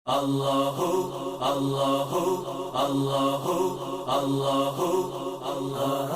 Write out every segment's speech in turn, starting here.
الله الله الله الله الله الله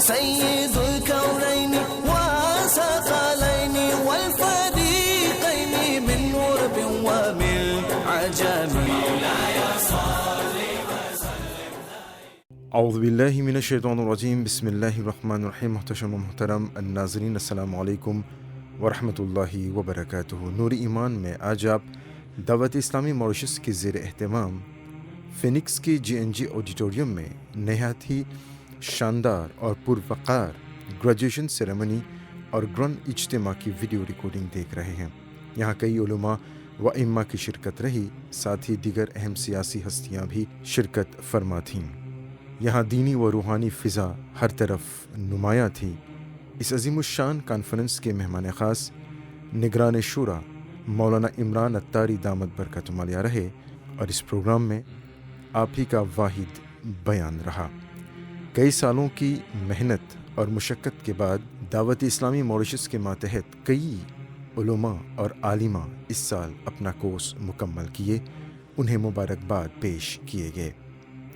سيد الكونين وثقلين والفريقين من غرب ومن عجم مولاي صل وسلم. اعوذ باللہ من الشیطان الرجیم. بسم اللہ الرحمن الرحیم. محتشم و محترم الناظرین، السلام علیکم ورحمۃ اللہ وبرکاتہ. نور ایمان میں آج آپ دعوت اسلامی ماریشس کے زیر اہتمام فینکس کے GNG آڈیٹوریم میں نہایت ہی شاندار اور پروقار گریجویشن سیریمنی اور گرانڈ اجتماع کی ویڈیو ریکارڈنگ دیکھ رہے ہیں. یہاں کئی علماء و ائمہ کی شرکت رہی، ساتھ ہی دیگر اہم سیاسی ہستیاں بھی شرکت فرما تھیں. یہاں دینی و روحانی فضا ہر طرف نمایاں تھی. اس عظیم الشان کانفرنس کے مہمان خاص نگران شورا مولانا عمران اتاری دامت برکاتہم علیہ رہے، اور اس پروگرام میں آپ ہی کا واحد بیان رہا. کئی سالوں کی محنت اور مشقت کے بعد دعوت اسلامی ماریشس کے ماتحت کئی علماء اور عالمہ اس سال اپنا کورس مکمل کیے. انہیں مبارکباد پیش کیے گئے.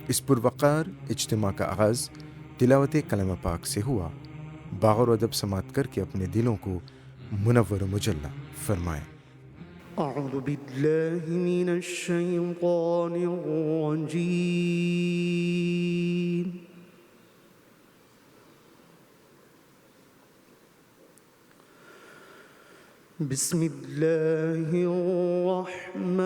اس پروقار اجتماع کا آغاز تلاوت کلام پاک سے ہوا. باغ و ادب سماعت کر کے اپنے دلوں کو منور و مجلہ فرمائیں. اعوذ باللہ من الشیطان الرجیم. بسم اللہ الرحمن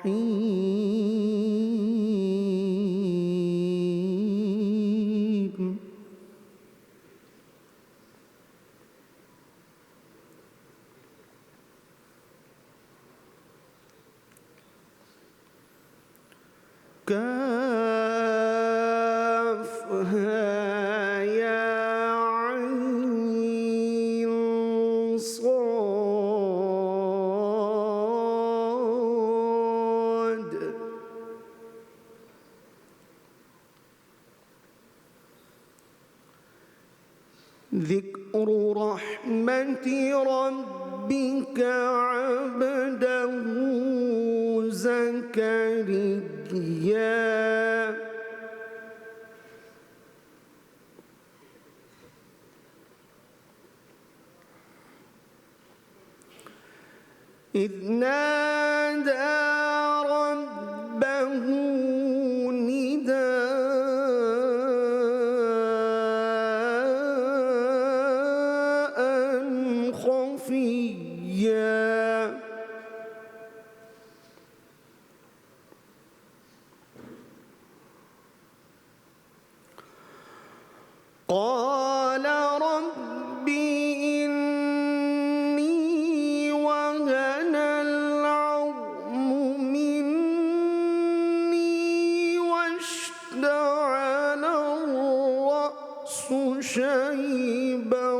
الرحیم. کافها یا عین صاد. ذکر رحمت ربک عبده زکریا اذ نادى ربه نداء خفيا. قال رب إني وهن العظم مني واشتعل الرأس شيبا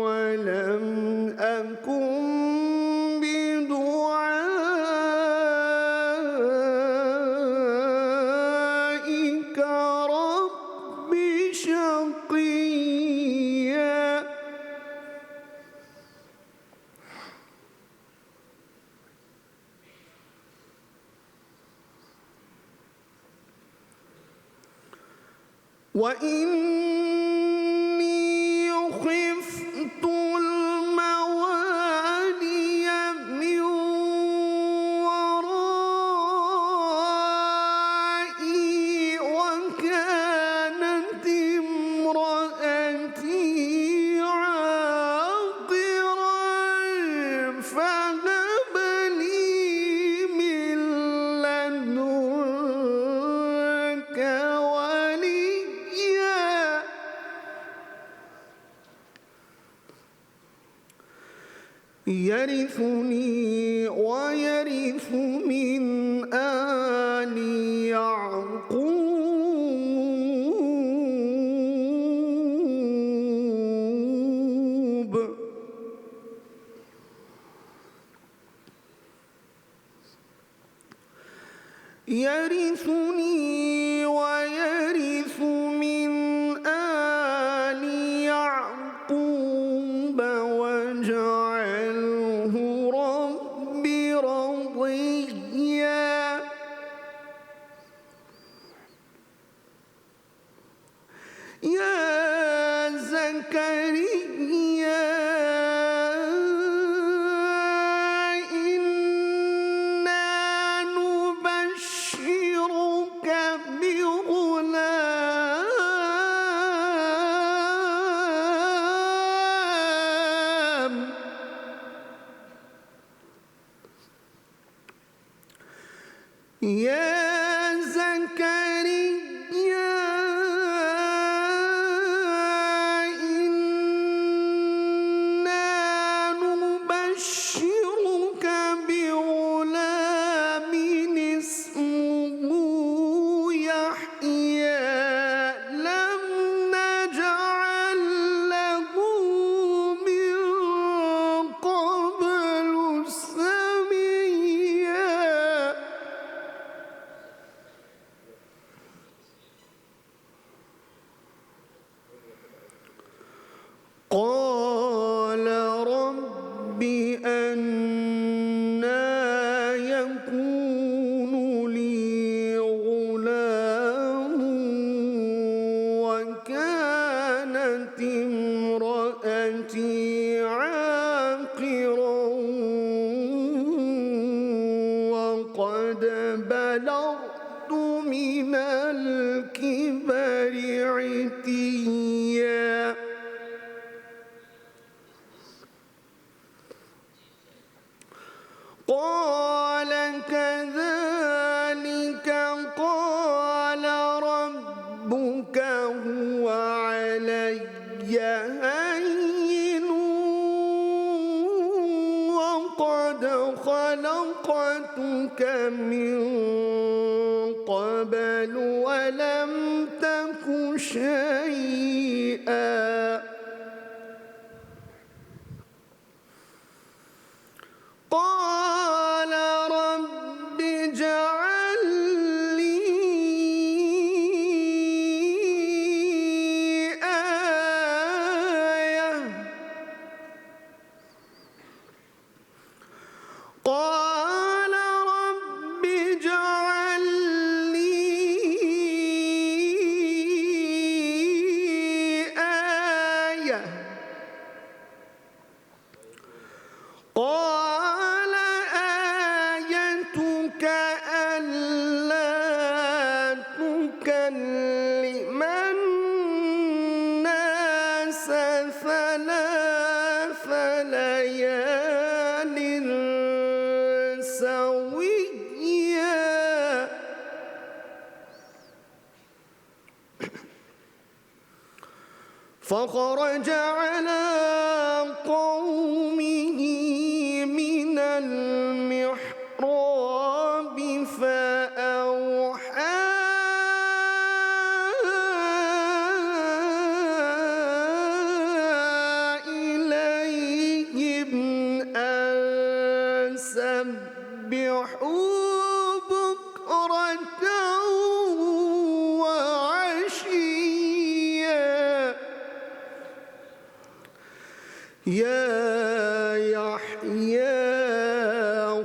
ولم أكن بدعائك رب شقيا. وإني خفت الموالي من ورائي وكانت يرثني ويرث من آل يعقوب يرثني ويرث من آل يعقوب واجعله رب رضيا يا زكريا إنا نبشرك بغلام يا زكريا إنا نبشرك بغلام اسمه يحيى لم نجعل له من قبل سميا قال رب أنى يكون لي غلام وكانت امرأتي عاقرا وقد بلغت من الكبر عتيا قال كذلك قال ربك هو علي هين وقد خلقتك من قبل ولم تك شيئا قال رب اجعل لي آية قال رب اجعل لي آية قال آيتك ألا تكلم الناس ثلاث ليال سويا فخرج على قومه من المحراب فأوحى إليهم أن سبحوا بكرة وعشيا يا يحيى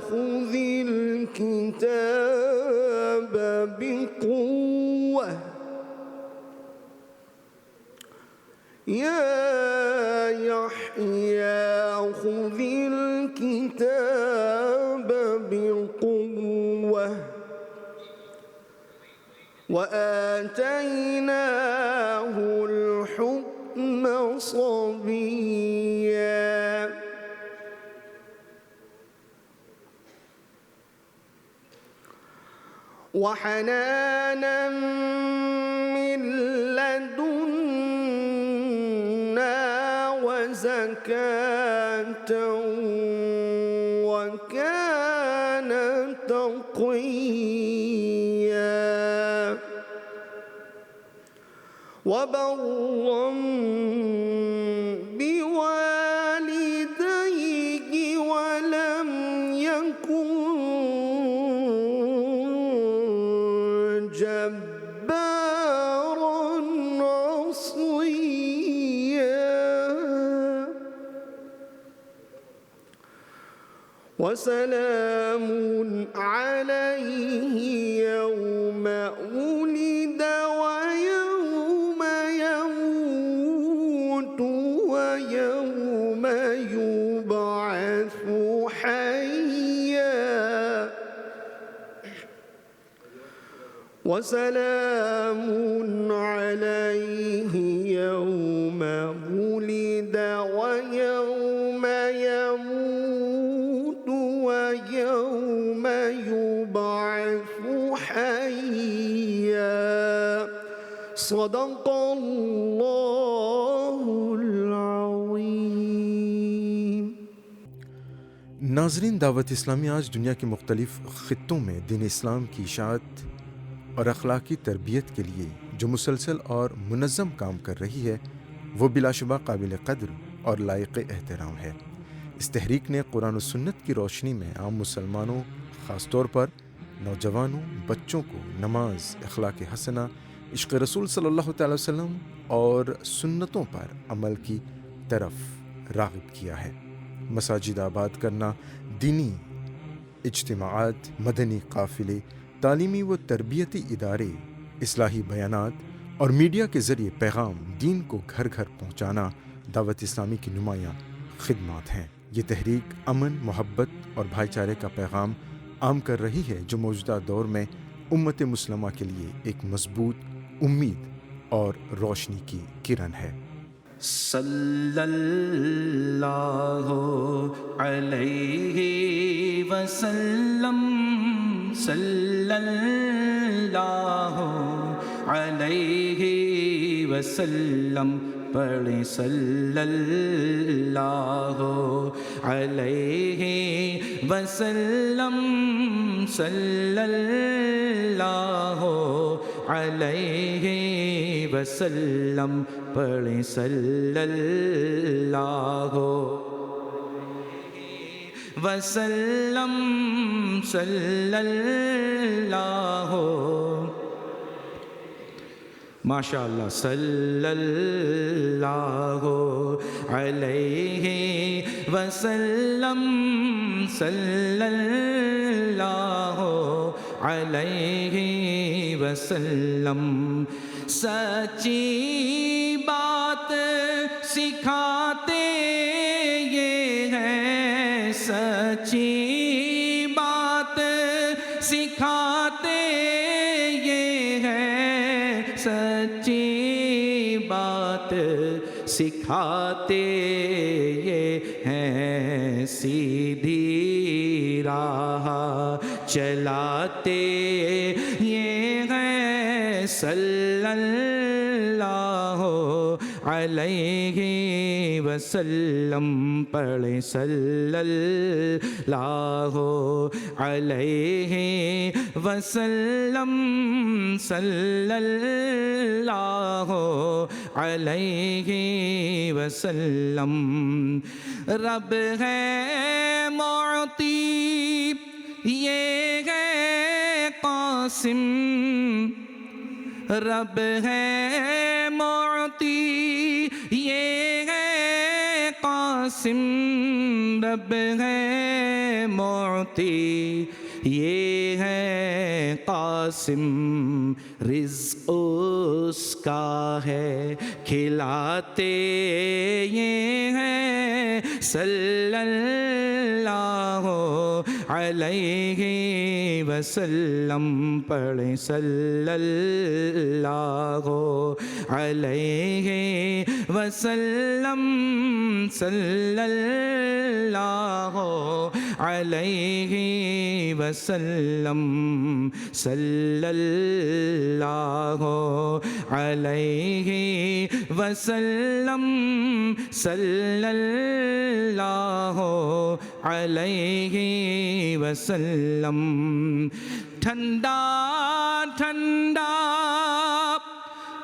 خذ الكتاب بقوة يا يحيى خذ الكتاب بقوة وآتيناه الحكم صبيا وحنانا من لدنا زكاة وكان تقيا وبرا بوالديه ولم يكن جبارا عصيا وسلام عليه يوم ولد ويوم يموت ويوم يبعث حيا وسلام عليه يوم ولد ويوم يموت ويوم يبعث حيا صدق الله العظيم. ناظرین، دعوت اسلامی آج دنیا کے مختلف خطوں میں دین اسلام کی اشاعت اور اخلاقی تربیت کے لیے جو مسلسل اور منظم کام کر رہی ہے وہ بلا شبہ قابل قدر اور لائق احترام ہے. اس تحریک نے قرآن و سنت کی روشنی میں عام مسلمانوں، خاص طور پر نوجوانوں، بچوں کو نماز، اخلاق حسنہ، عشق رسول صلی اللہ تعالی وسلم اور سنتوں پر عمل کی طرف راغب کیا ہے. مساجد آباد کرنا، دینی اجتماعات، مدنی قافلے، تعلیمی و تربیتی ادارے، اصلاحی بیانات اور میڈیا کے ذریعے پیغام دین کو گھر گھر پہنچانا دعوت اسلامی کی نمایاں خدمات ہیں. یہ تحریک امن، محبت اور بھائی چارے کا پیغام عام کر رہی ہے جو موجودہ دور میں امت مسلمہ کے لیے ایک مضبوط امید اور روشنی کی کرن ہے. صلی اللہ علیہ وسلم، صلی اللہ علیہ وسلم، پڑھیں صلی اللہ علیہ وسلم، صلی اللہ علیہ وسلم، پڑھیں صلی اللہ وسلم، صلی اللہ ماشاء اللہ، صلی اللہ علیہ وسلم، صلی اللہ علیہ وسلم. سچی بات سکھاتے یہ ہیں، سچی بات سکھاتے یہ ہیں، سچی بات سکھاتے یہ ہیں، سیدھی راہ چلاتے یہ ہیں، صلی اللہ علیہ وسلم، پڑھیں صلی اللہ علیہ وسلم، صلی اللہ علیہ وسلم. رب ہے معطی، یہ ہے قاسم، رب ہے معطی، یہ ہے قاسم، رب ہے معطی، یہ ہے قاسم، رزق اس کا ہے کھلاتے یہ ہیں، صلی اللہ علیہ وسلم پڑھیں صلی اللہ علیہ وسلم صلی اللہ علیہ وسلم صلی اللہ علیہ وسلم صلی اللہ علیہ وسلم ٹھنڈا ٹھنڈا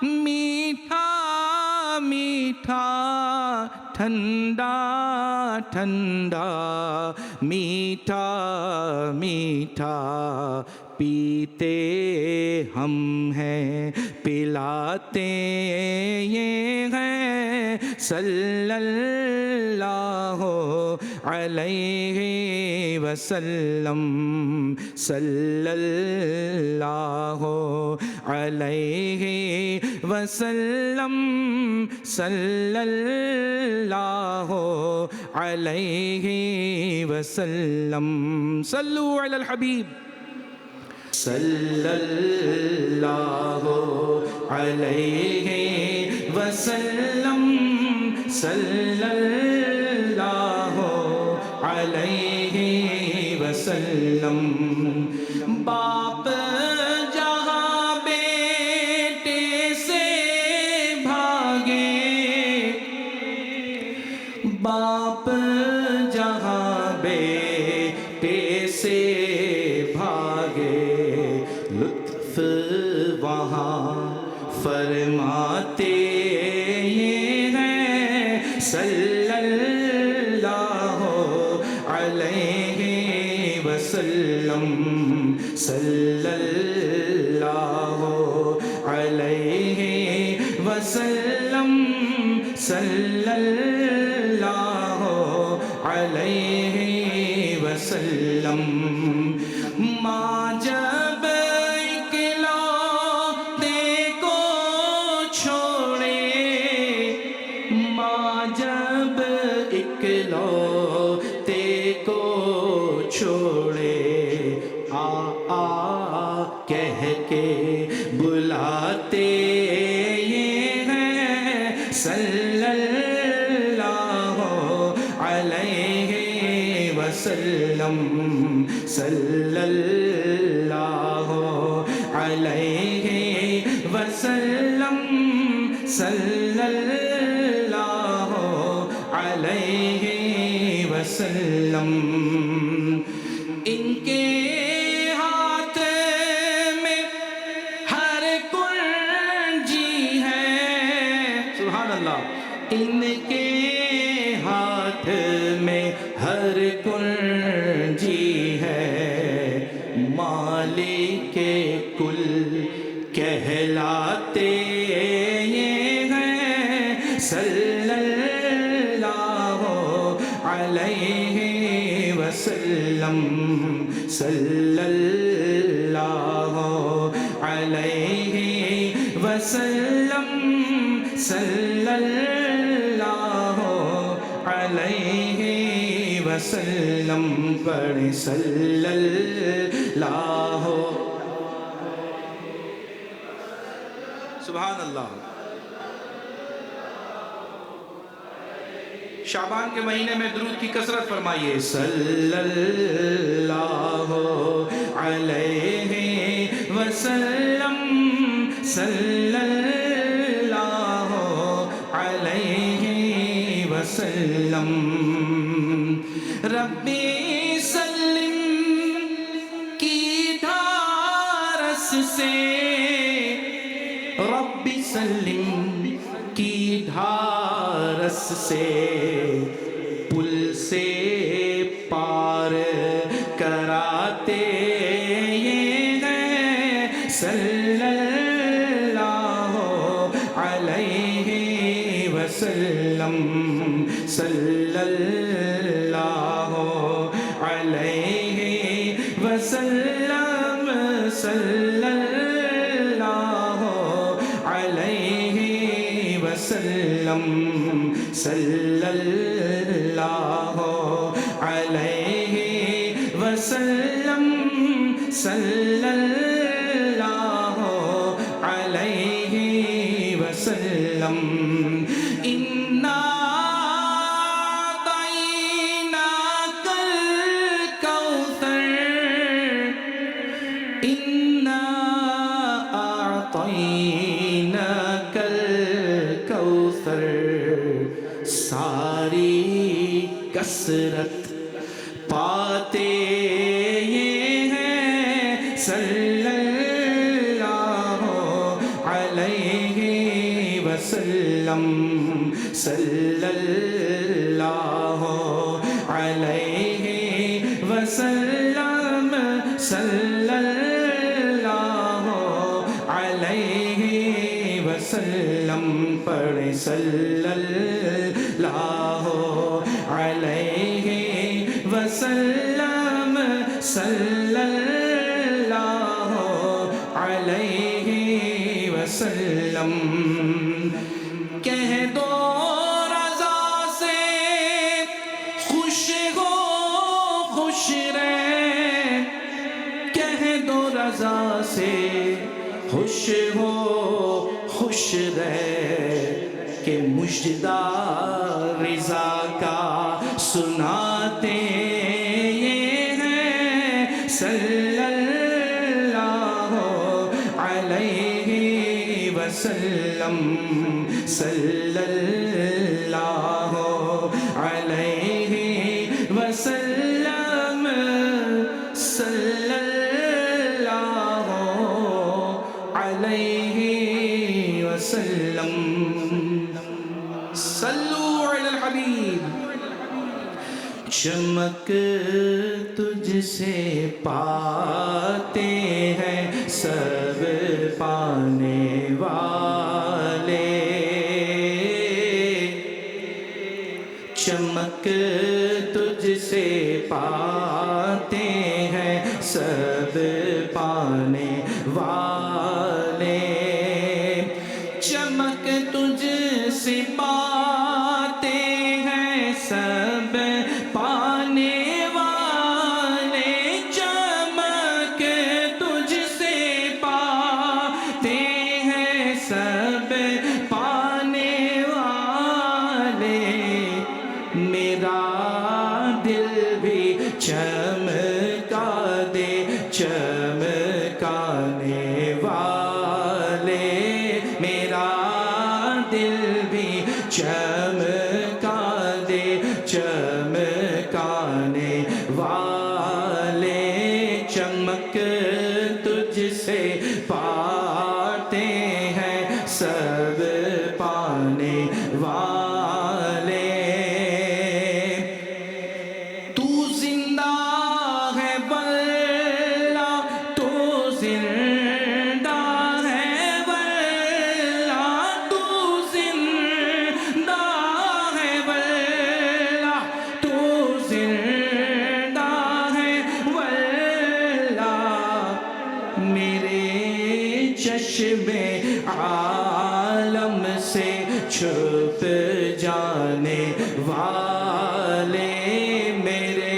میٹھا میٹھا ٹھنڈا ٹھنڈا میٹھا میٹھا پیتے ہم ہیں پلاتے یہ ہیں صلی اللہ علیہ وسلم صلی اللہ علیہ وسلم صلی اللہ علیہ وسلم صلو علی الحبیب صلی اللہ علیہ وسلم صلی اللہ علیہ وسلم باپ جہاں بیٹے سے بھاگے باپ جہاں بیٹے سے بھاگے لطف وہاں فرماتے یہ ہیں صلی اللہ علیہ وسلم صلی اللہ علیہ وسلم صلی اللہ علیہ وسلم ماں جب اکلوتے کو چھوڑے ماں جب اکلوتے کو چھوڑے آ آ کہہ کے بلاتے یہ ہیں صلی اللہ علیہ وسلم صلی اللہ علیہ وسلم صلی اللہ علیہ وسلم ان کے ہاتھ میں ہر کنجی ہے سبحان اللہ ان کے ہاتھ میں ہر کنجی ہے مالک کل کہلاتے یہ ہیں صلی اللہ علیہ وسلم صلی اللہ علیہ وسلم صلی اللہ علیہ وسلم پڑھیں صلی اللہ سبحان اللہ شعبان کے مہینے میں درود کی کثرت فرمائیے صلی اللہ علیہ وسلم صلی اللہ علیہ وسلم ربی سلم کی دھارس سے ربی سلم کی دھارس سے پل سے پار کراتے یہ ہیں صلی اللہ علیہ وسلم صلی اللہ علیہ وسلم صلی اللہ علیہ وسلم صلی اللہ علیہ وسلم انا اعطیناک الکوثر انا اعطیناک الکوثر ساری کثرت پاتے یہ ہیں صلی اللہ علیہ وسلم صلی اللہ علیہ وسلم صلی اللہ علیہ وسلم پڑھیں صلی اللہ علیہ وسلم صلی اللہ علیہ وسلم کہہ دو رضا سے خوش ہو خوش رہ کہہ دو رضا سے خوش ہو خوش رہ کہ مجدہ رضا کا سناتے یہ ہیں صلی اللہ علیہ وسلم صلی اللہ علیہ وسلم صلی اللہ علیہ وسلم صلو علی الحبیب چمک تجھ سے پاتے ہیں سب پانے والے چمک تجھ سے پاتے ہیں سب پانے والے چمک تجھ سے پاتے ہیں سب پانے والے چمک تجھ سے پاتے ہیں سب پانے والے میرا دل بھی چمکا دے چمکانے والے میرا دل بھی چمکا دے چمکانے والے چمک تجھ سے پاتے ہیں سب پانے والے تو زندہ ہے واللہ تو زندہ ہے واللہ تو زندہ ہے واللہ تو زندہ ہے واللہ میرے چشم عالم سے چھپ جانے والے میرے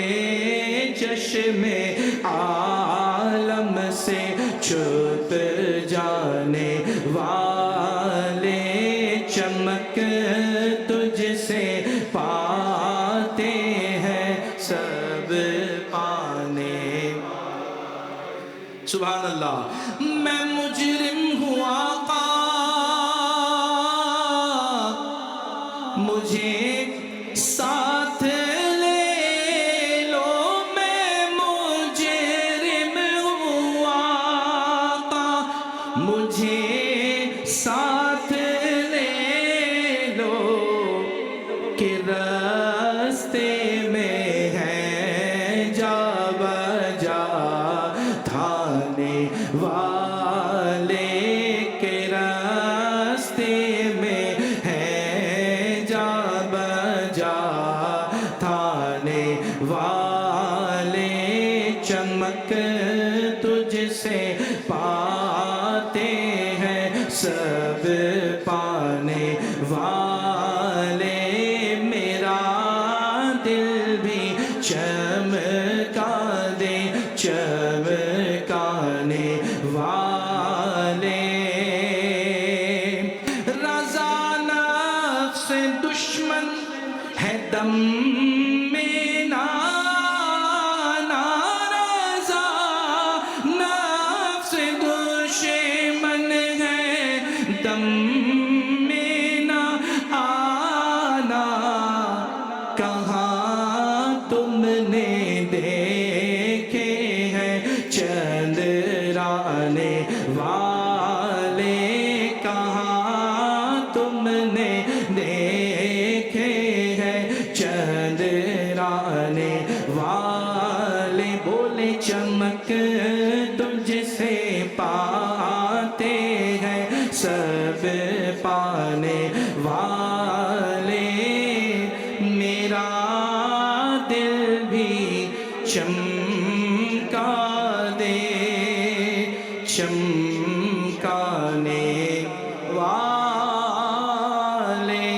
چشم عالم سے چھپ جانے والے چمک تجھ سے پاتے ہیں سب پانے سبحان اللہ میں مجرم ہوں آقا مجھے ساتھ لے لو میں مجرم ہوں آقا مجھے ساتھ لے لو کہ راستے میں ہے جا بجا تھانے والے کے راستے میں ہے جا بجا سے دشمن ہے دم میں ناراضا، نفس سے دشمن ہے دم میں نہ آنا، کہاں تم نے دیکھے ہیں چندرانے والے، کہاں تم نے دیکھے ہیں چندرانے والے، بولے چمک تجھ سے پاتے ہیں سب پانے والے، میرا دل بھی چمکا دے چمکانے والے۔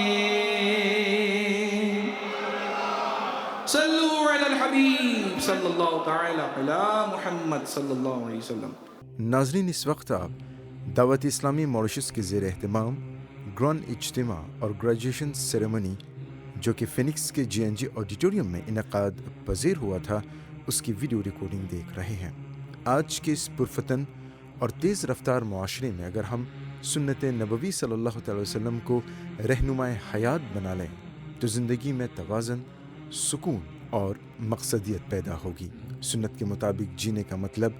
صلو علی الحبیب صلی اللہ تعالی علی محمد صلی اللہ علیہ وسلم۔ ناظرین، اس وقت آپ دعوت اسلامی موریشس کے زیر اہتمام گرانڈ اجتماع اور گریجویشن سیریمنی جو کہ فینکس کے GNG آڈیٹوریم میں انعقاد پذیر ہوا تھا، اس کی ویڈیو ریکارڈنگ دیکھ رہے ہیں۔ آج کے اس پرفتن اور تیز رفتار معاشرے میں اگر ہم سنت نبوی صلی اللہ علیہ وسلم کو رہنمائے حیات بنا لیں تو زندگی میں توازن، سکون اور مقصدیت پیدا ہوگی۔ سنت کے مطابق جینے کا مطلب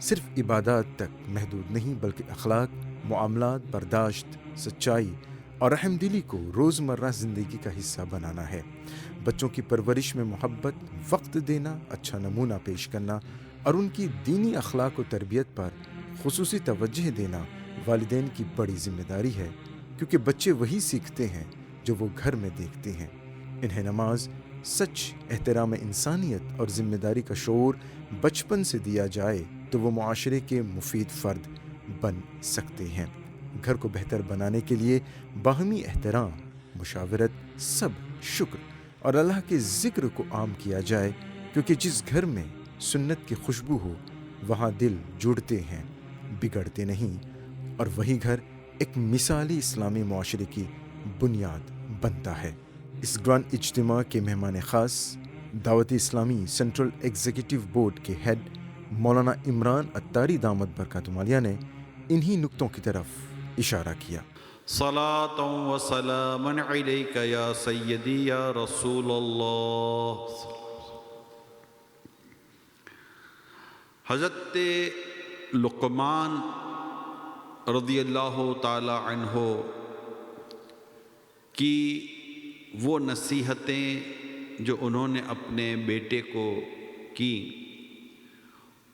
صرف عبادات تک محدود نہیں، بلکہ اخلاق، معاملات، برداشت، سچائی اور رحم دلی کو روزمرہ زندگی کا حصہ بنانا ہے۔ بچوں کی پرورش میں محبت، وقت دینا، اچھا نمونہ پیش کرنا اور ان کی دینی اخلاق و تربیت پر خصوصی توجہ دینا والدین کی بڑی ذمہ داری ہے، کیونکہ بچے وہی سیکھتے ہیں جو وہ گھر میں دیکھتے ہیں۔ انہیں نماز، سچ، احترام انسانیت اور ذمہ داری کا شعور بچپن سے دیا جائے تو وہ معاشرے کے مفید فرد بن سکتے ہیں۔ گھر کو بہتر بنانے کے لیے باہمی احترام، مشاورت، صبر، شکر اور اللہ کے ذکر کو عام کیا جائے، کیونکہ جس گھر میں سنت کی خوشبو ہو وہاں دل جڑتے ہیں، بگڑتے نہیں، اور وہی گھر ایک مثالی اسلامی معاشرے کی بنیاد بنتا ہے۔ اس گرانڈ اجتماع کے مہمان خاص دعوت اسلامی سینٹرل ایگزیکٹو بورڈ کے ہیڈ مولانا عمران عطاری دامت برکاتہ عالیہ نے انہی نکتوں کی طرف اشارہ کیا۔ صلاۃ و سلام علیک یا سیدی یا رسول اللہ۔ حضرت لقمان رضی اللہ تعالی عنہ کی وہ نصیحتیں جو انہوں نے اپنے بیٹے کو کی،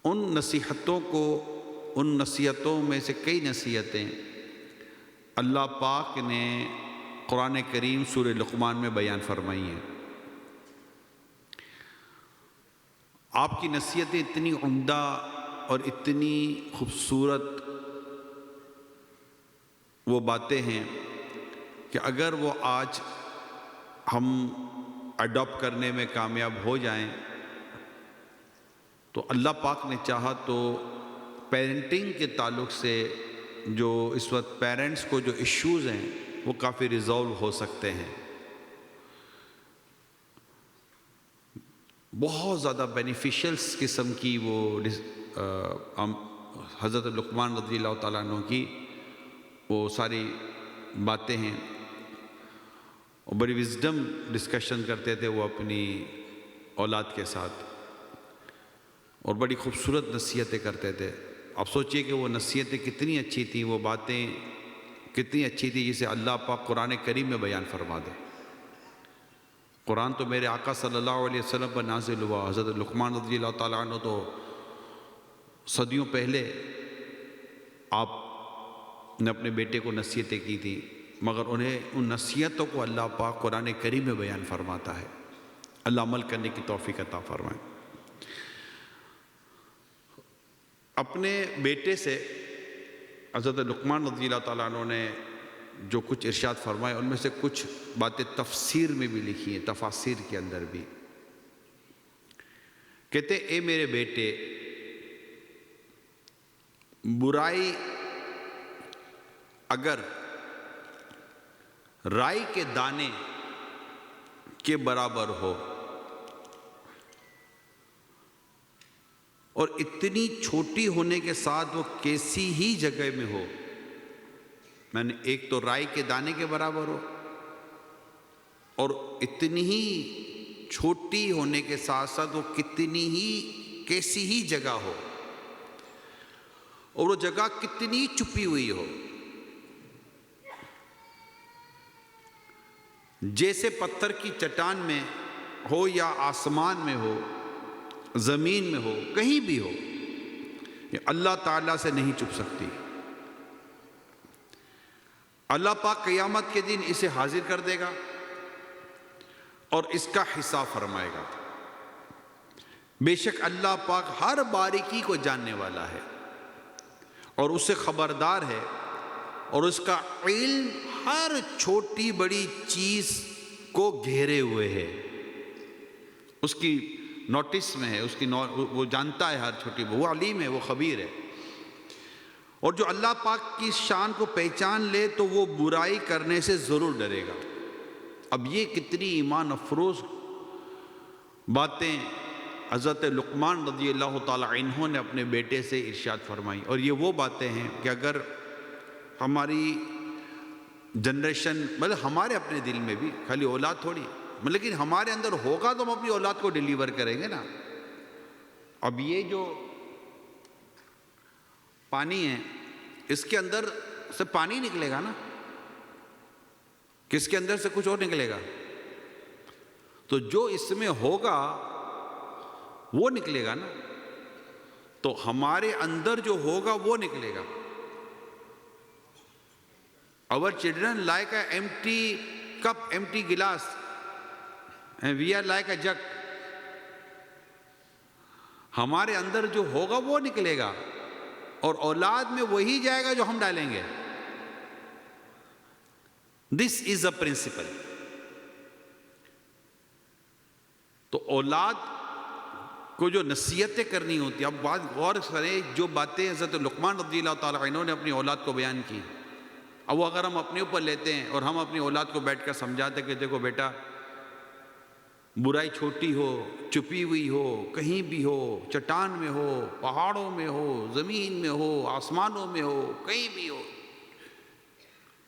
ان نصیحتوں میں سے کئی نصیحتیں اللہ پاک نے قرآن کریم سورہ لقمان میں بیان فرمائی ہیں۔ آپ کی نصیحتیں اتنی عمدہ اور اتنی خوبصورت وہ باتیں ہیں کہ اگر وہ آج ہم اڈاپٹ کرنے میں کامیاب ہو جائیں تو اللہ پاک نے چاہا تو پیرنٹنگ کے تعلق سے جو اس وقت پیرنٹس کو جو ایشوز ہیں وہ کافی ریزالو ہو سکتے ہیں۔ بہت زیادہ بینیفیشلس قسم کی وہ حضرت لقمان رضی اللہ تعالیٰ عنہ کی وہ ساری باتیں ہیں، اور بڑی وزڈم ڈسکشن کرتے تھے وہ اپنی اولاد کے ساتھ، اور بڑی خوبصورت نصیحتیں کرتے تھے۔ آپ سوچئے کہ وہ نصیحتیں کتنی اچھی تھیں، وہ باتیں کتنی اچھی تھی جسے اللہ پاک قرآن کریم میں بیان فرما دے۔ قرآن تو میرے آقا صلی اللہ علیہ وسلم پر نازل ہوا، حضرت لقمان رضی اللہ تعالیٰ عنہ تو صدیوں پہلے آپ نے اپنے بیٹے کو نصیحتیں کی تھی، مگر انہیں ان نصیحتوں کو اللہ پاک قرآن کریم میں بیان فرماتا ہے۔ اللہ عمل کرنے کی توفیق عطا فرمائے۔ اپنے بیٹے سے حضرت لقمان رضی اللہ تعالیٰ عنہ نے جو کچھ ارشاد فرمائے، ان میں سے کچھ باتیں تفسیر میں بھی لکھی ہیں، تفاسیر کے اندر بھی۔ کہتے ہیں اے میرے بیٹے، برائی اگر رائی کے دانے کے برابر ہو اور اتنی چھوٹی ہونے کے ساتھ وہ کیسی ہی جگہ میں ہو، میں نے ایک تو رائی کے دانے کے برابر ہو اور اتنی ہی چھوٹی ہونے کے ساتھ ساتھ وہ کتنی ہی کیسی ہی جگہ ہو اور وہ جگہ کتنی چھپی ہوئی ہو، جیسے پتھر کی چٹان میں ہو یا آسمان میں ہو، زمین میں ہو، کہیں بھی ہو، یہ اللہ تعالیٰ سے نہیں چھپ سکتی۔ اللہ پاک قیامت کے دن اسے حاضر کر دے گا اور اس کا حساب فرمائے گا۔ بے شک اللہ پاک ہر باریکی کو جاننے والا ہے اور اسے خبردار ہے، اور اس کا علم ہر چھوٹی بڑی چیز کو گھیرے ہوئے ہے، اس کی نوٹس میں ہے، اس کی وہ جانتا ہے ہر چھوٹی، وہ علیم ہے، وہ خبیر ہے۔ اور جو اللہ پاک کی شان کو پہچان لے تو وہ برائی کرنے سے ضرور ڈرے گا۔ اب یہ کتنی ایمان افروز باتیں حضرت لقمان رضی اللہ تعالی عنہ نے اپنے بیٹے سے ارشاد فرمائی، اور یہ وہ باتیں ہیں کہ اگر ہماری جنریشن، مطلب ہمارے اپنے دل میں بھی، خالی اولاد تھوڑی، لیکن ہمارے اندر ہوگا تو ہم اپنی اولاد کو ڈیلیور کریں گے نا۔ اب یہ جو پانی ہے، اس کے اندر سے پانی نکلے گا نا، کس کے اندر سے کچھ اور نکلے گا، تو جو اس میں ہوگا وہ نکلے گا نا، تو ہمارے اندر جو ہوگا وہ نکلے گا۔ Our children like an empty cup, empty glass, and we are like a jug. ہمارے اندر جو ہوگا وہ نکلے گا اور اولاد میں وہی جائے گا جو ہم ڈالیں گے۔ This is a principle. تو اولاد کو جو نصیحتیں کرنی ہوتی ہیں، اب بات غور کریں، جو باتیں حضرت لقمان رضی اللہ تعالیٰ عنہ نے اپنی اولاد کو بیان کی، اب وہ اگر ہم اپنے اوپر لیتے ہیں اور ہم اپنی اولاد کو بیٹھ کر سمجھاتے کہ دیکھو بیٹا، برائی چھوٹی ہو، چھپی ہوئی ہو، کہیں بھی ہو، چٹان میں ہو، پہاڑوں میں ہو، زمین میں ہو، آسمانوں میں ہو، کہیں بھی ہو،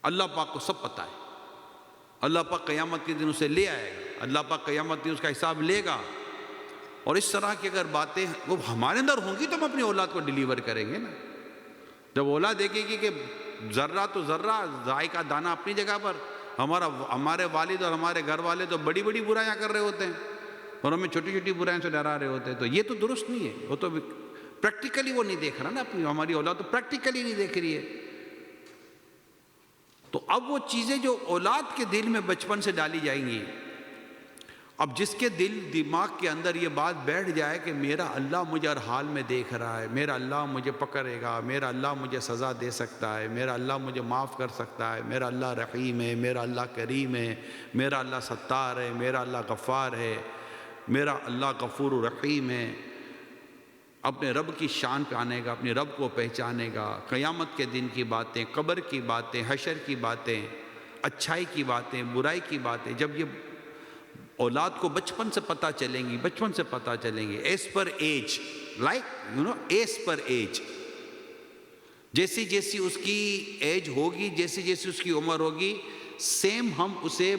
اللہ پاک کو سب پتہ ہے۔ اللہ پاک قیامت کے دن اسے لے آئے گا، اللہ پاک قیامت کے دن اس کا حساب لے گا، اور اس طرح کی اگر باتیں وہ ہمارے اندر ہوں گی تو ہم اپنی اولاد کو ڈیلیور کریں گے نا۔ جب اولاد دیکھے گی کہ ذرہ تو ذرہ، ذائقہ کا دانہ اپنی جگہ پر، ہمارے والد اور ہمارے گھر والے تو بڑی بڑی برائیاں کر رہے ہوتے ہیں اور ہمیں چھوٹی چھوٹی برائیوں سے ڈرا رہے ہوتے ہیں، تو یہ تو درست نہیں ہے۔ وہ تو پریکٹیکلی وہ نہیں دیکھ رہا نا، اپنی ہماری اولاد تو پریکٹیکلی نہیں دیکھ رہی ہے۔ تو اب وہ چیزیں جو اولاد کے دل میں بچپن سے ڈالی جائیں گی، اب جس کے دل دماغ کے اندر یہ بات بیٹھ جائے کہ میرا اللہ مجھے ہر حال میں دیکھ رہا ہے، میرا اللہ مجھے پکڑے گا، میرا اللہ مجھے سزا دے سکتا ہے، میرا اللہ مجھے معاف کر سکتا ہے، میرا اللہ رحیم ہے، میرا اللہ کریم ہے، میرا اللہ ستار ہے، میرا اللہ غفار ہے، میرا اللہ غفور و رحیم ہے، اپنے رب کی شان پہ آنے گا، اپنے رب کو پہچانے گا، قیامت کے دن کی باتیں، قبر کی باتیں، حشر کی باتیں، اچھائی کی باتیں، برائی کی باتیں، جب یہ اولاد کو بچپن سے پتہ چلیں گی، بچپن سے پتہ چلیں گے، as per age, as per age, جیسی جیسی اس کی ایج ہوگی، جیسی جیسی اس کی عمر ہوگی، سیم ہم اسے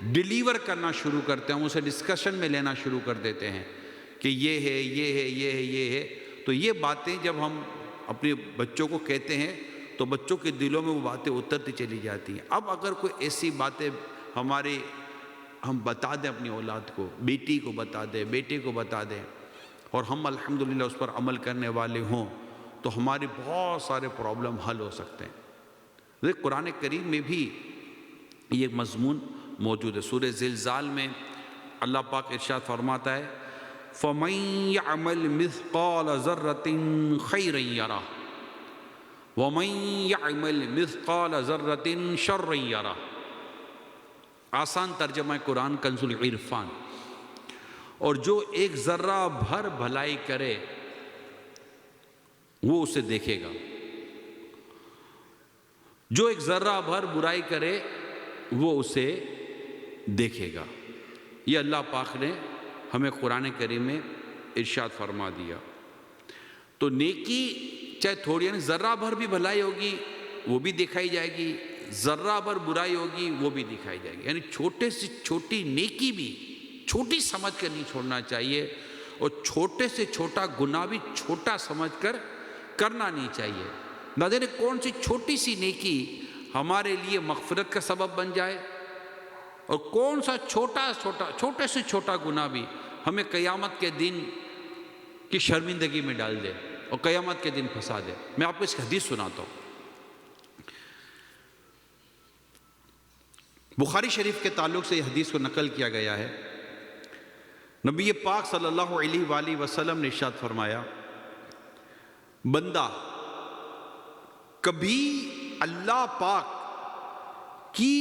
ڈیلیور کرنا شروع کرتے ہیں، ہم اسے ڈسکشن میں لینا شروع کر دیتے ہیں کہ یہ ہے، یہ ہے، یہ ہے، یہ ہے۔ تو یہ باتیں جب ہم اپنے بچوں کو کہتے ہیں تو بچوں کے دلوں میں وہ باتیں اترتی چلی جاتی ہیں۔ اب اگر کوئی ایسی باتیں ہم بتا دیں اپنی اولاد کو، بیٹی کو بتا دیں، بیٹے کو بتا دیں، اور ہم الحمدللہ اس پر عمل کرنے والے ہوں، تو ہمارے بہت سارے پرابلم حل ہو سکتے ہیں۔ قرآن کریم میں بھی یہ مضمون موجود ہے۔ سورہ زلزال میں اللہ پاک ارشاد فرماتا ہے فَمَن يَعْمَلْ مِثْقَالَ ذَرَّةٍ خَيْرًا يَرَهُ وَمَن يَعْمَلْ مِثْقَالَ ذَرَّةٍ شَرًّا يَرَهُ۔ آسان ترجمہ قرآن کنز العرفان۔ اور جو ایک ذرہ بھر بھلائی کرے وہ اسے دیکھے گا، جو ایک ذرہ بھر برائی کرے وہ اسے دیکھے گا۔ یہ اللہ پاک نے ہمیں قرآن کریم میں ارشاد فرما دیا۔ تو نیکی چاہے تھوڑی، یعنی ذرہ بھر بھی بھلائی ہوگی وہ بھی دکھائی جائے گی، ذرہ بھر برائی ہوگی وہ بھی دکھائی جائے گی، یعنی چھوٹے سے چھوٹی نیکی بھی چھوٹی سمجھ کر نہیں چھوڑنا چاہیے، اور چھوٹے سے چھوٹا گناہ بھی چھوٹا سمجھ کر کرنا نہیں چاہیے۔ نہ جانے کون سی چھوٹی سی نیکی ہمارے لیے مغفرت کا سبب بن جائے، اور کون سا چھوٹے سے چھوٹا گناہ بھی ہمیں قیامت کے دن کی شرمندگی میں ڈال دے اور قیامت کے دن پھنسا دے۔ میں آپ کو اس کی حدیث سناتا ہوں۔ بخاری شریف کے تعلق سے یہ حدیث کو نقل کیا گیا ہے۔ نبی پاک صلی اللہ علیہ وآلہ وسلم نے ارشاد فرمایا، بندہ کبھی اللہ پاک کی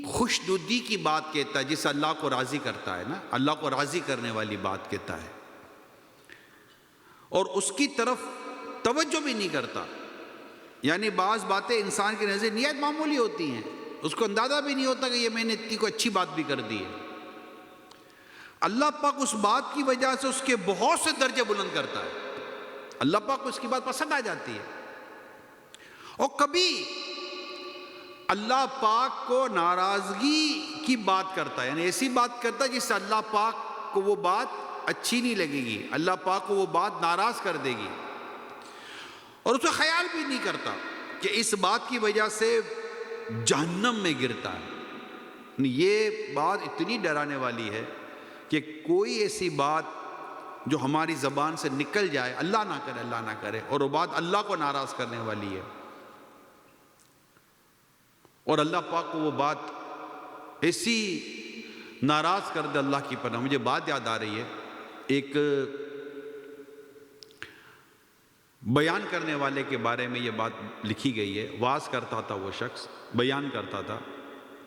خوشنودی کی بات کہتا ہے، جس اللہ کو راضی کرتا ہے نا، اللہ کو راضی کرنے والی بات کہتا ہے، اور اس کی طرف توجہ بھی نہیں کرتا، یعنی بعض باتیں انسان کی نظر نہایت معمولی ہوتی ہیں، اس کو اندازہ بھی نہیں ہوتا کہ یہ میں نے اتنی کوئی اچھی بات بھی کر دی ہے، اللہ پاک اس بات کی وجہ سے اس کے بہت سے درجے بلند کرتا ہے، اللہ پاک کو اس کی بات پسند آ جاتی ہے۔ اور کبھی اللہ پاک کو ناراضگی کی بات کرتا ہے، یعنی ایسی بات کرتا ہے جس سے اللہ پاک کو وہ بات اچھی نہیں لگے گی، اللہ پاک کو وہ بات ناراض کر دے گی، اور اسے خیال بھی نہیں کرتا کہ اس بات کی وجہ سے جہنم میں گرتا ہے۔ یہ بات اتنی ڈرانے والی ہے کہ کوئی ایسی بات جو ہماری زبان سے نکل جائے، اللہ نہ کرے، اور وہ بات اللہ کو ناراض کرنے والی ہے، اور اللہ پاک کو وہ بات ایسی ناراض کر دے، اللہ کی پناہ۔ مجھے بات یاد آ رہی ہے، ایک بیان کرنے والے کے بارے میں یہ بات لکھی گئی ہے، واز کرتا تھا وہ شخص، بیان کرتا تھا،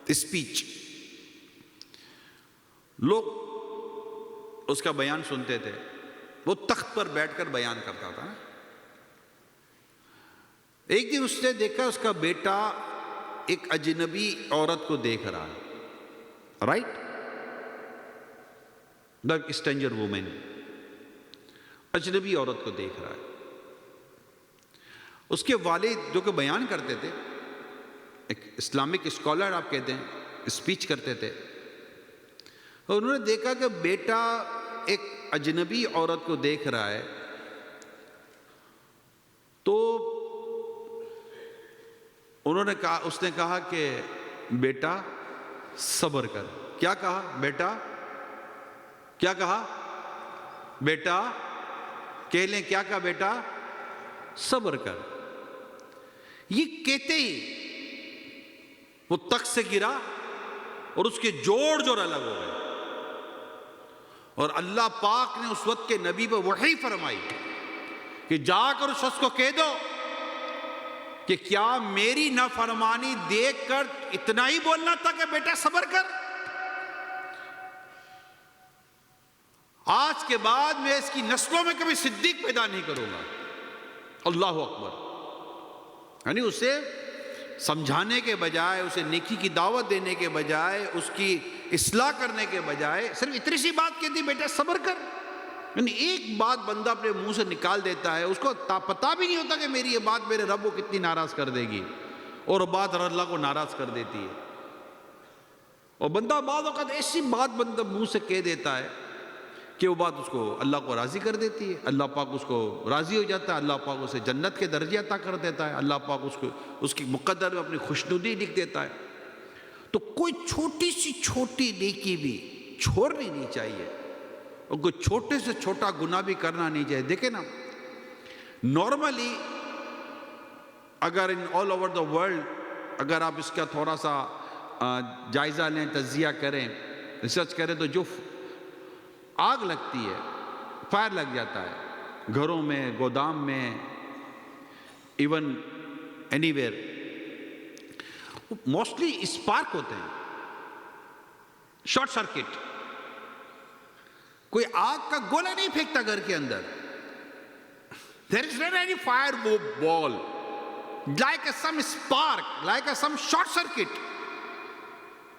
اسپیچ، لوگ اس کا بیان سنتے تھے، وہ تخت پر بیٹھ کر بیان کرتا تھا۔ ایک دن اس نے دیکھا اس کا بیٹا ایک اجنبی عورت کو دیکھ رہا ہے، رائٹ، دا اسٹرینجر وومن، اجنبی عورت کو دیکھ رہا ہے۔ اس کے والد جو کہ بیان کرتے تھے، ایک اسلامک اسکالر آپ کہتے ہیں، اسپیچ کرتے تھے، اور انہوں نے دیکھا کہ بیٹا ایک اجنبی عورت کو دیکھ رہا ہے، تو انہوں نے کہا، اس نے کہا کہ بیٹا صبر کر۔ کیا کہا بیٹا؟ کیا کہا بیٹا؟ کہہ لیں کیا کہا بیٹا؟ صبر کر۔ یہ کہتے ہی وہ تخت سے گرا اور اس کے جوڑ الگ ہو گئے، اور اللہ پاک نے اس وقت کے نبی پہ وحی فرمائی کہ جا کر اس شخص کو کہہ دو کہ کیا میری نافرمانی دیکھ کر اتنا ہی بولنا تھا کہ بیٹا صبر کر؟ آج کے بعد میں اس کی نسلوں میں کبھی صدیق پیدا نہیں کروں گا۔ اللہ اکبر۔ یعنی اسے سمجھانے کے بجائے، اسے نیکی کی دعوت دینے کے بجائے، اس کی اصلاح کرنے کے بجائے صرف اتنی سی بات کہتی، بیٹا صبر کر۔ یعنی ایک بات بندہ اپنے منہ سے نکال دیتا ہے، اس کو پتہ بھی نہیں ہوتا کہ میری یہ بات میرے رب کو کتنی ناراض کر دے گی، اور بات اللہ کو ناراض کر دیتی ہے۔ اور بندہ بعض اوقات ایسی بات بندہ منہ سے کہہ دیتا ہے کہ وہ بات اس کو اللہ کو راضی کر دیتی ہے، اللہ پاک اس کو راضی ہو جاتا ہے، اللہ پاک اسے جنت کے درجے عطا کر دیتا ہے، اللہ پاک اس کی مقدر میں اپنی خوشنودی لکھ دیتا ہے۔ تو کوئی چھوٹی سی چھوٹی نیکی بھی چھوڑنی نہیں چاہیے، اور کوئی چھوٹے سے چھوٹا گناہ بھی کرنا نہیں چاہیے۔ دیکھیں نا، نارملی اگر ان آل اوور دا ورلڈ اگر آپ اس کا تھوڑا سا جائزہ لیں، تجزیہ کریں، ریسرچ کریں، تو جو آگ لگتی ہے، فائر لگ جاتا ہے گھروں میں، گودام میں، even anywhere, mostly spark ہوتے ہیں، شارٹ سرکٹ۔ کوئی آگ کا گولا نہیں پھینکتا گھر کے اندر، there is not any fireball like some spark, like some short circuit.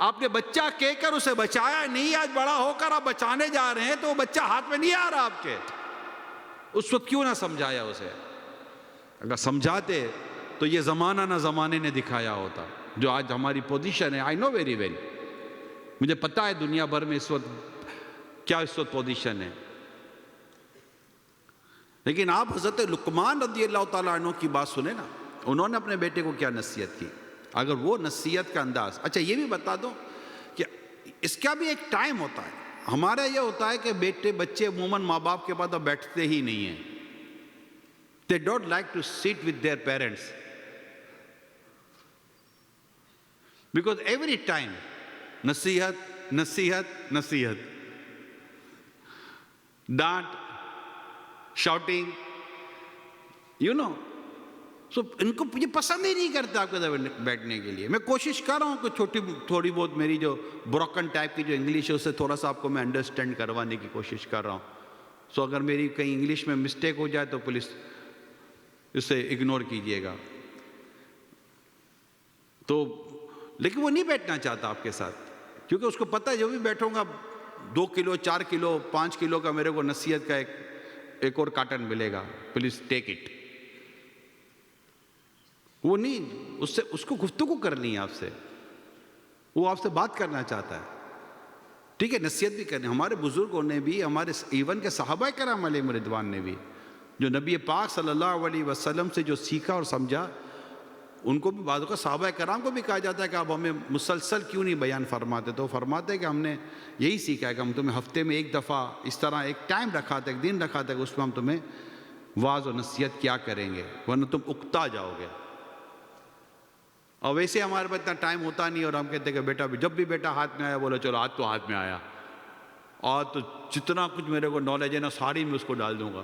آپ نے بچہ کہہ کر اسے بچایا نہیں، آج بڑا ہو کر آپ بچانے جا رہے ہیں تو وہ بچہ ہاتھ میں نہیں آ رہا آپ کے. اس وقت کیوں نہ سمجھایا اسے؟ اگر سمجھاتے تو یہ زمانہ نہ زمانے نے دکھایا ہوتا. جو آج ہماری پوزیشن ہے، آئی نو ویری ویل، مجھے پتا ہے دنیا بھر میں اس وقت کیا اس وقت پوزیشن ہے. لیکن آپ حضرت لقمان رضی اللہ تعالیٰ عنہ کی بات سنیں نا، انہوں نے اپنے بیٹے کو کیا نصیحت کی. اگر وہ نصیحت کا انداز، اچھا یہ بھی بتا دو کہ اس کا بھی ایک ٹائم ہوتا ہے. ہمارا یہ ہوتا ہے کہ بچے عموماً ماں باپ کے پاس اب بیٹھتے ہی نہیں ہیں. They don't like to sit with their parents. Because every time, nasihat, nasihat, nasihat. Dant, shouting, you know. So, ان کو یہ پسند ہی نہیں کرتے آپ کے ساتھ بیٹھنے کے لیے. میں کوشش کر رہا ہوں کہ تھوڑی بہت میری جو بروکن ٹائپ کی جو انگلش ہے اس سے تھوڑا سا آپ کو میں انڈرسٹینڈ کروانے کی کوشش کر رہا ہوں. سو اگر میری کہیں انگلش میں مسٹیک ہو جائے تو پلیز اسے اگنور کیجئے گا. تو لیکن وہ نہیں بیٹھنا چاہتا آپ کے ساتھ، کیونکہ اس کو پتہ ہے جو بھی بیٹھوں گا 2 کلو 4 کلو 5 کلو کا میرے کو نصیحت کا ایک اور کارٹن ملے گا. Please take it. وہ نہیں، اس کو گفتگو کرنی ہے آپ سے، وہ آپ سے بات کرنا چاہتا ہے. ٹھیک ہے، نصیحت بھی کرنی. ہمارے بزرگوں نے بھی، ہمارے ایون کے صحابہ کرام علیہم رضوان نے بھی، جو نبی پاک صلی اللہ علیہ وسلم سے جو سیکھا اور سمجھا، ان کو بھی بعض اوقات صحابہ کرام کو بھی کہا جاتا ہے کہ آپ ہمیں مسلسل کیوں نہیں بیان فرماتے. تو فرماتے ہیں کہ ہم نے یہی سیکھا ہے کہ ہم تمہیں ہفتے میں ایک دفعہ اس طرح ایک ٹائم رکھا تھا، ایک دن رکھا تھا کہ اس میں ہم تمہیں واعظ و نصیحت کیا کریں گے، ورنہ تم اکتا جاؤ گے. اور ویسے ہمارے پاس اتنا ٹائم ہوتا نہیں، اور ہم کہتے ہیں کہ بیٹا جب بھی بیٹا ہاتھ میں آیا بولو چلو آج تو ہاتھ میں آیا، اور تو جتنا کچھ میرے کو نالج ہے نا ساری میں اس کو ڈال دوں گا.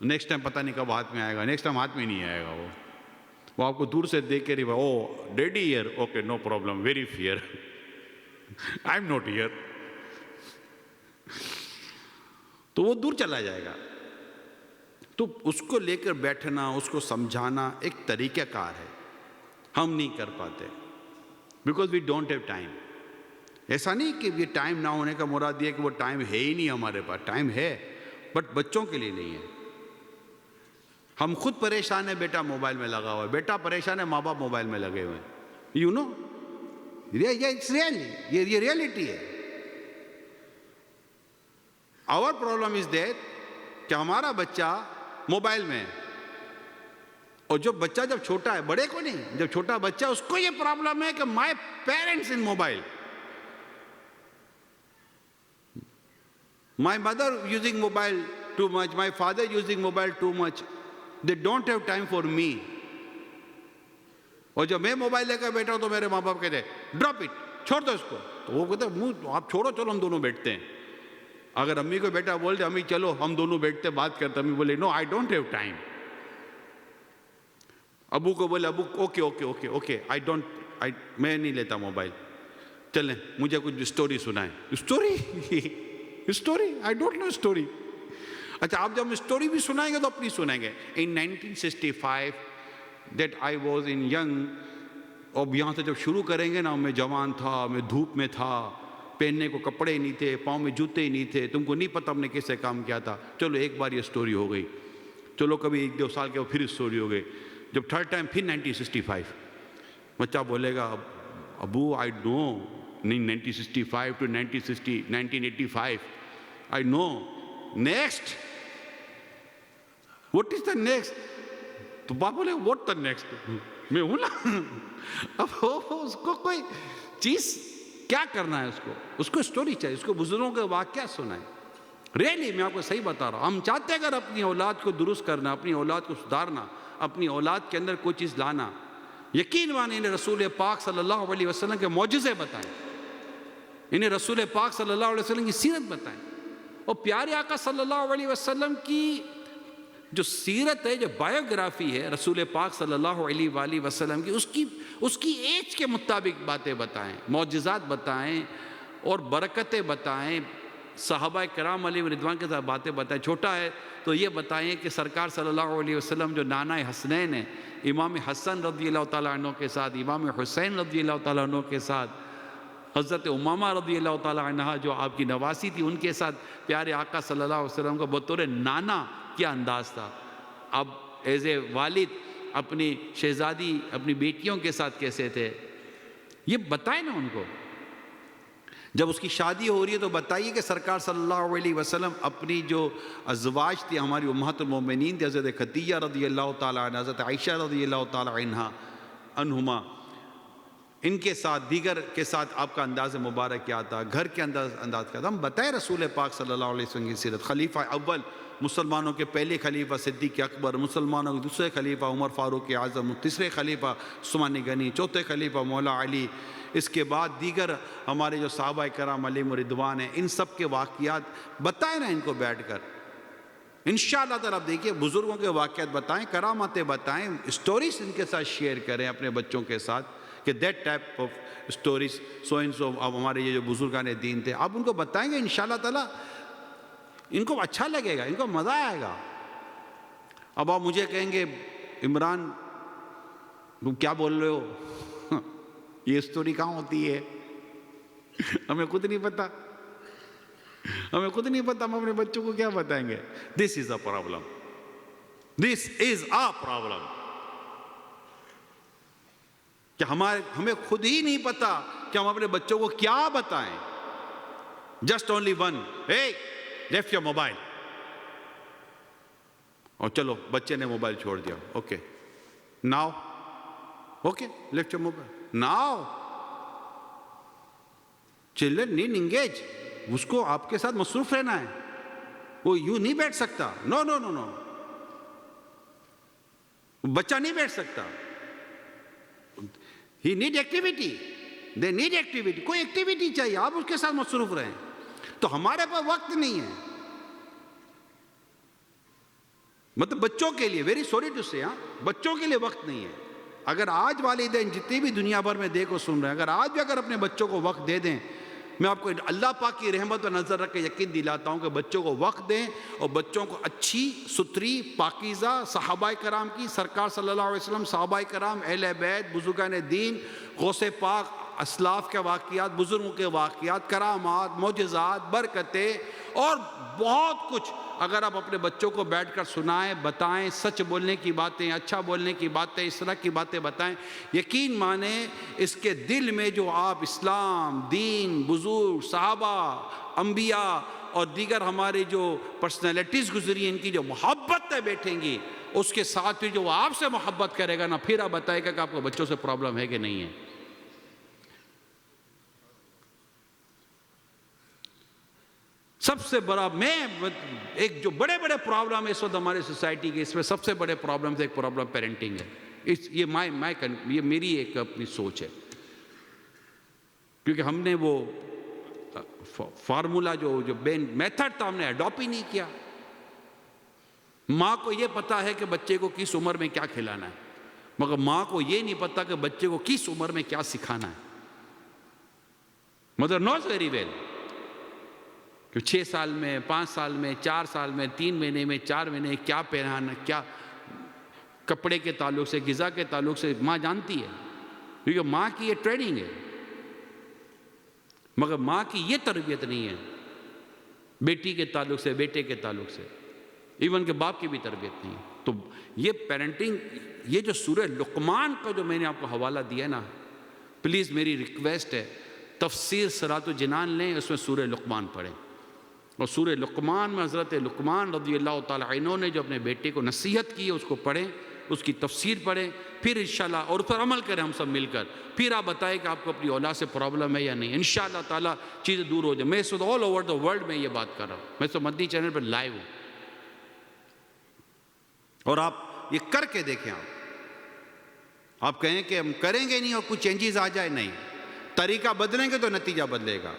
نیکسٹ ٹائم پتہ نہیں کب ہاتھ میں آئے گا، نیکسٹ ٹائم ہاتھ میں نہیں آئے گا. وہ آپ کو دور سے دیکھ کے رہی، oh daddy here, okay no problem, very fair, I am not here. تو وہ دور چلا جائے گا. تو اس کو لے کر بیٹھنا، اس کو سمجھانا ایک طریقہ کار ہے. ہم نہیں کر پاتے because we don't have time. ایسا نہیں کہ یہ ٹائم نہ ہونے کا مراد یہ کہ وہ ٹائم ہے ہی نہیں ہمارے پاس. ٹائم ہے بٹ بچوں کے لیے نہیں ہے. ہم خود پریشان ہیں، بیٹا موبائل میں لگا ہوا ہے، بیٹا پریشان ہے، ماں باپ موبائل میں لگے ہوئے ہیں. یو نو یہ ریئلٹی ہے. آور پرابلم از دیٹ کہ ہمارا بچہ موبائل میں ہے، اور جو بچہ جب چھوٹا ہے، بڑے کو نہیں، جب چھوٹا بچہ اس کو یہ پرابلم ہے کہ my parents in mobile, my mother using mobile too much, my father using mobile too much, they don't have time for me. اور جب میں موبائل لے کر بیٹھا ہوں تو میرے ماں باپ کہتے ہیں ڈراپ اٹ، چھوڑ دو اس کو. تو وہ کہتے ہیں آپ چھوڑو، چلو ہم دونوں بیٹھتے ہیں. اگر امی کو بیٹا بول دے امی چلو ہم دونوں بیٹھتے بات کرتے، امی بولے no I don't have time. ابو کو بولے ابو اوکے اوکے اوکے اوکے میں نہیں لیتا موبائل، چلیں مجھے کچھ اسٹوری سنائیں. Story I don't know story. اچھا آپ جب اسٹوری بھی سنائیں گے تو اپنی سنائیں گے. ان 1965 that I was in young, اب یہاں سے جب شروع کریں گے نا، میں جوان تھا، میں دھوپ میں تھا، پہننے کو کپڑے ہی نہیں تھے، پاؤں میں جوتے ہی نہیں تھے، تم کو نہیں پتہ ہم نے کیسے کام کیا تھا. چلو ایک بار یہ اسٹوری ہو گئی، چلو کبھی 1-2 سال کے پھر اسٹوری ہو گئی. جب تھرڈ ٹائم پھر 1965، بچہ بولے گا ابو آئی نو 1965 to 1985 I know. Next, what is the next? تو باپ بولے what the next؟ میں ہوں نا. اب اس کو کوئی چیز کیا کرنا ہے، اس کو اسٹوری چاہیے، اس کو بزرگوں کے واقعہ سنائیں. ریئلی میں آپ کو صحیح بتا رہا ہوں. ہم چاہتے ہیں اگر اپنی اولاد کو درست کرنا، اپنی اولاد کو سدھارنا، اپنی اولاد کے اندر کوئی چیز لانا، یقین مانیں انہیں رسول پاک صلی اللہ علیہ وسلم کے معجزے بتائیں، انہیں رسول پاک صلی اللہ علیہ وسلم کی سیرت بتائیں. اور پیارے آقا صلی اللہ علیہ وسلم کی جو سیرت ہے، جو بایوگرافی ہے رسول پاک صلی اللہ علیہ وآلہ وسلم کی، اس کی ایج کے مطابق باتیں بتائیں، معجزات بتائیں اور برکتیں بتائیں. صحابہ کرام علیہ رضوان کے ساتھ باتیں بتائیں. چھوٹا ہے تو یہ بتائیں کہ سرکار صلی اللہ علیہ وسلم جو نانا حسنین ہیں، امام حسن رضی اللہ تعالیٰ عنہ کے ساتھ، امام حسین رضی اللہ تعالیٰ عنہ کے ساتھ حضرت امامہ رضی اللہ تعالیٰ عنہ جو آپ کی نواسی تھی، ان کے ساتھ پیارے آقا صلی اللہ علیہ وسلم کا بطور نانا کیا انداز تھا. اب ایز اے والد اپنی شہزادی اپنی بیٹیوں کے ساتھ کیسے تھے، یہ بتائیں نا ان کو. جب اس کی شادی ہو رہی ہے تو بتائیے کہ سرکار صلی اللہ علیہ وسلم اپنی جو ازواج تھی، ہماری امہات المومنین تھی، حضرت خدیجہ رضی اللہ تعالیٰ عنہ، حضرت عائشہ رضی اللہ تعالیٰ عنہما، ان کے ساتھ دیگر کے ساتھ آپ کا انداز مبارک کیا تھا، گھر کے انداز کیا تھا. ہم بتائیں رسول پاک صلی اللہ علیہ وسلم کی سیرت. خلیفہ اول، مسلمانوں کے پہلے خلیفہ صدیق اکبر، مسلمانوں کے دوسرے خلیفہ عمر فاروق اعظم، تیسرے خلیفہ عثمان غنی، چوتھے خلیفہ مولا علی. اس کے بعد دیگر ہمارے جو صحابہ کرام علیہم رضوان ہیں، ان سب کے واقعات بتائیں نا ان کو بیٹھ کر. انشاءاللہ تعالیٰ آپ دیکھیے بزرگوں کے واقعات بتائیں، کرامتیں بتائیں، اسٹوریز ان کے ساتھ شیئر کریں اپنے بچوں کے ساتھ کہ that type of stories so and so. اب ہمارے یہ جو بزرگان دین تھے، آپ ان کو بتائیں گے انشاءاللہ تعالیٰ ان کو اچھا لگے گا، ان کو مزہ آئے گا. اب آپ مجھے کہیں گے عمران تم کیا بول رہے ہو، یہ اسٹوری کہاں ہوتی ہے، ہمیں خود نہیں پتا، ہمیں خود نہیں پتا، ہم اپنے بچوں کو کیا بتائیں گے. دس از a problem, this is a problem کہ ہمیں خود ہی نہیں پتا کہ ہم اپنے بچوں کو کیا بتائیں. Just only one, hey left your mobile, اور چلو بچے نے موبائل چھوڑ دیا، okay now, okay left your mobile now. Children need engage, اس کو آپ کے ساتھ مصروف رہنا ہے، وہ یوں نہیں بیٹھ سکتا. نو نو نو نو، بچہ نہیں بیٹھ سکتا. He need activity, they need activity, کوئی ایکٹیویٹی چاہیے، آپ اس کے ساتھ مصروف رہیں. تو ہمارے پاس وقت نہیں ہے، مطلب بچوں کے لیے، ویری سوری ٹو سے، بچوں کے لیے وقت نہیں ہے. اگر آج والدین جتنے بھی دنیا بھر میں دیکھو سن رہے ہیں، اگر آج بھی اگر اپنے بچوں کو وقت دے دیں، میں آپ کو اللہ پاک کی رحمت و نظر رکھ کے یقین دلاتا ہوں کہ بچوں کو وقت دیں اور بچوں کو اچھی ستھری پاکیزہ صحابہ کرام کی، سرکار صلی اللہ علیہ وسلم، صحابہ کرام، اہل بیت، بزرگان دین، غوث پاک، اسلاف کے واقعات، بزرگوں کے واقعات، کرامات، معجزات، برکتیں اور بہت کچھ اگر آپ اپنے بچوں کو بیٹھ کر سنائیں، بتائیں، سچ بولنے کی باتیں، اچھا بولنے کی باتیں، اس طرح کی باتیں بتائیں، یقین مانیں اس کے دل میں جو آپ اسلام، دین، بزرگ، صحابہ، انبیاء اور دیگر ہمارے جو پرسنالٹیز گزری ہیں، ان کی جو محبت ہے بیٹھیں گی، اس کے ساتھ پھر جو وہ آپ سے محبت کرے گا نا، پھر آپ بتائے گا کہ آپ کو بچوں سے پرابلم ہے کہ نہیں ہے. سب سے بڑا ایک جو بڑے بڑے پرابلم ہے اس وقت ہمارے سوسائٹی کے، اس میں سب سے بڑے پرابلم سے ایک پرابلم پیرنٹنگ ہے. یہ میری ایک اپنی سوچ ہے، کیونکہ ہم نے وہ فارمولا جو میتھڈ تھا ہم نے ایڈاپٹ ہی نہیں کیا. ماں کو یہ پتا ہے کہ بچے کو کس عمر میں کیا کھلانا ہے، مگر ماں کو یہ نہیں پتا کہ بچے کو کس عمر میں کیا سکھانا ہے. مدر نوز ویری ویل کہ 6 سال میں، 5 سال میں، 4 سال میں، 3 مہینے میں، 4 مہینے کیا پہنانا، کیا کپڑے کے تعلق سے، غذا کے تعلق سے ماں جانتی ہے، کیونکہ ماں کی یہ ٹریننگ ہے. مگر ماں کی یہ تربیت نہیں ہے بیٹی کے تعلق سے، بیٹے کے تعلق سے، ایون کہ باپ کی بھی تربیت نہیں ہے. تو یہ پیرنٹنگ، یہ جو سورہ لقمان کا جو میں نے آپ کو حوالہ دیا نا، پلیز میری ریکویسٹ ہے تفسیر صراط الجنان لیں، اس میں سورہ لقمان پڑھیں. اور سورہ لقمان میں حضرت لقمان رضی اللہ تعالیٰ عنہ نے جو اپنے بیٹے کو نصیحت کی ہے، اس کو پڑھیں، اس کی تفسیر پڑھیں، پھر انشاءاللہ اور اس پر عمل کریں ہم سب مل کر. پھر آپ بتائیں کہ آپ کو اپنی اولاد سے پرابلم ہے یا نہیں. انشاءاللہ تعالیٰ چیزیں دور ہو جائیں. میں اس وقت آل اوور دا ورلڈ میں یہ بات کر رہا ہوں، میں تو مدنی چینل پر لائیو ہوں، اور آپ یہ کر کے دیکھیں. آپ کہیں کہ ہم کریں گے نہیں اور کچھ چینجز آ جائے، نہیں، طریقہ بدلیں گے تو نتیجہ بدلے گا.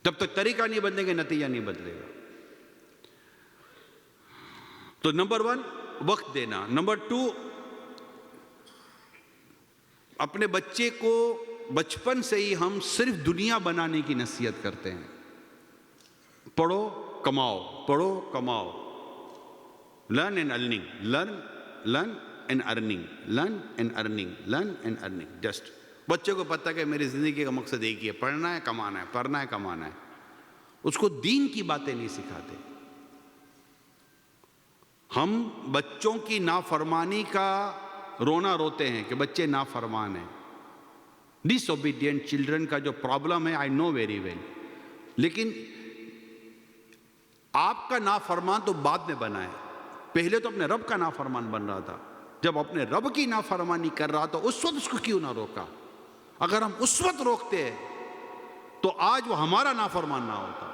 جب تک طریقہ نہیں بدلیں گے نتیجہ نہیں بدلے گا. تو نمبر 1 وقت دینا. نمبر 2 اپنے بچے کو بچپن سے ہی ہم صرف دنیا بنانے کی نصیحت کرتے ہیں. پڑھو کماؤ، پڑھو کماؤ، learn and earning, learn and earning, learn and earning, learn and earning. Just بچے کو پتہ کہ میری زندگی کا مقصد ایک ہی ہے، پڑھنا ہے کمانا ہے، پڑھنا ہے کمانا ہے. اس کو دین کی باتیں نہیں سکھاتے. ہم بچوں کی نافرمانی کا رونا روتے ہیں کہ بچے نافرمان ہیں. ڈس اوبیڈینٹ چلڈرن کا جو پرابلم ہے آئی نو ویری ویل. لیکن آپ کا نافرمان تو بعد میں بنا ہے، پہلے تو اپنے رب کا نافرمان بن رہا تھا. جب اپنے رب کی نافرمانی کر رہا تھا اس وقت اس کو کیوں نہ روکا؟ اگر ہم اس وقت روکتے تو آج وہ ہمارا نافرمان نہ ہوتا.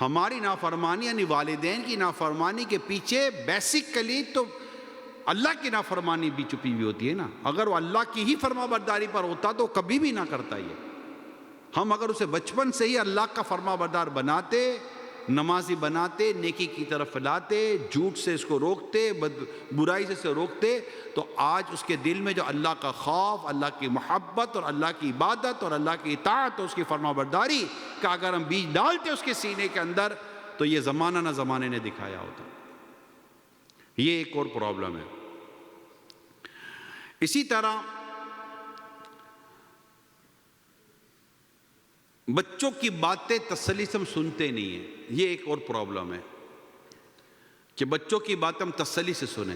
ہماری نافرمانی یعنی والدین کی نافرمانی کے پیچھے بیسیکلی تو اللہ کی نافرمانی بھی چھپی ہوئی ہوتی ہے نا. اگر وہ اللہ کی ہی فرما برداری پر ہوتا تو کبھی بھی نہ کرتا یہ. ہم اگر اسے بچپن سے ہی اللہ کا فرما بردار بناتے، نمازی بناتے، نیکی کی طرف لاتے، جھوٹ سے اس کو روکتے، برائی سے اسے روکتے، تو آج اس کے دل میں جو اللہ کا خوف، اللہ کی محبت اور اللہ کی عبادت اور اللہ کی اطاعت اور اس کی فرما برداری کا اگر ہم بیج ڈالتے اس کے سینے کے اندر تو یہ زمانہ نہ زمانے نے دکھایا ہوتا. یہ ایک اور پرابلم ہے. اسی طرح بچوں کی باتیں تسلی سے ہم سنتے نہیں ہیں. یہ ایک اور پرابلم ہے کہ بچوں کی باتیں ہم تسلی سے سنیں.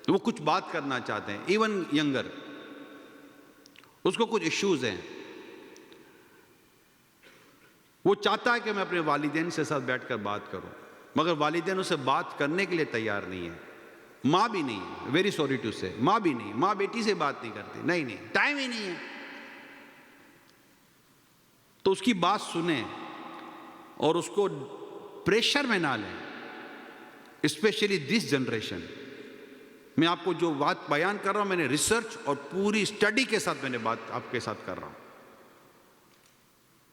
وہ کچھ بات کرنا چاہتے ہیں، ایون ینگر، اس کو کچھ ایشوز ہیں، وہ چاہتا ہے کہ میں اپنے والدین سے ساتھ بیٹھ کر بات کروں، مگر والدین اسے بات کرنے کے لیے تیار نہیں ہے. ماں بھی نہیں، ویری سوری ٹو سے، ماں بھی نہیں، ماں بیٹی سے بات نہیں کرتی، نہیں ٹائم ہی نہیں ہے. تو اس کی بات سنیں اور اس کو پریشر میں نہ لیں. Especially this generation. میں آپ کو جو بات بیان کر رہا ہوں میں نے ریسرچ اور پوری اسٹڈی کے ساتھ میں نے بات آپ کے ساتھ کر رہا ہوں.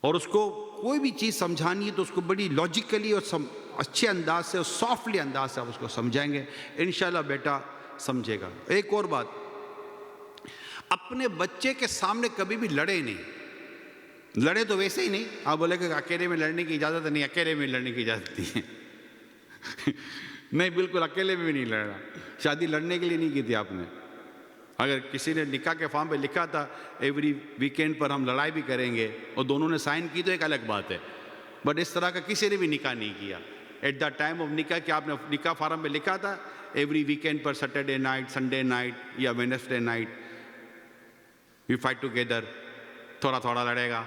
اور اس کو کوئی بھی چیز سمجھانی ہے تو اس کو بڑی لاجیکلی اور اچھے انداز سے اور سافٹلی انداز سے آپ اس کو سمجھائیں گے، انشاءاللہ بیٹا سمجھے گا. ایک اور بات، اپنے بچے کے سامنے کبھی بھی لڑے نہیں. لڑے تو ویسے ہی نہیں، آپ بولے کہ اکیلے میں لڑنے کی اجازت نہیں، اکیلے میں لڑنے کی اجازت نہیں ہے. نہیں، بالکل اکیلے میں بھی نہیں لڑنا. شادی لڑنے کے لیے نہیں کی تھی آپ نے. اگر کسی نے نکاح کے فارم پہ لکھا تھا ایوری ویکینڈ پر ہم لڑائی بھی کریں گے اور دونوں نے سائن کی تو ایک الگ بات ہے، بٹ اس طرح کا کسی نے بھی نکاح نہیں کیا. ایٹ دا ٹائم آف نکاح کہ آپ نے نکاح فارم پہ لکھا تھا ایوری ویکینڈ پر سیٹرڈے نائٹ، سنڈے نائٹ یا Wednesday night we fight together, تھوڑا تھوڑا لڑے گا.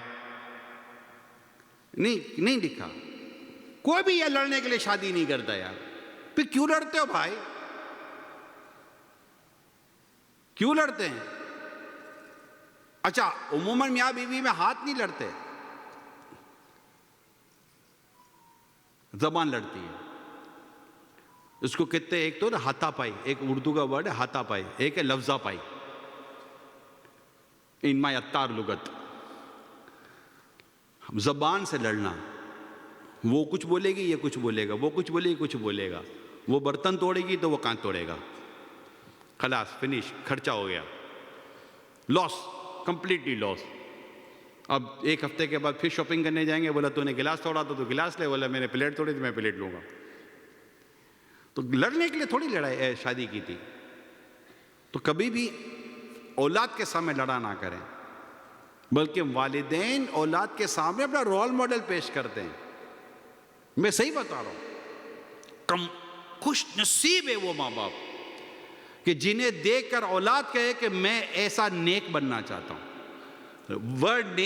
نہیں لکھا. کوئی بھی یہ لڑنے کے لیے شادی نہیں کرتا یار. پھر کیوں لڑتے ہو بھائی؟ کیوں لڑتے ہیں؟ اچھا، عموماً میاں بیوی میں ہاتھ نہیں لڑتے، زبان لڑتی ہے. اس کو کہتے ہیں ایک تو نا ہاتھا پائی، ایک اردو کا ورڈ ہے ہاتھا پائی، ایک ہے لفظہ پائی. ان مائی اتار لغت، زبان سے لڑنا. وہ کچھ بولے گی یہ کچھ بولے گا، وہ کچھ بولے گی کچھ بولے گا. وہ برتن توڑے گی تو وہ کان توڑے گا. خلاص، فنش، خرچہ ہو گیا، لاس، کمپلیٹلی لاس. اب ایک ہفتے کے بعد پھر شاپنگ کرنے جائیں گے، بولا تو نے گلاس توڑا تو گلاس لے، بولا میں نے پلیٹ توڑی تو میں پلیٹ لوں گا. تو لڑنے کے لیے تھوڑی لڑائی شادی کی تھی. تو کبھی بھی اولاد کے سامنے لڑا نہ کریں، بلکہ والدین اولاد کے سامنے اپنا رول ماڈل پیش کرتے ہیں. میں صحیح بتا رہا ہوں. خوش نصیب ہے وہ ماں باپ کہ جنہیں دیکھ کر اولاد کہے کہ میں ایسا نیک بننا چاہتا ہوں. ورڈ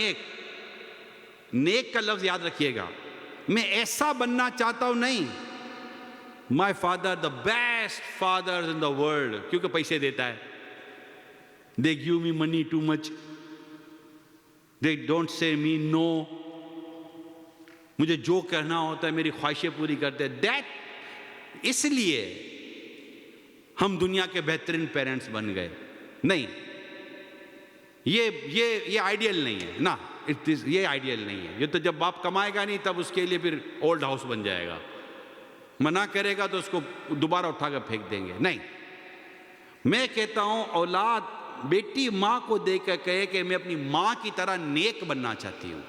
نیک کا لفظ یاد رکھیے گا. میں ایسا بننا چاہتا ہوں نہیں. My father the best father in the world, کیونکہ پیسے دیتا ہے. They gave me money too much, they don't say me نو. مجھے جو کہنا ہوتا ہے میری خواہشیں پوری کرتے ہیں. دیٹ، اس لیے ہم دنیا کے بہترین پیرنٹس بن گئے. نہیں، یہ آئیڈیل نہیں ہے نا. یہ آئیڈیل نہیں ہے. یہ تو جب باپ کمائے گا نہیں تب اس کے لیے پھر اولڈ ہاؤس بن جائے گا. منع کرے گا تو اس کو دوبارہ اٹھا کر پھینک دیں گے. نہیں، میں کہتا ہوں اولاد بیٹی ماں کو دیکھ کر کہے کہ میں اپنی ماں کی طرح نیک بننا چاہتی ہوں،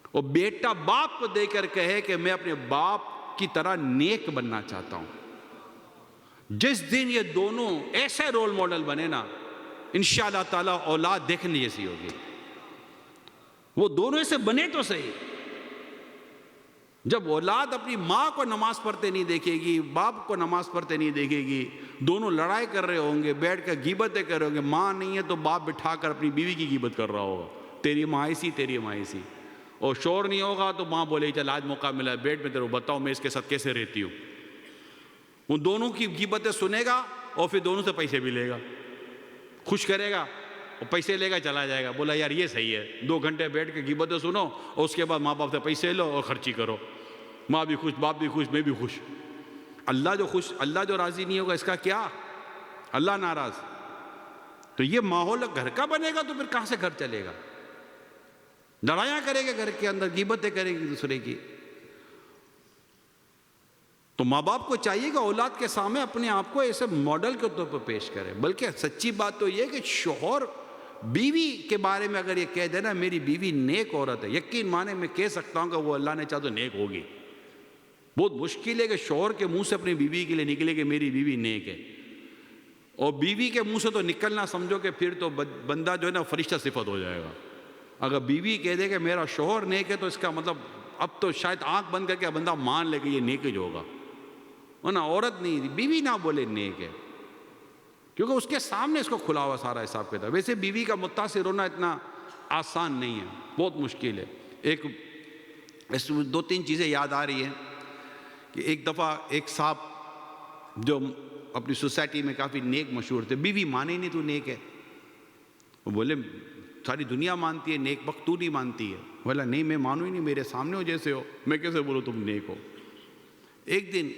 اور بیٹا باپ کو دیکھ کر کہے کہ میں اپنے باپ کی طرح نیک بننا چاہتا ہوں. جس دن یہ دونوں ایسے رول ماڈل بنے نا انشاءاللہ تعالیٰ اولاد دیکھنے جیسی ہوگی. وہ دونوں سے بنے تو صحیح. جب اولاد اپنی ماں کو نماز پڑھتے نہیں دیکھے گی، باپ کو نماز پڑھتے نہیں دیکھے گی، دونوں لڑائی کر رہے ہوں گے، بیٹھ کر غیبتیں کر رہے ہوں گے، ماں نہیں ہے تو باپ بٹھا کر اپنی بیوی کی غیبت کر رہا ہوگا، تیری ماں ایسی تیری ماں ایسی. اور شور نہیں ہوگا تو ماں بولے چل آج موقع ملا ہے بیٹھ میں تیرے کو بتاؤں میں اس کے ساتھ کیسے رہتی ہوں. ان دونوں کی غیبتیں سنے گا اور پھر دونوں سے پیسے بھی لے گا، خوش کرے گا اور پیسے لے گا چلا جائے گا. بولا یار یہ صحیح ہے، 2 گھنٹے بیٹھ کے غیبتیں سنو اور اس کے بعد ماں باپ سے پیسے لو اور خرچی کرو. ماں بھی خوش، باپ بھی خوش، میں بھی خوش. اللہ جو راضی نہیں ہوگا اس کا کیا؟ اللہ ناراض. تو یہ ماحول گھر کا بنے گا تو پھر کہاں سے گھر چلے گا؟ لڑائیاں کرے گا گھر کے اندر، غیبتیں کرے گی دوسرے کی. تو ماں باپ کو چاہیے کہ اولاد کے سامنے اپنے آپ کو ایسے ماڈل کے طور پر پیش کرے. بلکہ سچی بات تو یہ کہ شوہر بیوی کے بارے میں اگر یہ کہہ دے نا میری بیوی نیک عورت ہے، یقین مانے میں کہہ سکتا ہوں کہ وہ اللہ نے چاہا تو نیک ہوگی. بہت مشکل ہے کہ شوہر کے منہ سے اپنی بیوی کے لیے نکلے کہ میری بیوی نیک ہے. اور بیوی کے منہ سے تو نکلنا سمجھو کہ پھر تو بندہ جو ہے نا فرشتہ صفت ہو جائے گا. اگر بیوی کہہ دے کہ میرا شوہر نیک ہے تو اس کا مطلب اب تو شاید آنکھ بند کر کے بندہ مان لے کہ یہ نیک ہی ہوگا. ورنہ عورت نہیں، بیوی نہ بولے نیک ہے، کیونکہ اس کے سامنے اس کو کھلا ہوا سارا حساب کتاب. ویسے بیوی کا متاثر ہونا اتنا آسان نہیں ہے، بہت مشکل ہے. اس 2-3 چیزیں یاد آ رہی ہیں کہ ایک دفعہ ایک صاحب جو اپنی سوسائٹی میں کافی نیک مشہور تھے، بیوی مانے نہیں تو نیک ہے. وہ بولے ساری دنیا مانتی ہے نیک، وقت تو نہیں مانتی ہے. بولا نہیں میں مانوں ہی نہیں، میرے سامنے ہو جیسے ہو، میں کیسے بولوں تم نیک ہو. ایک دن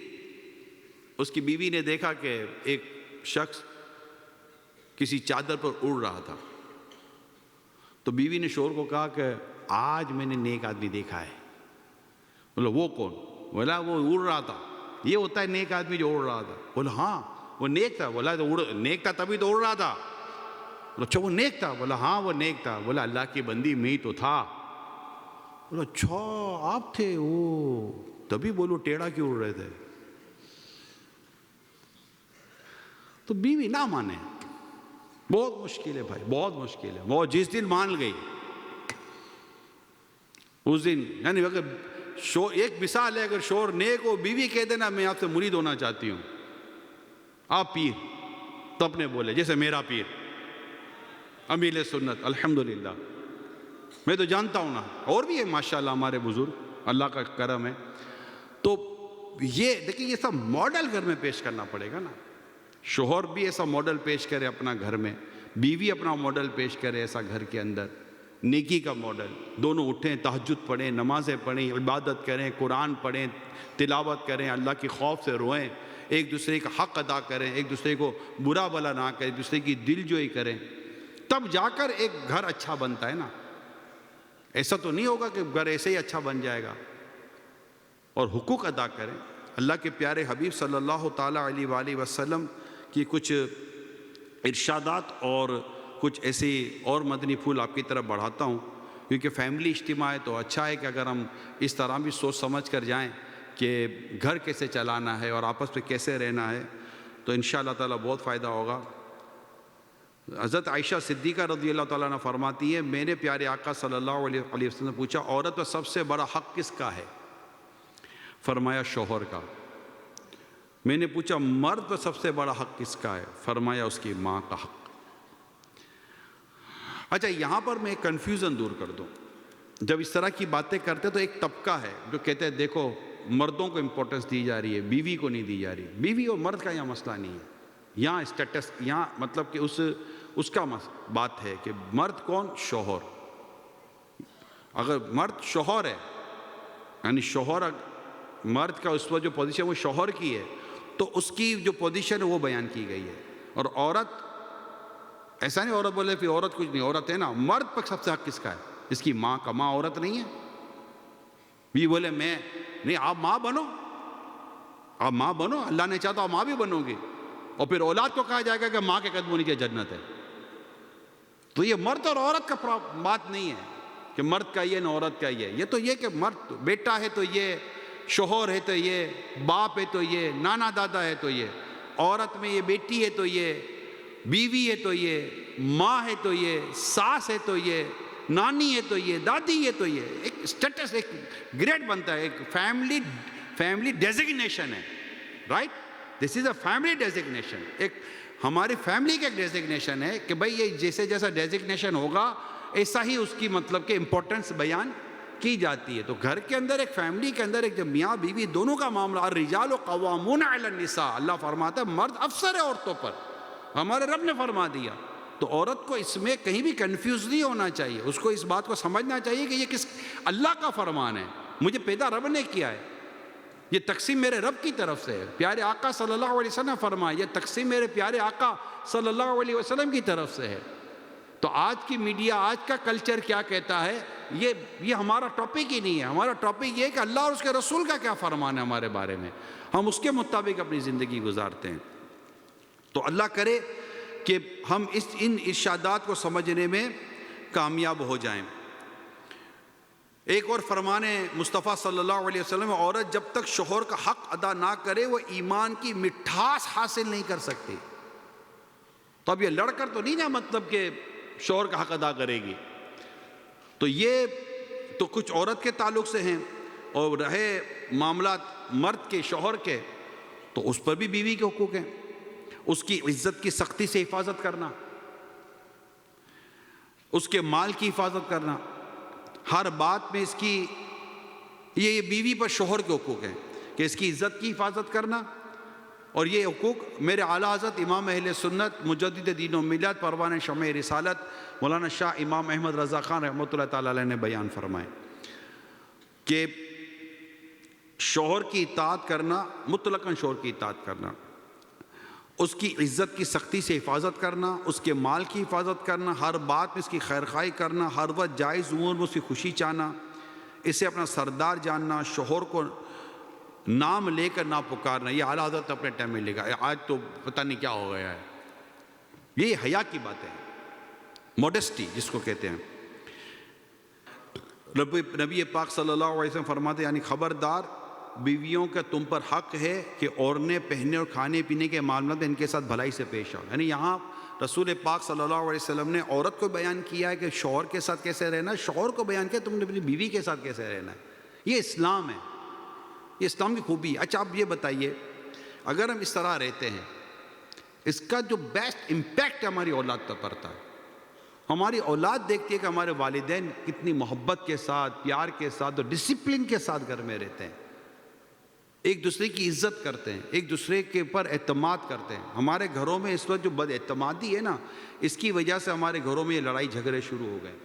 اس کی بیوی نے دیکھا کہ ایک شخص کسی چادر پر اڑ رہا تھا. تو بیوی نے شوہر کو کہا کہ آج میں نے نیک آدمی دیکھا ہے. بولا وہ کون؟ بولا وہ اڑ رہا تھا. یہ ہوتا ہے نیک آدمی جو اڑ رہا تھا. بولا ہاں وہ نیک تھا. بولا نیک تھا تبھی تو اڑ رہا تھا. بولا اچھا وہ نیک تھا؟ بولا ہاں وہ نیک تھا. بولا اللہ کی بندی میں ہی تو تھا. بولا اچھا آپ تھے وہ، تبھی بولو ٹیڑھا کیوں اڑ رہے تھے. تو بیوی نہ مانے بہت مشکل ہے بھائی، بہت مشکل ہے. وہ جس دن مان گئی اس دن، یعنی اگر ایک مثال ہے، اگر شوہر نیک ہو بیوی کہہ دینا میں آپ سے مرید ہونا چاہتی ہوں، آپ پیر، تو اپنے بولے جیسے میرا پیر امیر سنت الحمدللہ، میں تو جانتا ہوں نا، اور بھی ہے ماشاءاللہ ہمارے بزرگ، اللہ کا کرم ہے. تو یہ دیکھیں یہ سب ماڈل گھر میں پیش کرنا پڑے گا نا. شوہر بھی ایسا ماڈل پیش کرے اپنا گھر میں، بیوی اپنا ماڈل پیش کرے ایسا گھر کے اندر، نیکی کا ماڈل. دونوں اٹھیں، تہجد پڑھیں، نمازیں پڑھیں، عبادت کریں، قرآن پڑھیں، تلاوت کریں، اللہ کی خوف سے روئیں، ایک دوسرے کا حق ادا کریں، ایک دوسرے کو برا بلا نہ کریں، ایک دوسرے کی دل جوئی کریں. تب جا کر ایک گھر اچھا بنتا ہے نا. ایسا تو نہیں ہوگا کہ گھر ایسے ہی اچھا بن جائے گا. اور حقوق ادا کریں. اللہ کے پیارے حبیب صلی اللہ تعالیٰ علیہ وآلہ وسلم کی کچھ ارشادات اور کچھ ایسے اور مدنی پھول آپ کی طرف بڑھاتا ہوں، کیونکہ فیملی اجتماع ہے تو اچھا ہے کہ اگر ہم اس طرح بھی سوچ سمجھ کر جائیں کہ گھر کیسے چلانا ہے اور آپس میں کیسے رہنا ہے، تو انشاءاللہ تعالیٰ بہت فائدہ ہوگا. حضرت عائشہ صدیقہ رضی اللہ تعالیٰ عنہ فرماتی ہے میرے پیارے آقا صلی اللہ علیہ وسلم نے پوچھا عورت پر سب سے بڑا حق کس کا ہے؟ فرمایا شوہر کا. میں نے پوچھا مرد پر سب سے بڑا حق کس کا ہے؟ فرمایا اس کی ماں کا حق. اچھا یہاں پر میں ایک کنفیوژن دور کر دوں. جب اس طرح کی باتیں کرتے تو ایک طبقہ ہے جو کہتے ہیں دیکھو مردوں کو امپورٹنس دی جا رہی ہے، بیوی کو نہیں دی جا رہی. بیوی اور مرد کا یہاں مسئلہ نہیں ہے، یہاں اسٹیٹس، یہاں مطلب کہ اس کا بات ہے کہ مرد کون؟ شوہر. اگر مرد شوہر ہے، یعنی شوہر مرد کا اس وقت جو پوزیشن وہ شوہر کی ہے، تو اس کی جو پوزیشن ہے وہ بیان کی گئی ہے. اور عورت ایسا نہیں عورت بولے پھر عورت کچھ نہیں، عورت ہے نا. مرد پر سب سے حق کس کا ہے؟ اس کی ماں کا. ماں عورت نہیں ہے؟ بھی بولے میں نہیں، آپ ماں بنو، آپ ماں بنو، اللہ نے چاہتا آپ ماں بھی بنو گی. اور پھر اولاد کو کہا جائے گا کہ ماں کے قدموں نیچے جنت ہے. تو یہ مرد اور عورت کا بات نہیں ہے کہ مرد کا یہ نہ عورت کا یہ تو یہ کہ مرد بیٹا ہے تو یہ، شوہر ہے تو یہ، باپ ہے تو یہ، نانا دادا ہے تو یہ. عورت میں یہ بیٹی ہے تو یہ، بیوی ہے تو یہ، ماں ہے تو یہ، ساس ہے تو یہ، نانی ہے تو یہ، دادی ہے تو یہ، ایک اسٹیٹس، ایک گریڈ بنتا ہے، ایک فیملی ڈیزگنیشن ہے، right? This is a family designation, ایک ہماری فیملی کا ایک ڈیزگنیشن ہے کہ بھائی یہ جیسا ڈیزگنیشن ہوگا ایسا ہی اس کی مطلب کہ امپورٹنس بیان کی جاتی ہے۔ تو گھر کے اندر، ایک فیملی کے اندر، ایک جب میاں بیوی دونوں کا معاملہ، الرجال قوامون علی النساء، اللہ فرماتا ہے مرد افسر ہے عورتوں پر، ہمارے رب نے فرما دیا۔ تو عورت کو اس میں کہیں بھی کنفیوز نہیں ہونا چاہیے، اس کو اس بات کو سمجھنا چاہیے کہ یہ کس اللہ کا فرمان ہے، مجھے پیدا رب نے کیا ہے، یہ تقسیم میرے رب کی طرف سے ہے۔ پیارے آقا صلی اللہ علیہ وسلم نے فرمایا یہ تقسیم میرے پیارے آقا صلی اللہ علیہ وسلم کی طرف سے ہے۔ تو آج کی میڈیا، آج کا کلچر کیا کہتا ہے، یہ ہمارا ٹاپک ہی نہیں ہے۔ ہمارا ٹاپک یہ ہے کہ اللہ اور اس کے رسول کا کیا فرمان ہے ہمارے بارے میں، ہم اس کے مطابق اپنی زندگی گزارتے ہیں۔ تو اللہ کرے کہ ہم ان ارشادات کو سمجھنے میں کامیاب ہو جائیں۔ ایک اور فرمان مصطفیٰ صلی اللہ علیہ وسلم، عورت جب تک شوہر کا حق ادا نہ کرے وہ ایمان کی مٹھاس حاصل نہیں کر سکتی۔ تو اب یہ لڑ کر تو نہیں نا مطلب کہ شوہر کا حق ادا کرے گی، تو یہ تو کچھ عورت کے تعلق سے ہیں، اور رہے معاملات مرد کے، شوہر کے، تو اس پر بھی بیوی کے حقوق ہیں۔ اس کی عزت کی سختی سے حفاظت کرنا، اس کے مال کی حفاظت کرنا، ہر بات میں اس کی یہ بیوی پر شوہر کے حقوق ہیں کہ اس کی عزت کی حفاظت کرنا۔ اور یہ حقوق میرے اعلیٰ حضرت امام اہل سنت مجدد دین و ملت پروان شمع رسالت مولانا شاہ امام احمد رضا خان رحمۃ اللہ تعالیٰ علیہ نے بیان فرمائے کہ شوہر کی اطاعت کرنا، مطلقاً شوہر کی اطاعت کرنا، اس کی عزت کی سختی سے حفاظت کرنا، اس کے مال کی حفاظت کرنا، ہر بات میں اس کی خیرخواہی کرنا، ہر وقت جائز امور میں اس کی خوشی چاہنا، اسے اپنا سردار جاننا، شوہر کو نام لے کر نہ پکارنا۔ یہ اعلیٰ حضرت اپنے ٹائم میں لکھا ہے، آج تو پتہ نہیں کیا ہو گیا ہے۔ یہ حیا کی بات ہے، موڈسٹی جس کو کہتے ہیں۔ نبی پاک صلی اللہ علیہ وسلم فرماتے یعنی خبردار، بیویوں کا تم پر حق ہے کہ اوڑھنے، پہننے اور کھانے پینے کے معاملات میں ان کے ساتھ بھلائی سے پیش آؤ۔ یعنی یہاں رسول پاک صلی اللہ علیہ وسلم نے عورت کو بیان کیا ہے کہ شوہر کے ساتھ کیسے رہنا، شوہر کو بیان کیا تم نے اپنی بیوی کے ساتھ کیسے رہنا ہے۔ یہ اسلام ہے، یہ اسلام کی خوبی ہے۔ اچھا آپ یہ بتائیے، اگر ہم اس طرح رہتے ہیں، اس کا جو بیسٹ امپیکٹ ہماری اولاد پر پڑتا ہے۔ ہماری اولاد دیکھتی ہے کہ ہمارے والدین کتنی محبت کے ساتھ، پیار کے ساتھ اور ڈسپلن کے ساتھ گھر میں رہتے ہیں، ایک دوسرے کی عزت کرتے ہیں، ایک دوسرے کے اوپر اعتماد کرتے ہیں۔ ہمارے گھروں میں اس وقت جو بد اعتمادی ہے نا، اس کی وجہ سے ہمارے گھروں میں یہ لڑائی جھگڑے شروع ہو گئے۔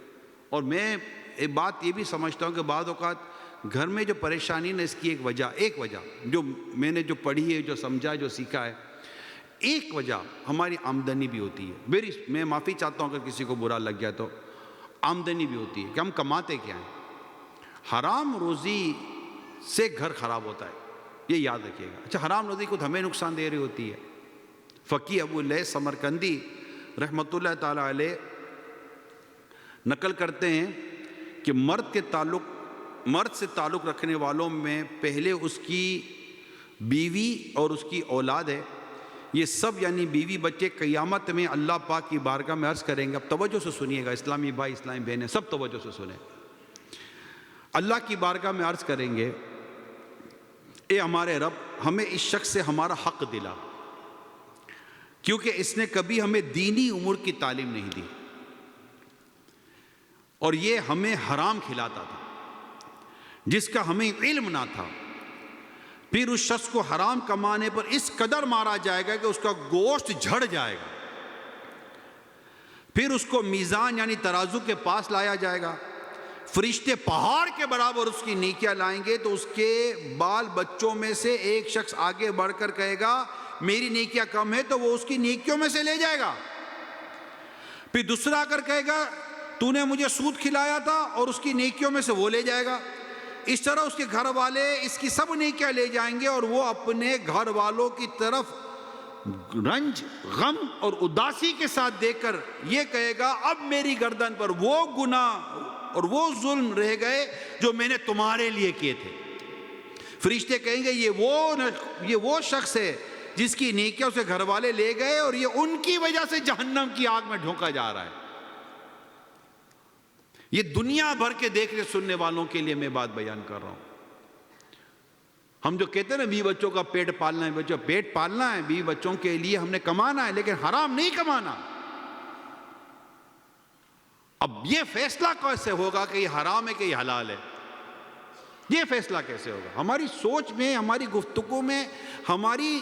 اور میں ایک بات یہ بھی سمجھتا ہوں کہ بعض اوقات گھر میں جو پریشانی ہے، اس کی ایک وجہ جو میں نے جو پڑھی ہے، جو سمجھا، جو سیکھا ہے، ایک وجہ ہماری آمدنی بھی ہوتی ہے۔ میں معافی چاہتا ہوں اگر کسی کو برا لگ گیا، تو آمدنی بھی ہوتی ہے کہ ہم کماتے کیا ہیں۔ حرام روزی سے گھر خراب ہوتا ہے، یہ یاد رکھیے گا۔ اچھا، حرام روزی خود ہمیں نقصان دے رہی ہوتی ہے۔ فقی ابو لیث سمرقندی رحمۃ اللہ تعالیٰ علیہ نقل کرتے ہیں کہ مرد سے تعلق رکھنے والوں میں پہلے اس کی بیوی اور اس کی اولاد ہے۔ یہ سب یعنی بیوی بچے قیامت میں اللہ پاک کی بارگاہ میں عرض کریں گے۔ اب توجہ سے سنیے گا، اسلامی بھائی، اسلامی بہنیں، سب توجہ سے سنیں۔ اللہ کی بارگاہ میں عرض کریں گے، اے ہمارے رب، ہمیں اس شخص سے ہمارا حق دلا، کیونکہ اس نے کبھی ہمیں دینی امور کی تعلیم نہیں دی اور یہ ہمیں حرام کھلاتا تھا جس کا ہمیں علم نہ تھا۔ پھر اس شخص کو حرام کمانے پر اس قدر مارا جائے گا کہ اس کا گوشت جھڑ جائے گا۔ پھر اس کو میزان یعنی ترازو کے پاس لایا جائے گا، فرشتے پہاڑ کے برابر اس کی نیکیاں لائیں گے، تو اس کے بال بچوں میں سے ایک شخص آگے بڑھ کر کہے گا میری نیکیاں کم ہے، تو وہ اس کی نیکیوں میں سے لے جائے گا۔ پھر دوسرا آ کر کہے گا تو نے مجھے سود کھلایا تھا، اور اس کی نیکیوں میں سے وہ لے جائے گا۔ اس طرح اس کے گھر والے اس کی سب نیکیاں لے جائیں گے، اور وہ اپنے گھر والوں کی طرف رنج، غم اور اداسی کے ساتھ دیکھ کر یہ کہے گا اب میری گردن پر وہ گناہ اور وہ ظلم رہ گئے جو میں نے تمہارے لیے کیے تھے۔ فرشتے کہیں گے یہ وہ شخص ہے جس کی نیکیوں سے گھر والے لے گئے اور یہ ان کی وجہ سے جہنم کی آگ میں ڈھونکا جا رہا ہے. یہ دنیا بھر کے دیکھنے سننے والوں کے لیے میں بات بیان کر رہا ہوں. ہم جو کہتے ہیں نا بیوی بچوں کا پیٹ پالنا ہے, بچوں پیٹ پالنا ہے, بیوی بچوں کے لیے ہم نے کمانا ہے, لیکن حرام نہیں کمانا. اب یہ فیصلہ کیسے ہوگا کہ یہ حرام ہے کہ یہ حلال ہے؟ یہ فیصلہ کیسے ہوگا؟ ہماری سوچ میں, ہماری گفتگو میں, ہماری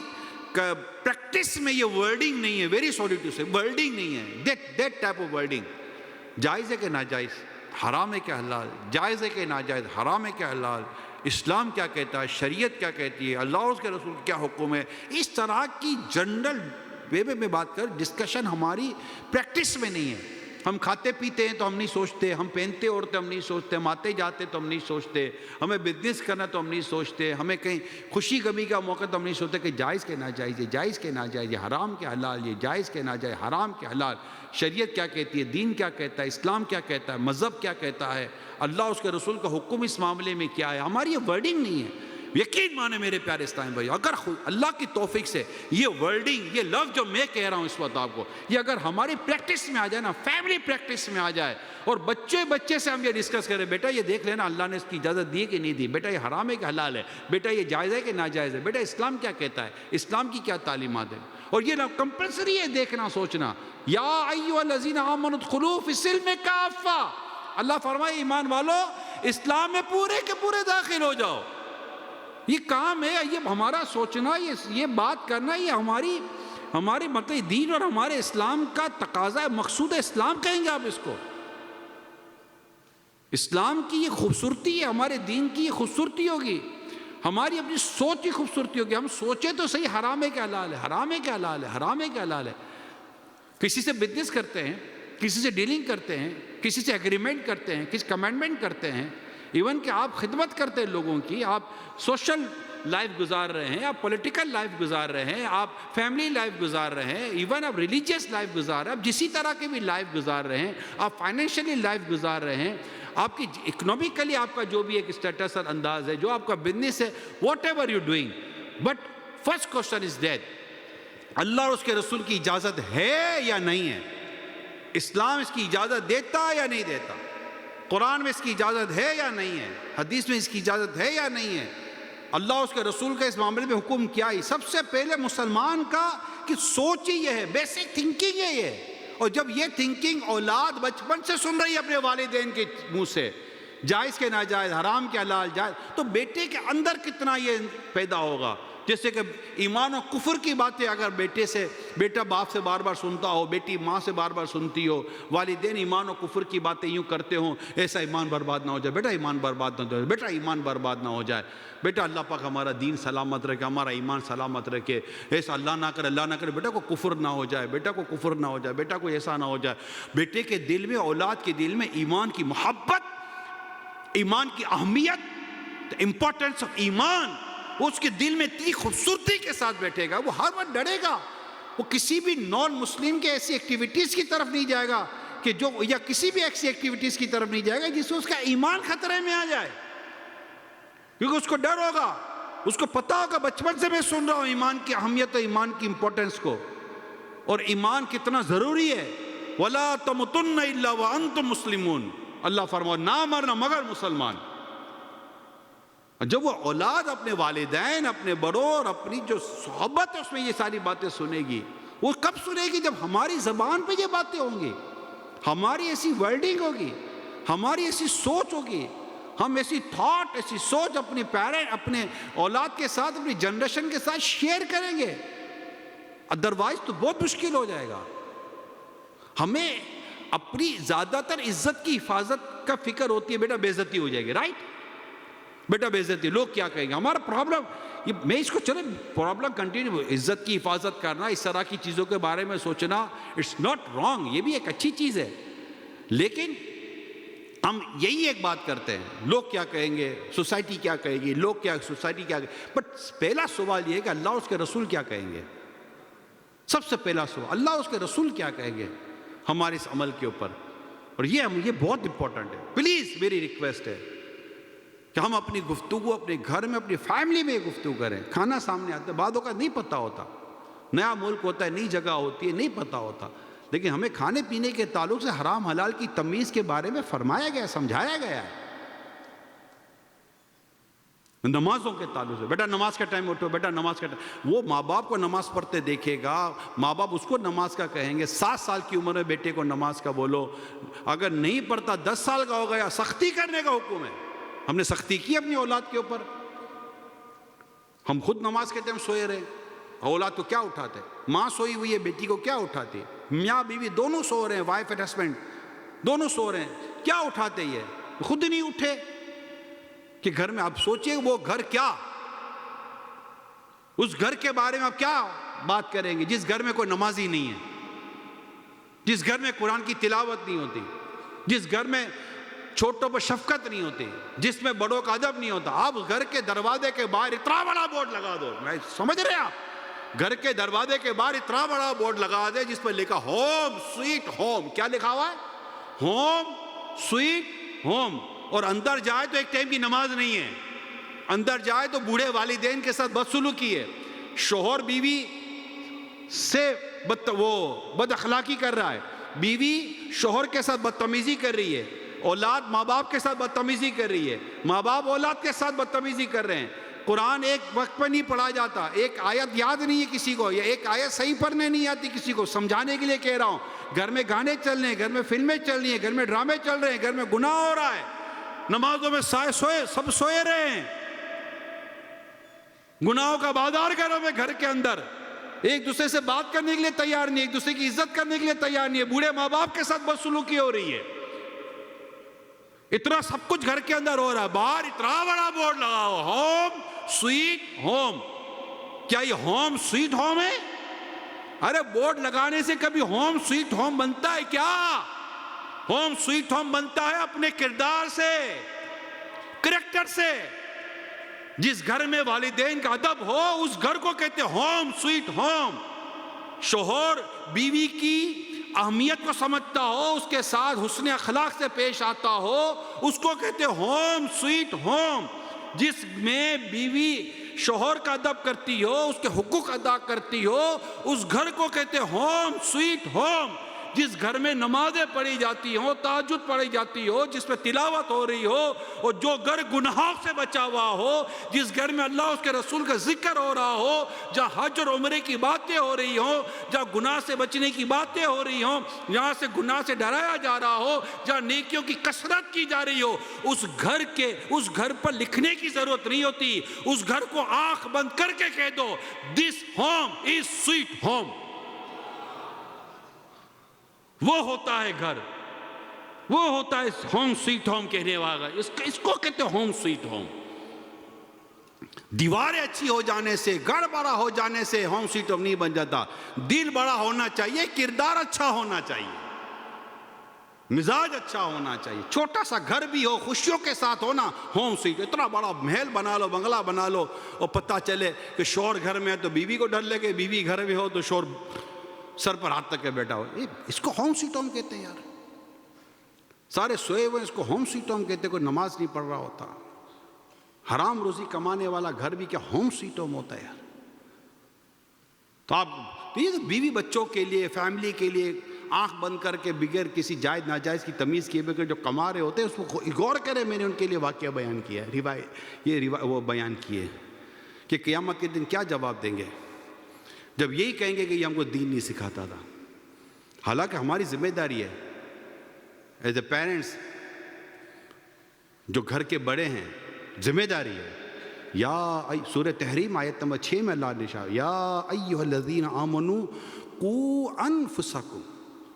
پریکٹس میں یہ ورڈنگ نہیں ہے. ویری سوری ٹو سے, ورڈنگ نہیں ہے. That type of wording. جائز ہے کہ ناجائز؟ حرام ہے کہ حلال؟ جائز ہے کہ ناجائز؟ حرام ہے کہ حلال؟ اسلام کیا کہتا ہے؟ شریعت کیا کہتی ہے؟ اللہ اور اس کے رسول کیا حکم ہے؟ اس طرح کی جنرل وے میں بات کر, ڈسکشن ہماری پریکٹس میں نہیں ہے. ہم کھاتے پیتے ہیں تو ہم نہیں سوچتے, ہم پہنتے اوڑھتے ہم نہیں سوچتے, ہم آتے جاتے تو ہم نہیں سوچتے, ہمیں بزنس کرنا تو ہم نہیں سوچتے, ہمیں کہیں خوشی غمی کا موقع تو ہم نہیں سوچتے کہ جائز کے ناجائز, یہ جائز کے ناجائز, یہ حرام کے حلال, یہ جائز کے ناجائز, حرام کے حلال. شریعت کیا کہتی ہے؟ دین کیا کہتا ہے؟ اسلام کیا کہتا ہے؟ مذہب کیا کہتا ہے؟ اللہ اس کے رسول کا حکم اس معاملے میں کیا ہے؟ ہماری یہ ورڈنگ نہیں ہے. یقین مانے میرے پیارے اسلام بھائی, اگر اللہ کی توفیق سے یہ ورڈنگ, یہ لفظ جو میں کہہ رہا ہوں اس وقت آپ کو, یہ اگر ہماری پریکٹس میں آ جائے نا, فیملی پریکٹس میں آ جائے, اور بچے سے ہم یہ ڈسکس کریں, بیٹا یہ دیکھ لینا اللہ نے اس کی اجازت دی کہ نہیں دی, بیٹا یہ حرام ہے کہ حلال ہے, بیٹا یہ جائز ہے کہ ناجائز ہے, بیٹا اسلام کیا کہتا ہے, اسلام کی کیا تعلیمات ہیں. اور یہ کمپلسری ہے دیکھنا سوچنا. یا ایھا الذین آمنوا ادخلوا فی السلم کافہ, اللہ فرمائے ایمان والو اسلام میں پورے کے پورے داخل ہو جاؤ. یہ کام ہے, یہ ہمارا سوچنا, یہ بات کرنا, یہ ہماری مطلب دین اور ہمارے اسلام کا تقاضا ہے. مقصود اسلام کہیں گے آپ اس کو. اسلام کی یہ خوبصورتی ہے, ہمارے دین کی یہ خوبصورتی ہوگی, ہماری اپنی سوچ کی خوبصورتی ہوگی. ہم سوچیں تو صحیح, حرام ہے کہ حلال ہے, حرام ہے کہ حلال ہے, حرام ہے کہ حلال ہے. کسی سے بزنس کرتے ہیں, کسی سے ڈیلنگ کرتے ہیں, کسی سے ایگریمنٹ کرتے ہیں, کسی کمنٹمنٹ کرتے ہیں, ایون کہ آپ خدمت کرتے ہیں لوگوں کی, آپ سوشل لائف گزار رہے ہیں, آپ پولیٹیکل لائف گزار رہے ہیں, آپ فیملی لائف گزار رہے ہیں, ایون آپ ریلیجیس لائف گزار رہے ہیں, آپ جسی طرح کی بھی لائف گزار رہے ہیں, آپ فائنینشلی لائف گزار رہے ہیں, آپ کی اکنامکلی آپ کا جو بھی ایک اسٹیٹس اور انداز ہے, جو آپ کا بزنس ہے, whatever you doing. But first question is that, اللہ اور اس کے رسول کی اجازت ہے یا نہیں ہے؟ اسلام اس کی اجازت دیتا یا نہیں دیتا؟ قرآن میں اس کی اجازت ہے یا نہیں ہے؟ حدیث میں اس کی اجازت ہے یا نہیں ہے؟ اللہ اس کے رسول کا اس معاملے میں حکم کیا ہے؟ سب سے پہلے مسلمان کا کہ سوچ ہی یہ ہے, بیسک تھنکنگ ہے یہ. اور جب یہ تھنکنگ اولاد بچپن سے سن رہی ہے اپنے والدین کے منہ سے, جائز کے ناجائز, حرام کے حلال, جائز, تو بیٹے کے اندر کتنا یہ پیدا ہوگا. جیسے کہ ایمان و کفر کی باتیں اگر بیٹا باپ سے بار بار سنتا ہو, بیٹی ماں سے بار بار سنتی ہو, والدین ایمان و کفر کی باتیں یوں کرتے ہوں, ایسا ایمان برباد نہ ہو جائے, بیٹا ایمان برباد نہ ہو جائے, بیٹا ایمان برباد نہ ہو جائے, بیٹا اللہ پاک ہمارا دین سلامت رکھے, ہمارا ایمان سلامت رکھے, ایسا اللہ نہ کرے, بیٹا کو کفر نہ ہو جائے, بیٹا کو کفر نہ ہو جائے, بیٹا کو ایسا نہ ہو جائے. بیٹے کے دل میں, اولاد کے دل میں ایمان کی محبت, ایمان کی اہمیت, امپورٹنس آف ایمان, اس کے دل میں اتنی خوبصورتی کے ساتھ بیٹھے گا, وہ ہر وقت ڈرے گا, وہ کسی بھی نان مسلم کے ایسی ایکٹیویٹیز کی طرف نہیں جائے گا کہ جو, یا کسی بھی ایسی ایکٹیویٹیز کی طرف نہیں جائے گا جس سے اس کا ایمان خطرے میں آ جائے, کیونکہ اس کو ڈر ہوگا, اس کو پتا ہوگا بچپن سے میں سن رہا ہوں ایمان کی اہمیت اور ایمان کی امپورٹنس کو, اور ایمان کتنا ضروری ہے. وَلَا تَمُتُنَّ إِلَّا وَأَنْتُمْ مُسْلِمُونَ, اللہ فرمایا نہ مرنا مگر مسلمان. جب وہ اولاد اپنے والدین, اپنے بڑوں اور اپنی جو صحبت ہے اس میں یہ ساری باتیں سنے گی, وہ کب سنے گی؟ جب ہماری زبان پہ یہ باتیں ہوں گی, ہماری ایسی ورڈنگ ہوگی, ہماری ایسی سوچ ہوگی, ہم ایسی تھاٹ, ایسی سوچ اپنے پیرنٹ, اپنے اولاد کے ساتھ, اپنی جنریشن کے ساتھ شیئر کریں گے. ادروائز تو بہت مشکل ہو جائے گا. ہمیں اپنی زیادہ تر عزت کی حفاظت کا فکر ہوتی ہے, بیٹا بے عزتی ہو جائے گی, رائٹ, بیٹا بے عزتی, لوگ کیا کہیں گے. ہمارا پرابلم یہ, میں اس کو چلے پرابلم کنٹینیو, عزت کی حفاظت کرنا, اس طرح کی چیزوں کے بارے میں سوچنا, اٹس ناٹ رانگ, یہ بھی ایک اچھی چیز ہے. لیکن ہم یہی ایک بات کرتے ہیں, لوگ کیا کہیں گے, سوسائٹی کیا کہے گی, لوگ کیا, سوسائٹی کیا کہے گی. بٹ پہلا سوال یہ ہے کہ اللہ اس کے رسول کیا کہیں گے. سب سے پہلا سوال, اللہ اس کے رسول کیا کہیں گے ہمارے اس عمل کے اوپر. اور یہ بہت امپورٹنٹ ہے. پلیز میری ریکویسٹ ہے, کہ ہم اپنی گفتگو اپنے گھر میں اپنی فیملی میں گفتگو کریں. کھانا سامنے آتا ہے، بعدوں کا نہیں پتہ ہوتا، نیا ملک ہوتا ہے، نئی جگہ ہوتی ہے، نہیں پتہ ہوتا، لیکن ہمیں کھانے پینے کے تعلق سے حرام حلال کی تمیز کے بارے میں فرمایا گیا ہے، سمجھایا گیا ہے. نمازوں کے تعلق سے بیٹا نماز کا ٹائم اٹھو، بیٹا نماز کا ٹائم. وہ ماں باپ کو نماز پڑھتے دیکھے گا، ماں باپ اس کو نماز کا کہیں گے. 7 سال کی عمر میں بیٹے کو نماز کا بولو، اگر نہیں پڑھتا 10 سال کا ہو گیا سختی کرنے کا حکم ہے. ہم نے سختی کی اپنی اولاد کے اوپر. ہم خود نماز کے ٹائم سوئے رہے، اولاد کو کیا اٹھاتے؟ ماں سوئی ہوئی ہے، بیٹی کو کیا اٹھاتی؟ میاں بیوی دونوں سو رہے ہیں، وائف اینڈ ہسبینڈ دونوں سو رہے ہیں، کیا اٹھاتے؟ یہ خود نہیں اٹھے کہ گھر میں. آپ سوچئے وہ گھر کیا، اس گھر کے بارے میں آپ کیا بات کریں گے جس گھر میں کوئی نمازی نہیں ہے، جس گھر میں قرآن کی تلاوت نہیں ہوتی، جس گھر میں چھوٹوں پر شفقت نہیں ہوتی، جس میں بڑوں کا ادب نہیں ہوتا. آپ گھر کے دروازے کے باہر اتنا بڑا بورڈ لگا دو، میں سمجھ رہے ہیں آپ، گھر کے دروازے کے باہر اتنا بڑا بورڈ لگا دے جس پر لکھا ہوم سویٹ ہوم. کیا لکھا ہوا ہے؟ Home sweet home. اور اندر جائے تو ایک ٹائم کی نماز نہیں ہے، اندر جائے تو بوڑھے والدین کے ساتھ بدسلوکی ہے، شوہر بیوی سے بد اخلاقی کر رہا ہے، بیوی شوہر کے ساتھ بدتمیزی کر رہی ہے، اولاد ماں باپ کے ساتھ بدتمیزی کر رہی ہے، ماں باپ اولاد کے ساتھ بدتمیزی کر رہے ہیں. قرآن ایک وقت پر نہیں پڑھا جاتا، ایک آیت یاد نہیں ہے کسی کو، یا ایک آیت صحیح پڑھنے نہیں آتی کسی کو. سمجھانے کے لیے کہہ رہا ہوں. گھر میں گانے چل رہے ہیں، گھر میں فلمیں چل رہی ہیں، گھر میں ڈرامے چل رہے ہیں، گھر میں گناہ ہو رہا ہے، نمازوں میں سب سوئے رہے ہیں، گناہوں کا بازار گھروں میں، گھر کے اندر ایک دوسرے سے بات کرنے کے لیے تیار نہیں، ایک دوسرے کی عزت کرنے کے لیے تیار نہیں ہے، بوڑھے ماں باپ کے ساتھ بدسلوکی ہو رہی ہے. اتنا سب کچھ گھر کے اندر ہو رہا ہے، باہر اتنا بڑا بورڈ لگا ہوا ہوم سویٹ ہوم. کیا یہ ہوم سویٹ ہوم ہے؟ ارے بورڈ لگانے سے کبھی ہوم سویٹ ہوم بنتا ہے کیا؟ ہوم سویٹ ہوم بنتا ہے اپنے کردار سے، کریکٹر سے. جس گھر میں والدین کا ادب ہو اس گھر کو کہتے ہوم سویٹ ہوم. شوہر بیوی کی اہمیت کو سمجھتا ہو، اس کے ساتھ حسن اخلاق سے پیش آتا ہو، اس کو کہتے ہوم سویٹ ہوم. جس میں بیوی شوہر کا ادب کرتی ہو، اس کے حقوق ادا کرتی ہو، اس گھر کو کہتے ہوم سویٹ ہوم. جس گھر میں نمازیں پڑھی جاتی ہوں، تہجد پڑھی جاتی ہو، جس میں تلاوت ہو رہی ہو، اور جو گھر گناہوں سے بچا ہوا ہو، جس گھر میں اللہ اس کے رسول کا ذکر ہو رہا ہو، جہاں حج اور عمرے کی باتیں ہو رہی ہوں، جہاں گناہ سے بچنے کی باتیں ہو رہی ہوں، جہاں سے گناہ سے ڈرایا جا رہا ہو، جہاں نیکیوں کی کثرت کی جا رہی ہو، اس گھر پر لکھنے کی ضرورت نہیں ہوتی. اس گھر کو آنکھ بند کر کے کہہ دو دس ہوم از سویٹ ہوم. وہ ہوتا ہے گھر، وہ ہوتا ہے ہوم سویٹ ہوم کہنے والا. اس کو کہتے ہیں ہوم سویٹ ہوم. دیواریں اچھی ہو جانے سے، گھر بڑا ہو جانے سے ہوم سویٹ ہوم نہیں بن جاتا. دل بڑا ہونا چاہیے، کردار اچھا ہونا چاہیے، مزاج اچھا ہونا چاہیے. چھوٹا سا گھر بھی ہو، خوشیوں کے ساتھ ہونا ہوم سویٹ. اتنا بڑا محل بنا لو، بنگلہ بنا لو، اور پتہ چلے کہ شوہر گھر میں ہے تو بیوی کو ڈر لگے، بیوی گھر میں ہو تو شوہر سر پر ہاتھ تک کے بیٹھا ہو. اس کو ہوم سویٹ ہوم کہتے ہیں یار. سارے سوئے ہوئے اس کو ہوم سویٹ ہوم کہتے ہیں. کوئی نماز نہیں پڑھ رہا ہوتا، حرام روزی کمانے والا گھر بھی کیا ہوم سویٹ ہوم ہوتا ہے یار. تو آپ یہ بیوی بچوں کے لیے، فیملی کے لیے آنکھ بند کر کے بغیر کسی جائز ناجائز کی تمیز کیے بغیر جو کما رہے ہوتے ہیں اس کو غور کریں. میں نے ان کے لیے واقعہ بیان کیا ہے، وہ بیان کیے کہ قیامت کے دن کیا جواب دیں گے جب یہی کہیں گے کہ یہ ہم کو دین نہیں سکھاتا تھا. حالانکہ ہماری ذمہ داری ہے ایز اے پیرنٹس، جو گھر کے بڑے ہیں، ذمہ داری ہے. یا سورہ تحریم آیت نمبر 6 میں اللہ نے ارشاد یا ایھا الذین آمنوا قوا انفسکم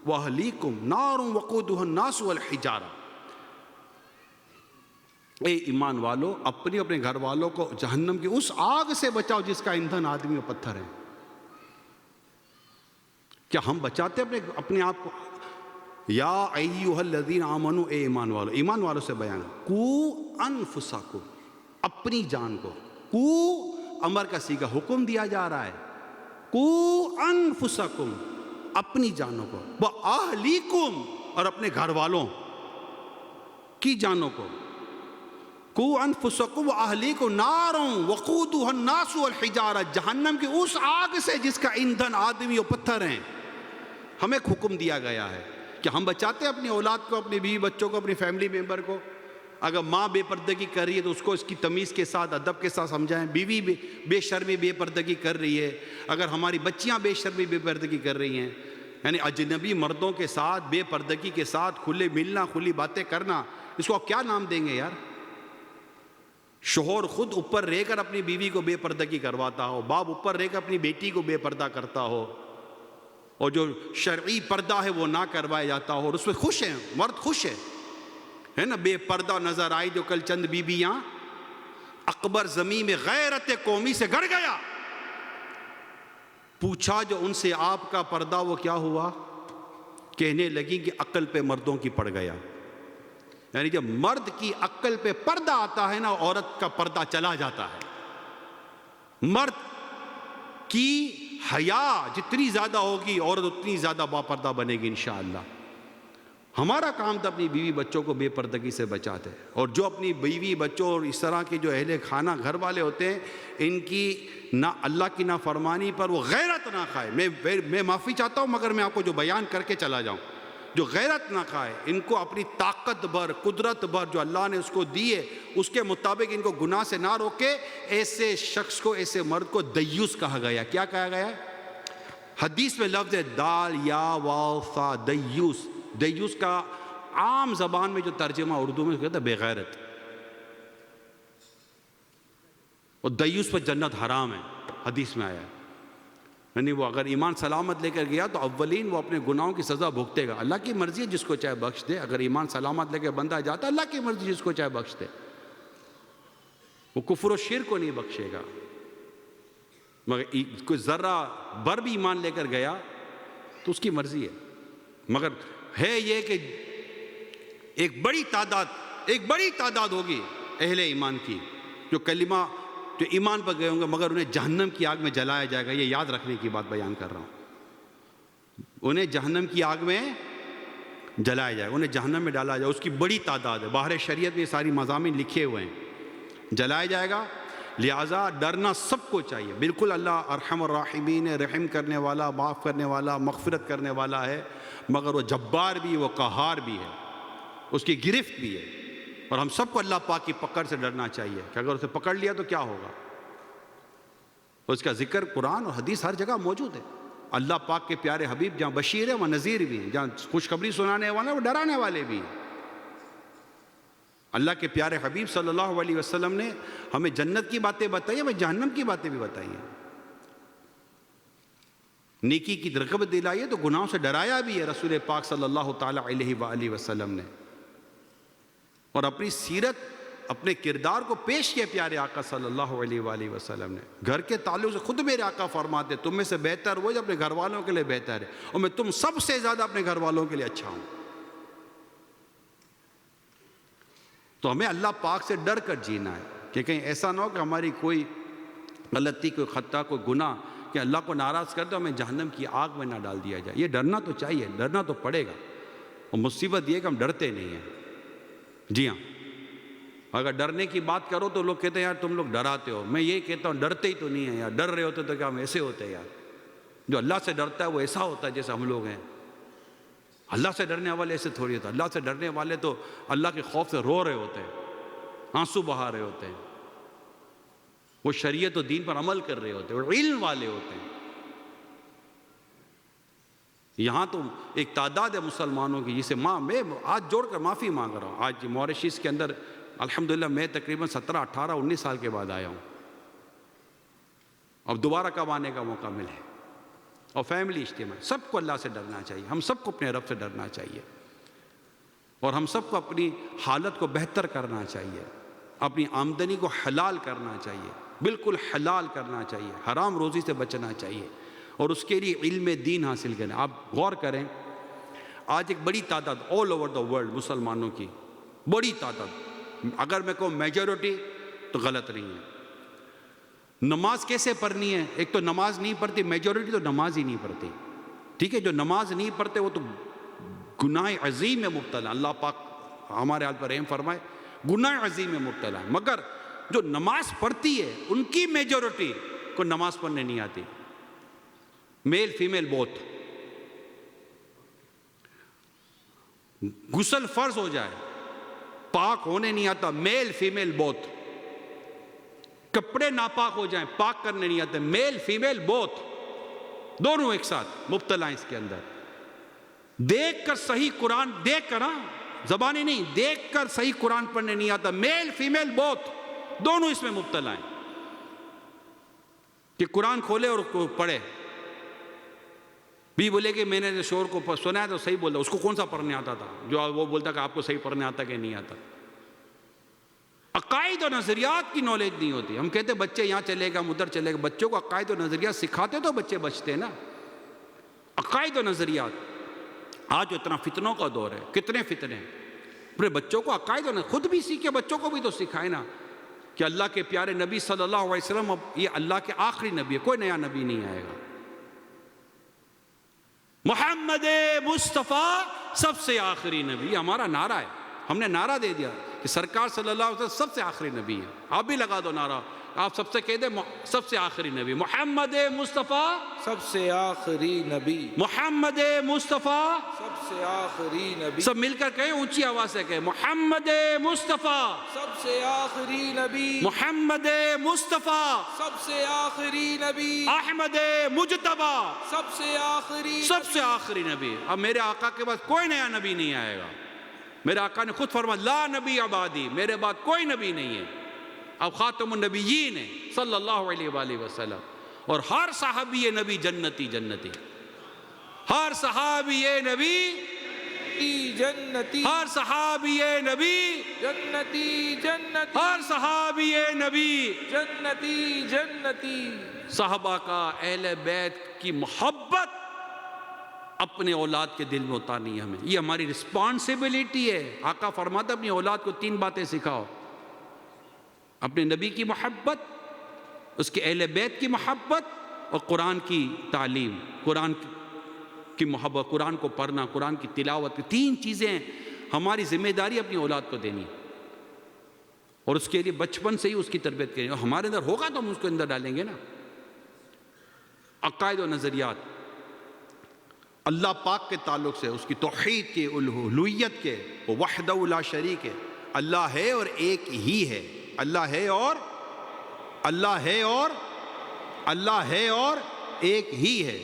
واہلیکم نار وقودھا الناس والحجارہ. اے ایمان والو، اپنے گھر والوں کو جہنم کی اس آگ سے بچاؤ جس کا ایندھن آدمی اور پتھر ہے. کیا ہم بچاتے اپنے آپ کو؟ یا ایھا الذین آمنوا، اے ایمان والو. ایمان والوں سے بیان قوا انفسکم، اپنی جان کو. قوا امر کا صیغہ، حکم دیا جا رہا ہے. قوا انفسکم، اپنی جانوں کو. وَأَهْلِكُمْ، اور اپنے گھر والوں کی جانوں کو. قوا انفسکم واہلیکم نار وقودها الناس والحجارہ، جہنم کی اس آگ سے جس کا ایندھن آدمی و پتھر ہیں. ہمیں ایک حکم دیا گیا ہے کہ ہم بچاتے ہیں اپنی اولاد کو، اپنی بیوی بچوں کو، اپنی فیملی ممبر کو. اگر ماں بے پردگی کر رہی ہے تو اس کو اس کی تمیز کے ساتھ، ادب کے ساتھ سمجھائیں. بیوی بے شرمی بے پردگی کر رہی ہے، اگر ہماری بچیاں بے شرمی بے پردگی کر رہی ہیں، یعنی اجنبی مردوں کے ساتھ بے پردگی کے ساتھ کھلے ملنا، کھلی باتیں کرنا، اس کو آپ کیا نام دیں گے یار؟ شوہر خود اوپر رہ کر اپنی بیوی کو بے پردگی کرواتا ہو، باپ اوپر رہ کر اپنی بیٹی کو بے پردہ کرتا ہو، اور جو شرعی پردہ ہے وہ نہ کروایا جاتا ہو، اور اس میں خوش ہیں، مرد خوش ہے نا. بے پردہ نظر آئی جو کل چند بیویاں، اکبر زمین میں غیرت قومی سے گڑ گیا. پوچھا جو ان سے آپ کا پردہ وہ کیا ہوا؟ کہنے لگی کہ عقل پہ مردوں کی پڑ گیا. یعنی جب مرد کی عقل پہ پردہ آتا ہے نا، عورت کا پردہ چلا جاتا ہے. مرد کی حیا جتنی زیادہ ہوگی عورت اتنی زیادہ باپردہ بنے گی انشاءاللہ. ہمارا کام تھا اپنی بیوی بچوں کو بے پردگی سے بچاتے، اور جو اپنی بیوی بچوں اور اس طرح کے جو اہل خانہ گھر والے ہوتے ہیں، ان کی نہ اللہ کی نافرمانی پر وہ غیرت نہ کھائے. میں معافی چاہتا ہوں مگر میں آپ کو جو بیان کر کے چلا جاؤں، جو غیرت نہ کھائے، ان کو اپنی طاقت بھر، قدرت بھر جو اللہ نے اس کو دی ہے اس کے مطابق ان کو گناہ سے نہ روکے. ایسے شخص کو، ایسے مرد کو دیوس کہا گیا. کیا کہا گیا ہے؟ حدیث میں لفظ ہے دال یا واو ثا، دیوس. دیوس کا عام زبان میں جو ترجمہ اردو میں کہتا ہے بے غیرت. اور دیوس پر جنت حرام ہے، حدیث میں آیا ہے. یعنی وہ اگر ایمان سلامت لے کر گیا تو اولین وہ اپنے گناہوں کی سزا بھگتے گا. اللہ کی مرضی ہے جس کو چاہے بخش دے. اگر ایمان سلامت لے کے بندہ جاتا ہے، اللہ کی مرضی جس کو چاہے بخش دے. وہ کفر و شرک کو نہیں بخشے گا. مگر کوئی ذرہ بر بھی ایمان لے کر گیا تو اس کی مرضی ہے. مگر ہے یہ کہ ایک بڑی تعداد ہوگی اہل ایمان کی جو کلمہ، جو ایمان پر گئے ہوں گے مگر انہیں جہنم کی آگ میں جلایا جائے گا. یہ یاد رکھنے کی بات بیان کر رہا ہوں. انہیں جہنم کی آگ میں جلایا جائے گا، انہیں جہنم میں ڈالا جائے گا. اس کی بڑی تعداد ہے. باہر شریعت میں ساری مضامین لکھے ہوئے ہیں. جلایا جائے گا. لہٰذا ڈرنا سب کو چاہیے. بالکل اللہ ارحم الراحمین ہے، رحم کرنے والا، معاف کرنے والا، مغفرت کرنے والا ہے، مگر وہ جبار بھی، وہ قہار بھی ہے، اس کی گرفت بھی ہے. اور ہم سب کو اللہ پاک کی پکڑ سے ڈرنا چاہیے کہ اگر اسے پکڑ لیا تو کیا ہوگا. اس کا ذکر قرآن اور حدیث ہر جگہ موجود ہے. اللہ پاک کے پیارے حبیب جہاں بشیر ہے وہاں نذیر بھی ہیں، جہاں خوشخبری سنانے والے وہ ڈرانے والے بھی ہیں. اللہ کے پیارے حبیب صلی اللہ علیہ وسلم نے ہمیں جنت کی باتیں بتائی ہیں، ہمیں جہنم کی باتیں بھی بتائی ہیں. نیکی کی رغبت دلائی ہے تو گناہوں سے ڈرایا بھی ہے رسول پاک صلی اللہ تعالیٰ علیہ وآلہ وسلم نے. اور اپنی سیرت، اپنے کردار کو پیش کیا پیارے آقا صلی اللہ علیہ وآلہ وسلم نے. گھر کے تعلق سے خود میرے آقا فرماتے تم میں سے بہتر وہ جو اپنے گھر والوں کے لیے بہتر ہے، اور میں تم سب سے زیادہ اپنے گھر والوں کے لیے اچھا ہوں. تو ہمیں اللہ پاک سے ڈر کر جینا ہے کہ کہیں ایسا نہ ہو کہ ہماری کوئی غلطی، کوئی خطا، کوئی گناہ کہ اللہ کو ناراض کر دے، ہمیں جہنم کی آگ میں نہ ڈال دیا جائے. یہ ڈرنا تو چاہیے، ڈرنا تو پڑے گا. اور مصیبت یہ کہ ہم ڈرتے نہیں ہیں. جی ہاں، اگر ڈرنے کی بات کرو تو لوگ کہتے ہیں یار تم لوگ ڈراتے ہو. میں یہ کہتا ہوں ڈرتے ہی تو نہیں ہیں یار. ڈر رہے ہوتے تو کیا ہم ایسے ہوتے یار؟ جو اللہ سے ڈرتا ہے وہ ایسا ہوتا ہے جیسے ہم لوگ ہیں. اللہ سے ڈرنے والے ایسے تھوڑی ہوتا. اللہ سے ڈرنے والے تو اللہ کے خوف سے رو رہے ہوتے ہیں، آنسو بہا رہے ہوتے ہیں. وہ شریعت و دین پر عمل کر رہے ہوتے ہیں، وہ علم والے ہوتے ہیں. یہاں تو ایک تعداد ہے مسلمانوں کی جسے میں آج جوڑ کر معافی مانگ رہا ہوں. آج موریشیس کے اندر الحمدللہ میں تقریباً 17، 18، 19 سال کے بعد آیا ہوں. اب دوبارہ کب آنے کا موقع ملے. اور فیملی اجتماع، سب کو اللہ سے ڈرنا چاہیے. ہم سب کو اپنے رب سے ڈرنا چاہیے. اور ہم سب کو اپنی حالت کو بہتر کرنا چاہیے. اپنی آمدنی کو حلال کرنا چاہیے، بالکل حلال کرنا چاہیے. حرام روزی سے بچنا چاہیے. اور اس کے لیے علم دین حاصل کریں. آپ غور کریں، آج ایک بڑی تعداد آل اوور دا ورلڈ مسلمانوں کی بڑی تعداد، اگر میں کہوں میجورٹی تو غلط نہیں ہے. نماز کیسے پڑھنی ہے؟ ایک تو نماز نہیں پڑھتی، میجورٹی تو نماز ہی نہیں پڑھتی. ٹھیک ہے، جو نماز نہیں پڑھتے وہ تو گناہ عظیم میں مبتلا. اللہ پاک ہمارے حال پر رحم فرمائے. گناہ عظیم میں مبتلا ہے. مگر جو نماز پڑھتی ہے ان کی میجورٹی کو نماز پڑھنے نہیں آتی. Male female both. غسل فرض ہو جائے پاک ہونے نہیں آتا, میل فیمیل بوتھ. کپڑے ناپاک ہو جائیں پاک کرنے نہیں آتے, میل فیمیل بوتھ, دونوں ایک ساتھ مبتلا ہیں اس کے اندر. دیکھ کر صحیح قرآن, دیکھ کر, زبانی نہیں, دیکھ کر صحیح قرآن پڑھنے نہیں آتا, میل فیمیل بوتھ, دونوں اس میں مبتلا ہیں. کہ قرآن کھولے اور پڑھے. بھی بولے کہ میں نے شور کو سنا ہے تو صحیح بولتا, اس کو کون سا پڑھنے آتا تھا جو وہ بولتا کہ آپ کو صحیح پڑھنے آتا کہ نہیں آتا. عقائد و نظریات کی نالج نہیں ہوتی. ہم کہتے بچے یہاں چلے گا ادھر چلے گا, بچوں کو عقائد و نظریات سکھاتے تو بچے بچتے نا. عقائد و نظریات. آج جو اتنا فتنوں کا دور ہے, کتنے فتنے ہیں, اپنے بچوں کو عقائد و خود بھی سیکھے, بچوں کو بھی تو سکھائے نا کہ اللہ کے پیارے نبی صلی اللہ علیہ وسلم اب یہ اللہ کے آخری نبی ہے, کوئی نیا نبی نہیں آئے گا. محمد مصطفیٰ سب سے آخری نبی, یہ ہمارا نعرہ ہے. ہم نے نعرہ دے دیا کہ سرکار صلی اللہ علیہ وسلم سب سے آخری نبی ہے. آپ بھی لگا دو نعرہ, آپ سب سے کہہ دیں سب سے آخری نبی محمد مصطفیٰ, سب سے آخری نبی, محمد مصطفیٰ, سب سے آخری نبی. سب مل کر کہیں, اونچی آواز سے کہیں, محمد مصطفیٰ, سب سے آخری نبی, محمد مصطفیٰ, سب سے آخری نبی, احمد مجتبی, سب سے آخری, سب سے آخری نبی. اب میرے آقا کے بعد کوئی نیا نبی نہیں آئے گا. میرے آقا نے خود فرمایا لا نبی عبادی, میرے بعد کوئی نبی نہیں ہے. اب خاتم النبیین ہے صلی اللہ علیہ وآلہ وسلم. اور ہر صحابی نبی جنتی جنتی, ہر صحابی نبی جنتی, ہر صحابی نبی جنتی جنتی, ہر صحابی نبی جنتی جنتی. صحابہ کا, اہل بیت کی محبت اپنے اولاد کے دل میں اتارنی ہے ہمیں. یہ ہماری رسپانسبلٹی ہے. آقا فرماتا اپنی اولاد کو 3 باتیں سکھاؤ, اپنے نبی کی محبت, اس کے اہل بیت کی محبت, اور قرآن کی تعلیم, قرآن کی محبت, قرآن کو پڑھنا, قرآن کی تلاوت. 3 چیزیں ہماری ذمہ داری اپنی اولاد کو دینی, اور اس کے لیے بچپن سے ہی اس کی تربیت کریں. اور ہمارے اندر ہوگا تو ہم اس کو اندر ڈالیں گے نا. عقائد و نظریات اللہ پاک کے تعلق سے, اس کی توحید کے, الوہیت کے, وہ وحدہ لا شریک ہے. اللہ ہے اور ایک ہی ہے. اللہ ہے اور اللہ ہے اور اللہ ہے اور ایک ہی ہے.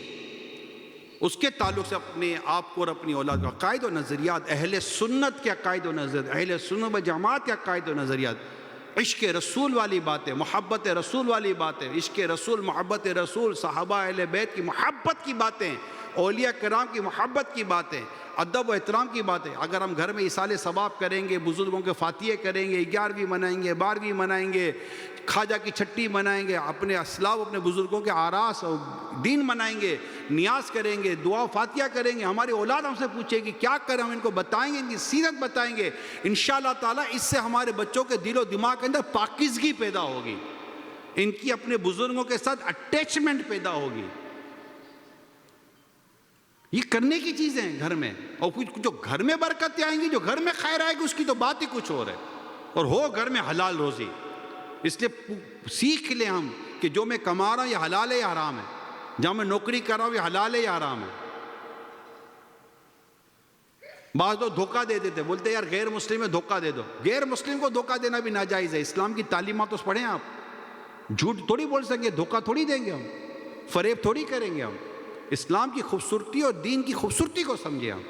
اس کے تعلق سے اپنے آپ کو اور اپنی اولاد کا عقائد و نظریات, اہل سنت کے عقائد و نظریات, اہل سنت و جماعت کے عقائد و نظریات, عشق رسول والی باتیں, محبت رسول والی باتیں, عشق رسول, محبت رسول, صحابہ اہل بیت کی محبت کی باتیں, اولیاء کرام کی محبت کی باتیں, ادب و احترام کی باتیں. اگر ہم گھر میں ایصال ثواب کریں گے, بزرگوں کے فاتحے کریں گے, 11ویں منائیں گے, 12ویں منائیں گے, خواجہ کی چھٹی منائیں گے, اپنے اسلاف اپنے بزرگوں کے آراس اور دین منائیں گے, نیاز کریں گے, دعا و فاتحہ کریں گے, ہماری اولاد ہم سے پوچھے گی کیا کریں, ہم ان کو بتائیں گے, ان کی سیرت بتائیں گے. انشاءاللہ تعالیٰ اس سے ہمارے بچوں کے دل و دماغ کے اندر پاکیزگی پیدا ہوگی, ان کی اپنے بزرگوں کے ساتھ اٹیچمنٹ پیدا ہوگی. یہ کرنے کی چیزیں ہیں گھر میں. اور کچھ جو گھر میں برکتیں آئیں گی, جو گھر میں خیر آئے گی, اس کی تو بات ہی کچھ اور ہے. اور ہو گھر میں حلال روزی. اس لیے سیکھ لیں ہم کہ جو میں کما رہا ہوں یہ حلال ہے یا حرام ہے, جہاں میں نوکری کر رہا ہوں یہ حلال ہے یا حرام ہے. بعض لوگ دھوکہ دے دیتے, بولتے یار غیر مسلم میں دھوکہ دے دو. غیر مسلم کو دھوکہ دینا بھی ناجائز ہے. اسلام کی تعلیمات تو پڑھیں آپ. جھوٹ تھوڑی بول سکیں, دھوکہ تھوڑی دیں گے ہم, فریب تھوڑی کریں گے ہم. اسلام کی خوبصورتی اور دین کی خوبصورتی کو سمجھے ہم.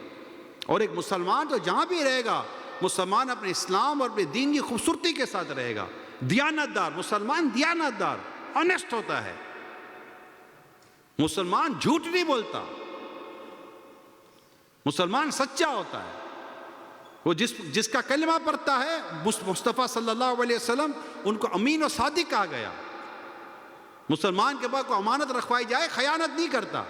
اور ایک مسلمان تو جہاں بھی رہے گا, مسلمان اپنے اسلام اور اپنے دین کی خوبصورتی کے ساتھ رہے گا. دیانت دار مسلمان, دیانت دار, آنیسٹ ہوتا ہے. مسلمان جھوٹ نہیں بولتا, مسلمان سچا ہوتا ہے. وہ جس کا کلمہ پڑھتا ہے, مصطفیٰ صلی اللہ علیہ وسلم ان کو امین و صادق کہا گیا. مسلمان کے بعد کوئی امانت رکھوائی جائے خیانت نہیں کرتا.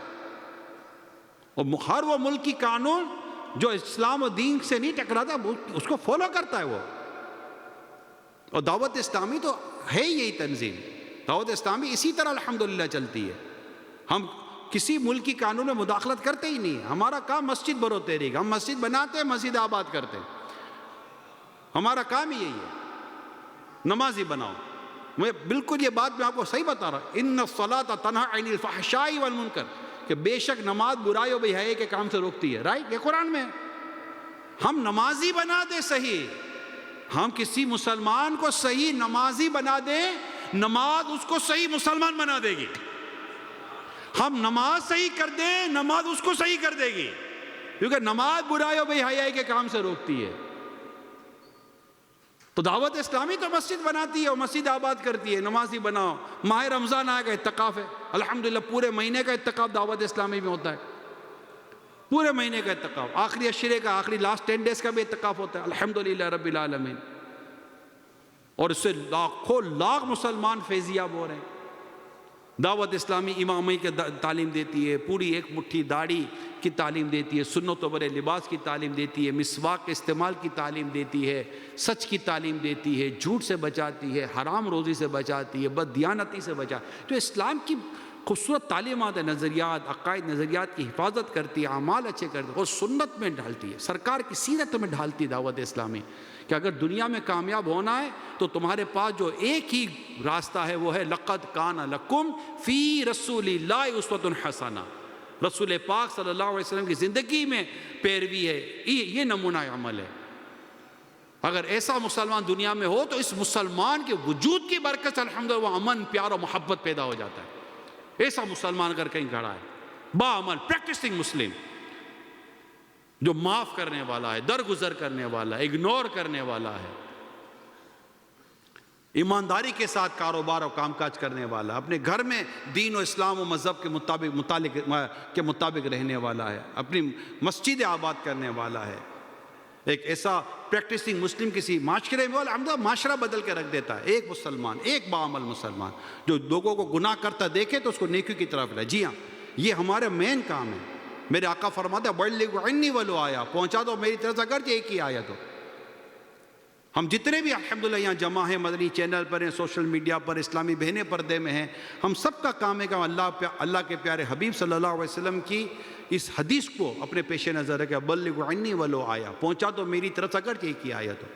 اور ہر وہ ملک کی قانون جو اسلام و دین سے نہیں ٹکراتا اس کو فالو کرتا ہے وہ. اور دعوت اسلامی تو ہے یہی تنظیم. دعوت اسلامی اسی طرح الحمدللہ چلتی ہے. ہم کسی ملک کی قانون میں مداخلت کرتے ہی نہیں. ہمارا کام مسجد برو تحریک, ہم مسجد بناتے ہیں, مسجد آباد کرتے ہیں. ہمارا کام ہی یہی ہے، نمازی بناؤ۔ میں بالکل یہ بات میں آپ کو صحیح بتا رہا ہوں، ان الصلاۃ تنہی عن الفحشاء والمنکر، کہ بے شک نماز برائی و بے حیائی کے کام سے روکتی ہے، رائٹ؟ یہ قرآن میں ہے۔ ہم نمازی بنا دیں صحیح، ہم کسی مسلمان کو صحیح نمازی بنا دیں، نماز اس کو صحیح مسلمان بنا دے گی۔ ہم نماز صحیح کر دیں، نماز اس کو صحیح کر دے گی، کیونکہ نماز برائی و بے حیائی کے کام سے روکتی ہے۔ تو دعوت اسلامی تو مسجد بناتی ہے اور مسجد آباد کرتی ہے، نمازی بناؤ۔ ماہ رمضان آئے گا، اعتکاف ہے، الحمدللہ پورے مہینے کا اعتکاف دعوت اسلامی میں ہوتا ہے، پورے مہینے کا اعتکاف، آخری عشرے کا، آخری لاسٹ 10 ڈیز کا بھی اعتکاف ہوتا ہے، الحمدللہ رب العالمین۔ اور اس سے لاکھوں لاکھ مسلمان فیضیاب ہو رہے ہیں۔ دعوت اسلامی امامی کی تعلیم دیتی ہے، پوری ایک مٹھی داڑھی کی تعلیم دیتی ہے، سنت و برے لباس کی تعلیم دیتی ہے، مسواک کے استعمال کی تعلیم دیتی ہے، سچ کی تعلیم دیتی ہے، جھوٹ سے بچاتی ہے، حرام روزی سے بچاتی ہے، بد دیانتی سے بچاتی ہے۔ تو اسلام کی خوبصورت تعلیمات، نظریات، عقائد، نظریات کی حفاظت کرتی ہے، اعمال اچھے کرتی ہے اور سنت میں ڈھالتی ہے، سرکار کی سیرت میں ڈھالتی ہے دعوت اسلامی، کہ اگر دنیا میں کامیاب ہونا ہے تو تمہارے پاس جو ایک ہی راستہ ہے وہ ہے لقد کان لکم فی رسول اللہ اسوۃ حسنہ، رسول پاک صلی اللہ علیہ وسلم کی زندگی میں پیروی ہے، یہ نمونہ عمل ہے۔ اگر ایسا مسلمان دنیا میں ہو تو اس مسلمان کے وجود کی برکت سے الحمدللہ وہ امن، پیار اور محبت پیدا ہو جاتا ہے۔ ایسا مسلمان اگر کہیں کھڑا ہے، با عمل پریکٹسنگ مسلم، جو معاف کرنے والا ہے، درگزر کرنے والا ہے، اگنور کرنے والا ہے، ایمانداری کے ساتھ کاروبار اور کام کاج کرنے والا، اپنے گھر میں دین و اسلام و مذہب کے مطابق رہنے والا ہے، اپنی مسجد آباد کرنے والا ہے، ایک ایسا پریکٹسنگ مسلم کسی معاشرے میں الحمدللہ معاشرہ بدل کے رکھ دیتا ہے۔ ایک مسلمان، ایک باعمل مسلمان جو لوگوں کو گناہ کرتا دیکھے تو اس کو نیکی کی طرف لائے۔ جی ہاں، یہ ہمارے مین کام ہے۔ میرے آقا فرماتے ہیں بلغ عنی ولو آیا، پہنچا دو میری طرف سے اگرچہ ایک ہی آیت ہو۔ ہم جتنے بھی الحمدللہ یہاں جمع ہیں، مدنی چینل پر ہیں، سوشل میڈیا پر، اسلامی بہنیں پردے میں ہیں، ہم سب کا کام ہے کہ اللہ کے پیارے حبیب صلی اللہ علیہ وسلم کی اس حدیث کو اپنے پیش نظر رکھیں، بلغ عنی ولو آیا، پہنچا دو میری طرف سے اگرچہ ایک ہی آیت ہو۔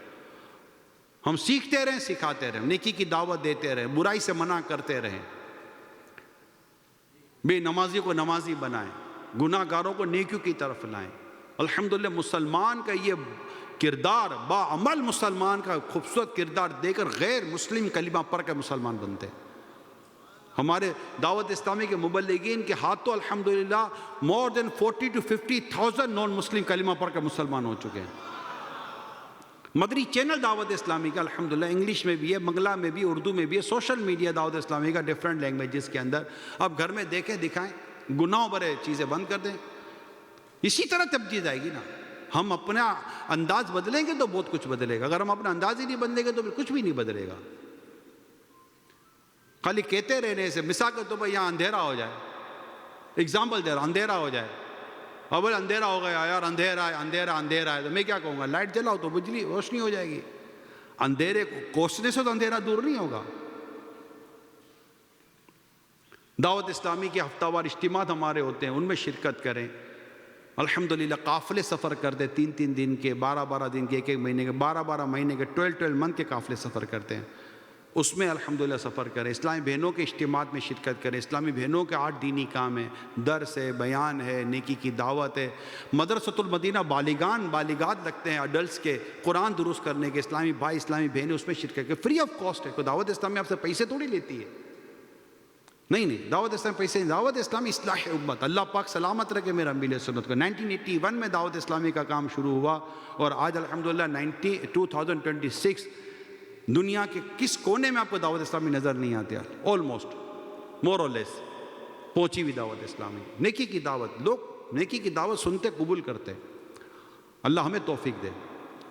ہم سیکھتے رہیں، سکھاتے رہیں، نیکی کی دعوت دیتے رہیں، برائی سے منع کرتے رہیں، بے نمازی کو نمازی بنائیں، گناہ گاروں کو نیکیوں کی طرف لائیں۔ الحمدللہ مسلمان کا یہ کردار، باعمل مسلمان کا خوبصورت کردار دے کر غیر مسلم کلمہ پڑھ کے مسلمان بنتے ہیں۔ ہمارے دعوت اسلامی کے مبلغین کے ہاتھوں الحمدللہ more than 40 to 50,000 نان مسلم کلمہ پڑھ کے مسلمان ہو چکے ہیں۔ مدنی چینل دعوت اسلامی کا الحمدللہ انگلش میں بھی ہے، بنگلہ میں بھی، اردو میں بھی ہے، سوشل میڈیا دعوت اسلامی کا ڈیفرنٹ لینگویجز کے اندر۔ اب گھر میں دیکھیں، دکھائیں، گناہوں بھرے چیزیں بند کر دیں، اسی طرح تبدیل آئے گی نا۔ ہم اپنا انداز بدلیں گے تو بہت کچھ بدلے گا، اگر ہم اپنا انداز ہی نہیں بدلیں گے تو پھر کچھ بھی نہیں بدلے گا۔ خالی کہتے رہنے سے، مثال کے طور پر یہاں اندھیرا ہو جائے، اگزامپل دے رہا، اندھیرا ہو جائے، اول اندھیرا ہو گیا یار، اندھیرا ہے اندھیرا اندھیرا ہے، تو میں کیا کہوں گا؟ لائٹ جلاؤ تو بجلی روشنی ہو جائے گی۔ اندھیرے کو کوسنے سے تو اندھیرا دور نہیں ہوگا۔ دعوت اسلامی کے ہفتہ وار اجتماعات ہمارے ہوتے ہیں، ان میں شرکت کریں۔ الحمدللہ قافلے سفر کرتے، 3 دن کے، 12 دن کے، 1 مہینے کے، 12 مہینے کے، 12 منتھ کے قافلے سفر کرتے ہیں، اس میں الحمدللہ سفر کریں۔ اسلامی بہنوں کے اجتماعات میں شرکت کریں۔ اسلامی بہنوں کے 8 دینی کام ہیں، درس ہے، بیان ہے، نیکی کی دعوت ہے۔ مدرسۃ المدینہ بالغات لگتے ہیں ایڈلٹس کے، قرآن درست کرنے کے، اسلامی بھائی اسلامی بہنیں اس میں شرکت کریں، فری آف کاسٹ ہے۔ کوئی دعوت اسلامی آپ سے پیسے تھوڑی لیتی ہے، نہیں، دعوت اسلامی پیسے نہیں، دعوت اسلامی اصلاح امت۔ اللہ پاک سلامت رکھے میرا امیر سنت کو۔ 1981 میں دعوت اسلامی کا کام شروع ہوا اور آج الحمدللہ 2026 دنیا کے کس کونے میں آپ کو دعوت اسلامی نظر نہیں آتی؟ آلموسٹ مور اور لیس پہنچی ہوئی دعوت اسلامی۔ نیکی کی دعوت، لوگ نیکی کی دعوت سنتے قبول کرتے۔ اللہ ہمیں توفیق دے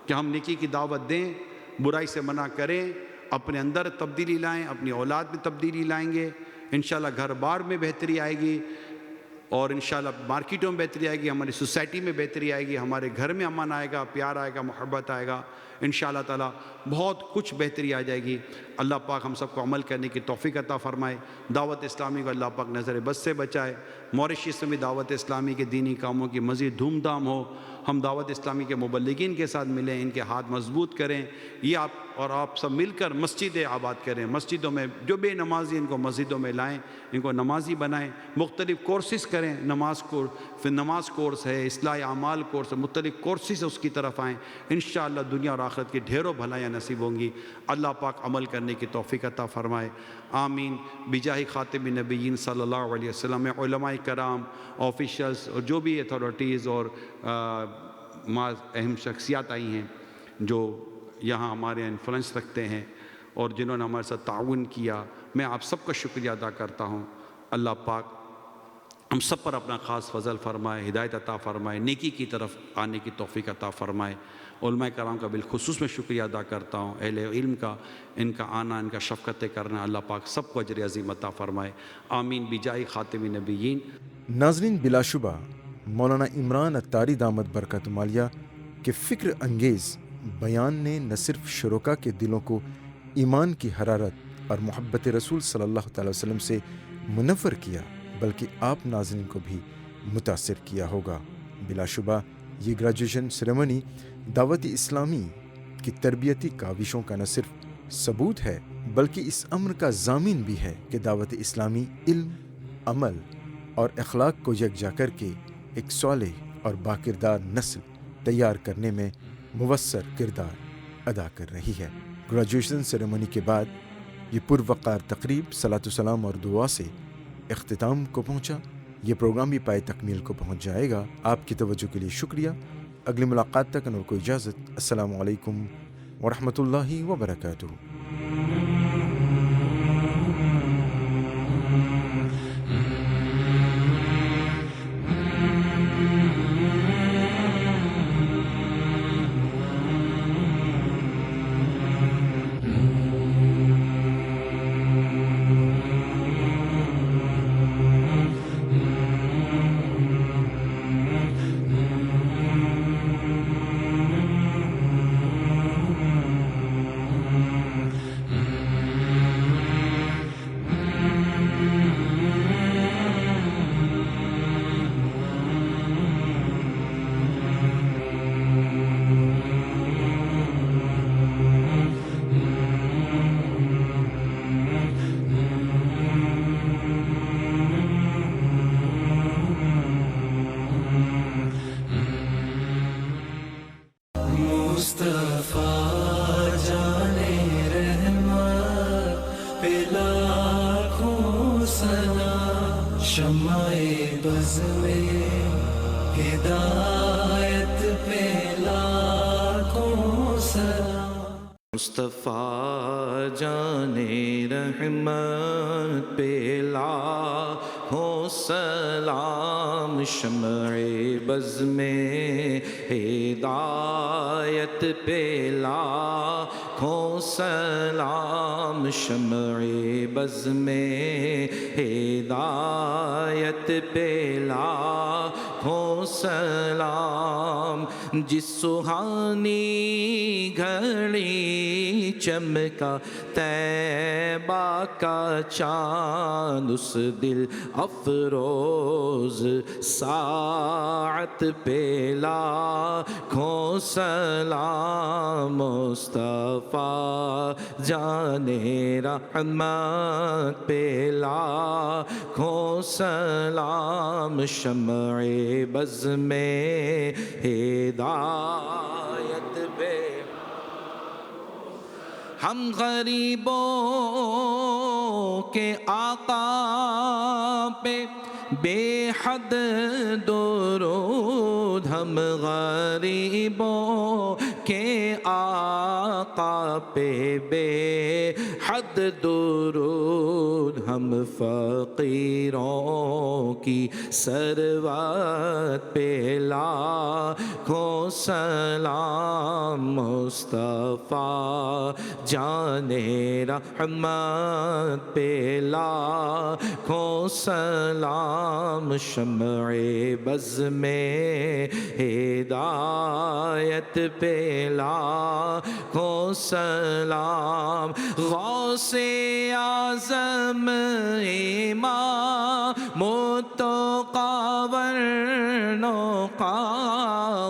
کہ ہم نیکی کی دعوت دیں، برائی سے منع کریں، اپنے اندر تبدیلی لائیں، اپنی اولاد میں تبدیلی لائیں گے، انشاءاللہ گھر بار میں بہتری آئے گی، اور انشاءاللہ مارکیٹوں میں بہتری آئے گی، ہماری سوسائٹی میں بہتری آئے گی، ہمارے گھر میں امن آئے گا، پیار آئے گا، محبت آئے گا، انشاءاللہ تعالی بہت کچھ بہتری آ جائے گی۔ اللہ پاک ہم سب کو عمل کرنے کی توفیق عطا فرمائے۔ دعوت اسلامی کو اللہ پاک نظر بد سے بچائے۔ موریشیس میں بھی دعوت اسلامی کے دینی کاموں کی مزید دھوم دھام ہو، ہم دعوت اسلامی کے مبلغین کے ساتھ ملیں، ان کے ہاتھ مضبوط کریں، یہ آپ اور آپ سب مل کر مسجدیں آباد کریں، مسجدوں میں جو بے نمازی ان کو مسجدوں میں لائیں، ان کو نمازی بنائیں، مختلف کورسز کریں، نماز پھر نماز کورس ہے، اصلاح اعمال کورس ہے، مختلف کورسز اس کی طرف آئیں، انشاءاللہ دنیا اور آخرت کی ڈھیروں بھلائیاں نصیب ہوں گی۔ اللہ پاک عمل کرنے کی توفیق عطا فرمائے، آمین۔ بجاہ خاتم النبیین صلی اللہ علیہ وسلم، علماء کرام، آفیشلز اور جو بھی اتھارٹیز اور اہم شخصیات آئی ہیں جو یہاں ہمارے انفلوئنس رکھتے ہیں اور جنہوں نے ہمارے ساتھ تعاون کیا، میں آپ سب کا شکریہ ادا کرتا ہوں۔ اللہ پاک ہم سب پر اپنا خاص فضل فرمائے، ہدایت عطا فرمائے، نیکی کی طرف آنے کی توفیق عطا فرمائے۔ علماء کرام کا بالخصوص میں شکریہ ادا کرتا ہوں، اہل علم کا، ان کا آنا، ان کا شفقت کرنا، اللہ پاک سب کو اجر عظیم عطا فرمائے، آمین بجاہ خاتم النبیین۔ ناظرین، بلا شبہ مولانا عمران اتاری دامت برکات مالیہ کے فکر انگیز بیان نے نہ صرف شرکاء کے دلوں کو ایمان کی حرارت اور محبت رسول صلی اللہ تعالی وسلم سے منور کیا، بلکہ آپ ناظرین کو بھی متاثر کیا ہوگا۔ بلا شبہ یہ گریجویشن سیریمنی دعوت اسلامی کی تربیتی کاوشوں کا نہ صرف ثبوت ہے بلکہ اس امر کا ضامن بھی ہے کہ دعوت اسلامی علم، عمل اور اخلاق کو یکجا کر کے ایک صالح اور باکردار نسل تیار کرنے میں مؤثر کردار ادا کر رہی ہے۔ گریجویشن سیریمنی کے بعد یہ پروقار تقریب صلاۃ و سلام اور دعا سے اختتام کو پہنچا۔ یہ پروگرام بھی پائے تکمیل کو پہنچ جائے گا۔ آپ کی توجہ کے لیے شکریہ۔ اگلی ملاقات تک انور کو اجازت۔ السلام علیکم ورحمۃ اللہ وبرکاتہ۔ مصطفیٰ جان رحمت پہ لاکھوں سلام، شمع بز میں ہدایت پہ لاکھوں سلام، شمع بز میں ہدایت پہ لاکھوں سلام، جس سہانی گھڑی چمکا طیبہ کا چاند، اس دل افروز ساعت پہ لاکھوں سلام، مصطفیٰ جان رحمت پہ لاکھوں سلام، شمع بز میں ہدایت پہ ہم غریبوں کے آقا پہ بے حد درود، ہم غریبوں کے آقا پہ بے حد درود، ہم فقیروں کی ثروت پہ لاکھوں سلام، مصطفیٰ جان رحمت پہ لاکھوں سلام، شمع بز میں ہدایت پہ لاکھوں سلام، غوث اعظم امام التقیٰ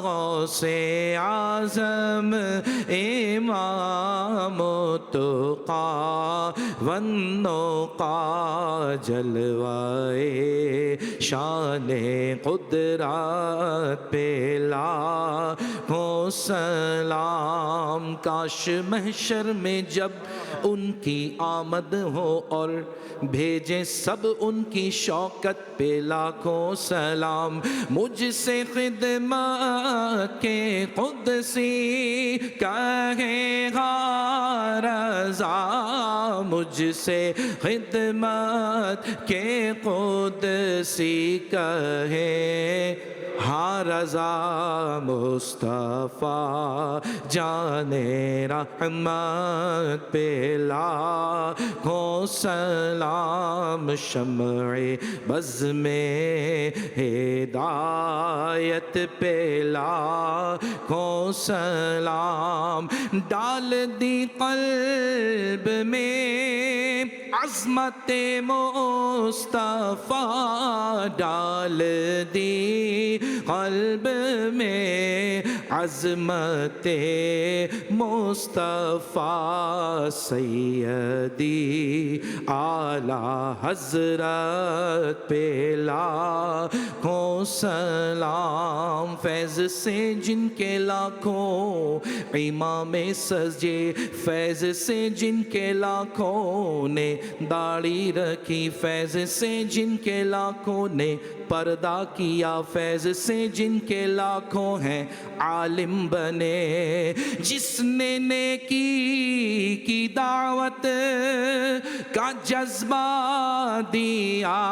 غوث اعظم امام التقی والنقی جلوائے شان قدرت پہ لاکھوں سلام. کاش محشر میں جب ان کی آمد ہو اور بھیجے سب ان کی شوکت پہ لاکھوں سلام. مجھ سے خدمت کے قدسی کہے گا رضا، مجھ سے خدمت کے قدسی کہے ہاں رضا. مصطفیٰ جان رحمت پہ لاکھوں سلام. شمع بز میں ہدایت پہ لاکھوں سلام. ڈال دی قلب میں عظمت مصطفیٰ، ڈال دی قلب میں عظمت مصطفیٰ. سیدی اعلیٰ حضرت پہ لاکھوں سلام. فیض سے جن کے لاکھوں امام سجے، فیض سے جن کے لاکھوں نے داڑھی رکھی، فیض سے جن کے لاکھوں نے پردہ کیا، فیض سے جن کے لاکھوں ہیں عالم بنے. جس نے نیکی کی دعوت کا جذبہ دیا،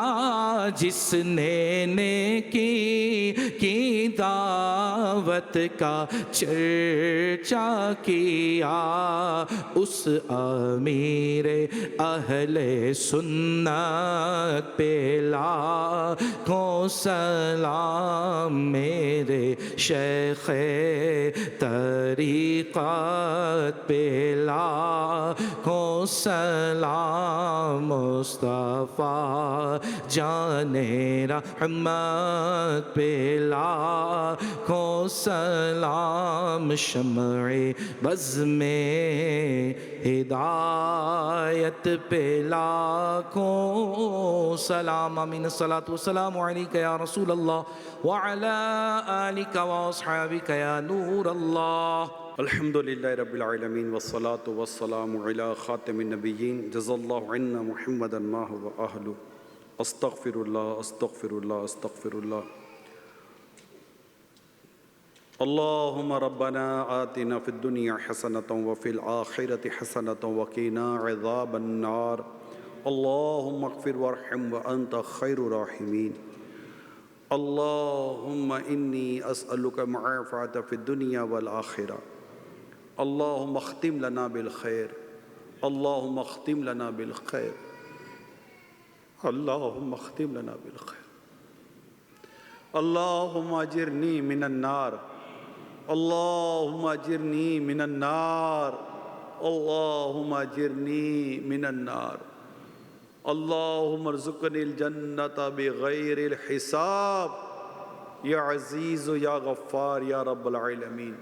جس نے نیکی کی دعوت کا چرچا کیا، اس امیر اہل سنت پہ لاکھوں سلام. میرے شیخ طریقت پہ لاکھوں سلام. مصطفیٰ جان رحمت پہ لاکھوں سلام. شمع بز میں ہدایت پہ لاکھوں سلام. آمین. الصلاۃ والسلام علیک یا رسول اللہ وعلی آلک واصحابک یا نور اللہ. الحمد للہ رب العالمین والصلاة والسلام علی خاتم النبیین. جزا اللہ عنا محمدا ما هو اہلہ. استغفر اللہ استغفر اللہ استغفر اللہ. اللہم ربنا آتنا فی الدنیا حسنة وفی الآخرة حسنة وقنا عذاب النار. اللہم اغفر وارحم وانت خیر الراحمین. اللہم انی اسألک معافاة فی الدنیا والآخرہ. اللہم اختم لنا بالخیر. اللہم اختم لنا بالخیر. اللہم اختم لنا بالخیر. اللہم اجرنی من النار. اللہم اجرنی من النار. اللہم اجرنی من النار. اللہم ارزقنی الجنت بغیر الحساب یا عزیز یا غفار یا رب العالمین.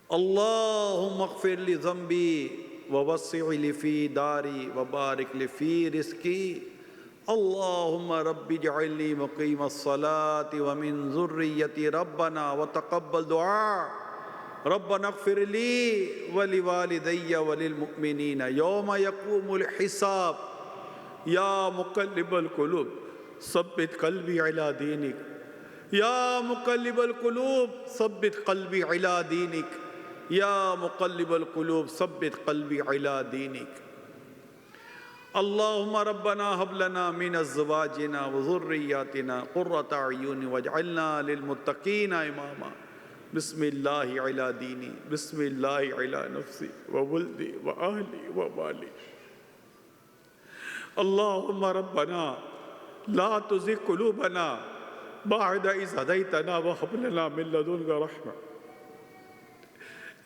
اللہم اغفر لی ذنبی ووسع لی فی داری وبارک لی فی رزقی. اللہم رب اجعلنی مقیم الصلاة ومن ذریتی ربنا وتقبل دعا. ربنا اغفر لی ولوالدی وللمؤمنین یوم یقوم الحساب. یا مقلب القلوب ثبت قلبی علی دینک. یا مقلب القلوب ثبت قلبی علی دینک. یا مقلب القلوب ثبت قلبی علی دینک. اللہم ربنا هب لنا من ازواجنا وذریاتنا قرۃ اعین واجعلنا للمتقین اماما. بسم اللہ علی دینی بسم اللہ علی نفسی وولدی واہلی ومالی. اللہم ربنا لا تزغ قلوبنا بعد اذ ہدیتنا وہب لنا من لدنک رحمہ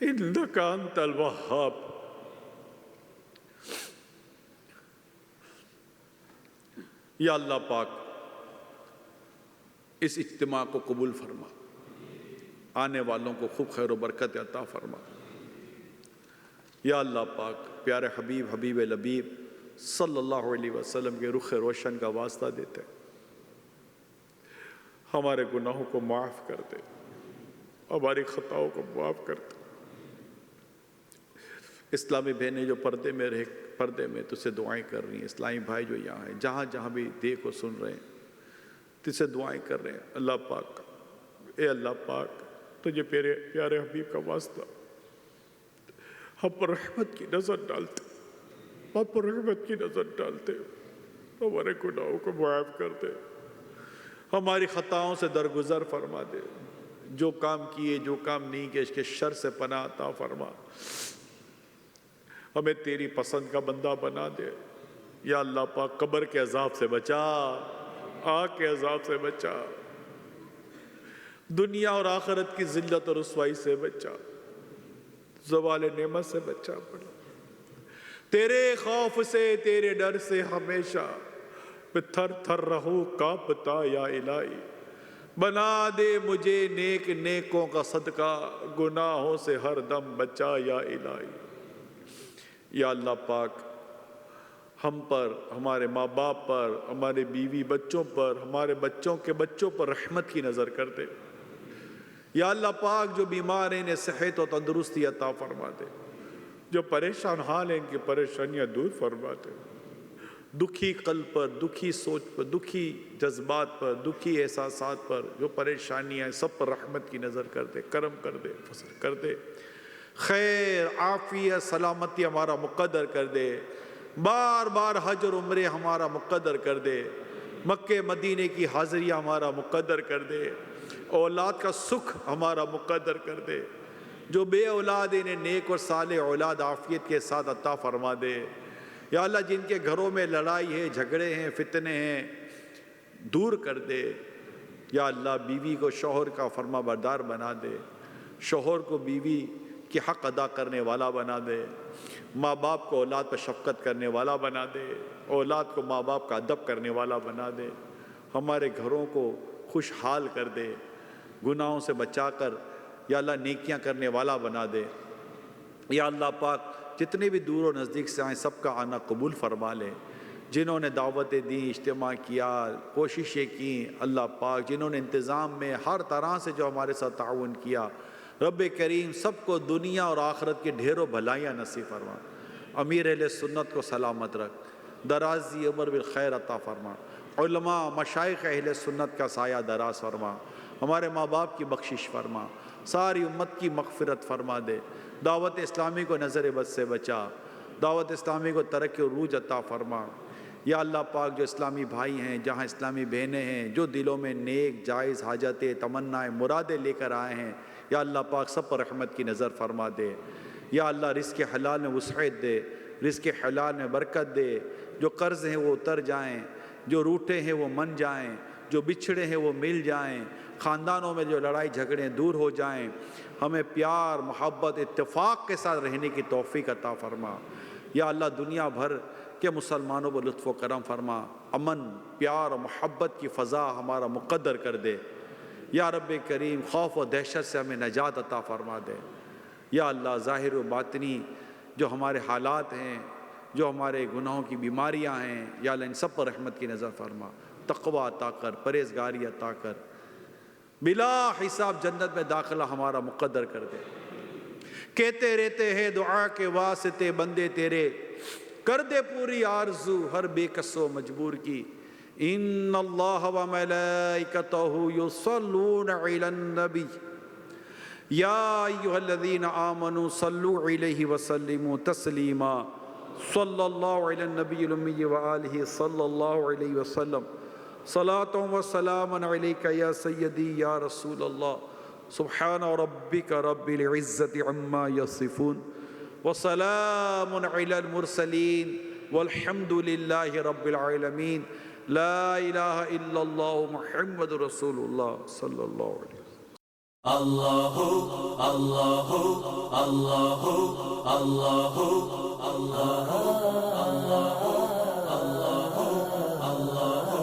انک انت الوہاب. یا اللہ پاک اس اجتماع کو قبول فرما، آنے والوں کو خوب خیر و برکت عطا فرما۔ یا اللہ پاک پیارے حبیب لبیب صلی اللہ علیہ وسلم کے رخ روشن کا واسطہ دیتے ہمارے گناہوں کو معاف کر دے، ہماری خطاؤں کو معاف کر دے۔ اسلامی بہنیں جو پردے میں تجھ سے دعائیں کر رہی ہیں، اسلامی بھائی جو یہاں ہیں، جہاں جہاں بھی دیکھ و سن رہے ہیں، تجھ سے دعائیں کر رہے ہیں۔ اللہ پاک، اے اللہ پاک، تجھے پیارے حبیب کا واسطہ ہم پر رحمت کی نظر ڈالتے، ہم پر رحمت کی نظر ڈالتے، ہمارے گناہوں کو معاف کر دے، ہماری خطاؤں سے درگزر فرما دے، جو کام کیے جو کام نہیں کیے اس کے شر سے پناہ عطا فرما، ہمیں تیری پسند کا بندہ بنا دے۔ یا اللہ پاک قبر کے عذاب سے بچا، آگ کے عذاب سے بچا، دنیا اور آخرت کی ذلت اور رسوائی سے بچا، زوال نعمت سے بچا پڑا، تیرے خوف سے تیرے ڈر سے ہمیشہ میں تھر تھر رہوں کانپتا یا الہی، بنا دے مجھے نیکوں کا صدقہ، گناہوں سے ہر دم بچا یا الہی۔ یا اللہ پاک ہم پر، ہمارے ماں باپ پر، ہمارے بیوی بچوں پر، ہمارے بچوں کے بچوں پر رحمت کی نظر کر دے۔ یا اللہ پاک جو بیمار ہیں انہیں صحت و تندرستی عطا فرما دے، جو پریشان حال ہیں ان کی پریشانیاں دور فرما دے، دکھی قلب پر، دکھی سوچ پر، دکھی جذبات پر، دکھی احساسات پر جو پریشانیاں ہیں سب پر رحمت کی نظر کر دے، کرم کر دے، فضل کر دے، خیر عافیت سلامتی ہمارا مقدر کر دے، بار بار حج اور عمرے ہمارا مقدر کر دے، مکہ مدینے کی حاضری ہمارا مقدر کر دے، اولاد کا سکھ ہمارا مقدر کر دے، جو بے اولاد انہیں نیک اور صالح اولاد عافیت کے ساتھ عطا فرما دے۔ یا اللہ جن کے گھروں میں لڑائی ہے، جھگڑے ہیں، فتنے ہیں، دور کر دے۔ یا اللہ بیوی کو شوہر کا فرما بردار بنا دے، شوہر کو بیوی کی حق ادا کرنے والا بنا دے، ماں باپ کو اولاد پر شفقت کرنے والا بنا دے، اولاد کو ماں باپ کا ادب کرنے والا بنا دے، ہمارے گھروں کو خوشحال کر دے، گناہوں سے بچا کر یا اللہ نیکیاں کرنے والا بنا دے۔ یا اللہ پاک جتنے بھی دور و نزدیک سے آئیں سب کا آنا قبول فرما لے، جنہوں نے دعوتیں دیں، اجتماع کیا، کوششیں کیں، اللہ پاک جنہوں نے انتظام میں ہر طرح سے جو ہمارے ساتھ تعاون کیا، رب کریم سب کو دنیا اور آخرت کی ڈھیروں بھلائیاں نصیب فرما۔ امیر اہل سنت کو سلامت رکھ، درازی عمر بالخیر عطا فرما، علماء مشائخ اہل سنت کا سایہ دراز فرما، ہمارے ماں باپ کی بخشش فرما، ساری امت کی مغفرت فرما دے، دعوت اسلامی کو نظر بد سے بچا، دعوت اسلامی کو ترقی و عروج عطا فرما۔ یا اللہ پاک جو اسلامی بھائی ہیں، جہاں اسلامی بہنیں ہیں، جو دلوں میں نیک جائز حاجتیں، تمنائیں، مرادیں لے کر آئے ہیں، یا اللہ پاک سب پر رحمت کی نظر فرما دے۔ یا اللہ رزق حلال میں وسعت دے، رزق حلال میں برکت دے، جو قرض ہیں وہ اتر جائیں، جو روٹے ہیں وہ من جائیں، جو بچھڑے ہیں وہ مل جائیں، خاندانوں میں جو لڑائی جھگڑے دور ہو جائیں، ہمیں پیار محبت اتفاق کے ساتھ رہنے کی توفیق عطا فرما۔ یا اللہ دنیا بھر کے مسلمانوں پر لطف و کرم فرما، امن پیار و محبت کی فضا ہمارا مقدر کر دے۔ یا رب کریم خوف و دہشت سے ہمیں نجات عطا فرما دے۔ یا اللہ ظاہر و باطنی جو ہمارے حالات ہیں، جو ہمارے گناہوں کی بیماریاں ہیں، یا اللہ ان سب پر رحمت کی نظر فرما، تقوی عطا کر، پرہیزگاری عطا کر، بلا حساب جنت میں داخلہ ہمارا مقدر کر دے۔ کہتے رہتے ہیں دعا کے واسطے بندے تیرے، کر دے پوری آرزو ہر بے کس و مجبور کی۔ ان اللہ و ملائکتہ یصلون علی النبی یا ایھا الذین آمنوا صلوا علیہ وسلموا تسلیما، صلی اللہ علی النبی الامی وآلہ صلی اللہ علیہ وسلم، صلاۃ و سلام علیک یا سیدی یا رسول اللہ، سبحان ربک رب العزت عما یصفون وسلام علی المرسلین والحمد للہ رب العالمین، لا الہ الا اللہ محمد رسول اللہ صلی اللہ علیہ وسلم۔ اللہ اللہ اللہ اللہ اللہ اللہ اللہ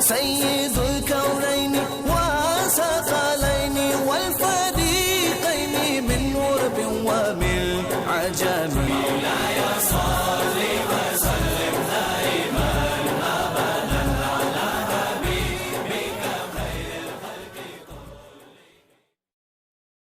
سید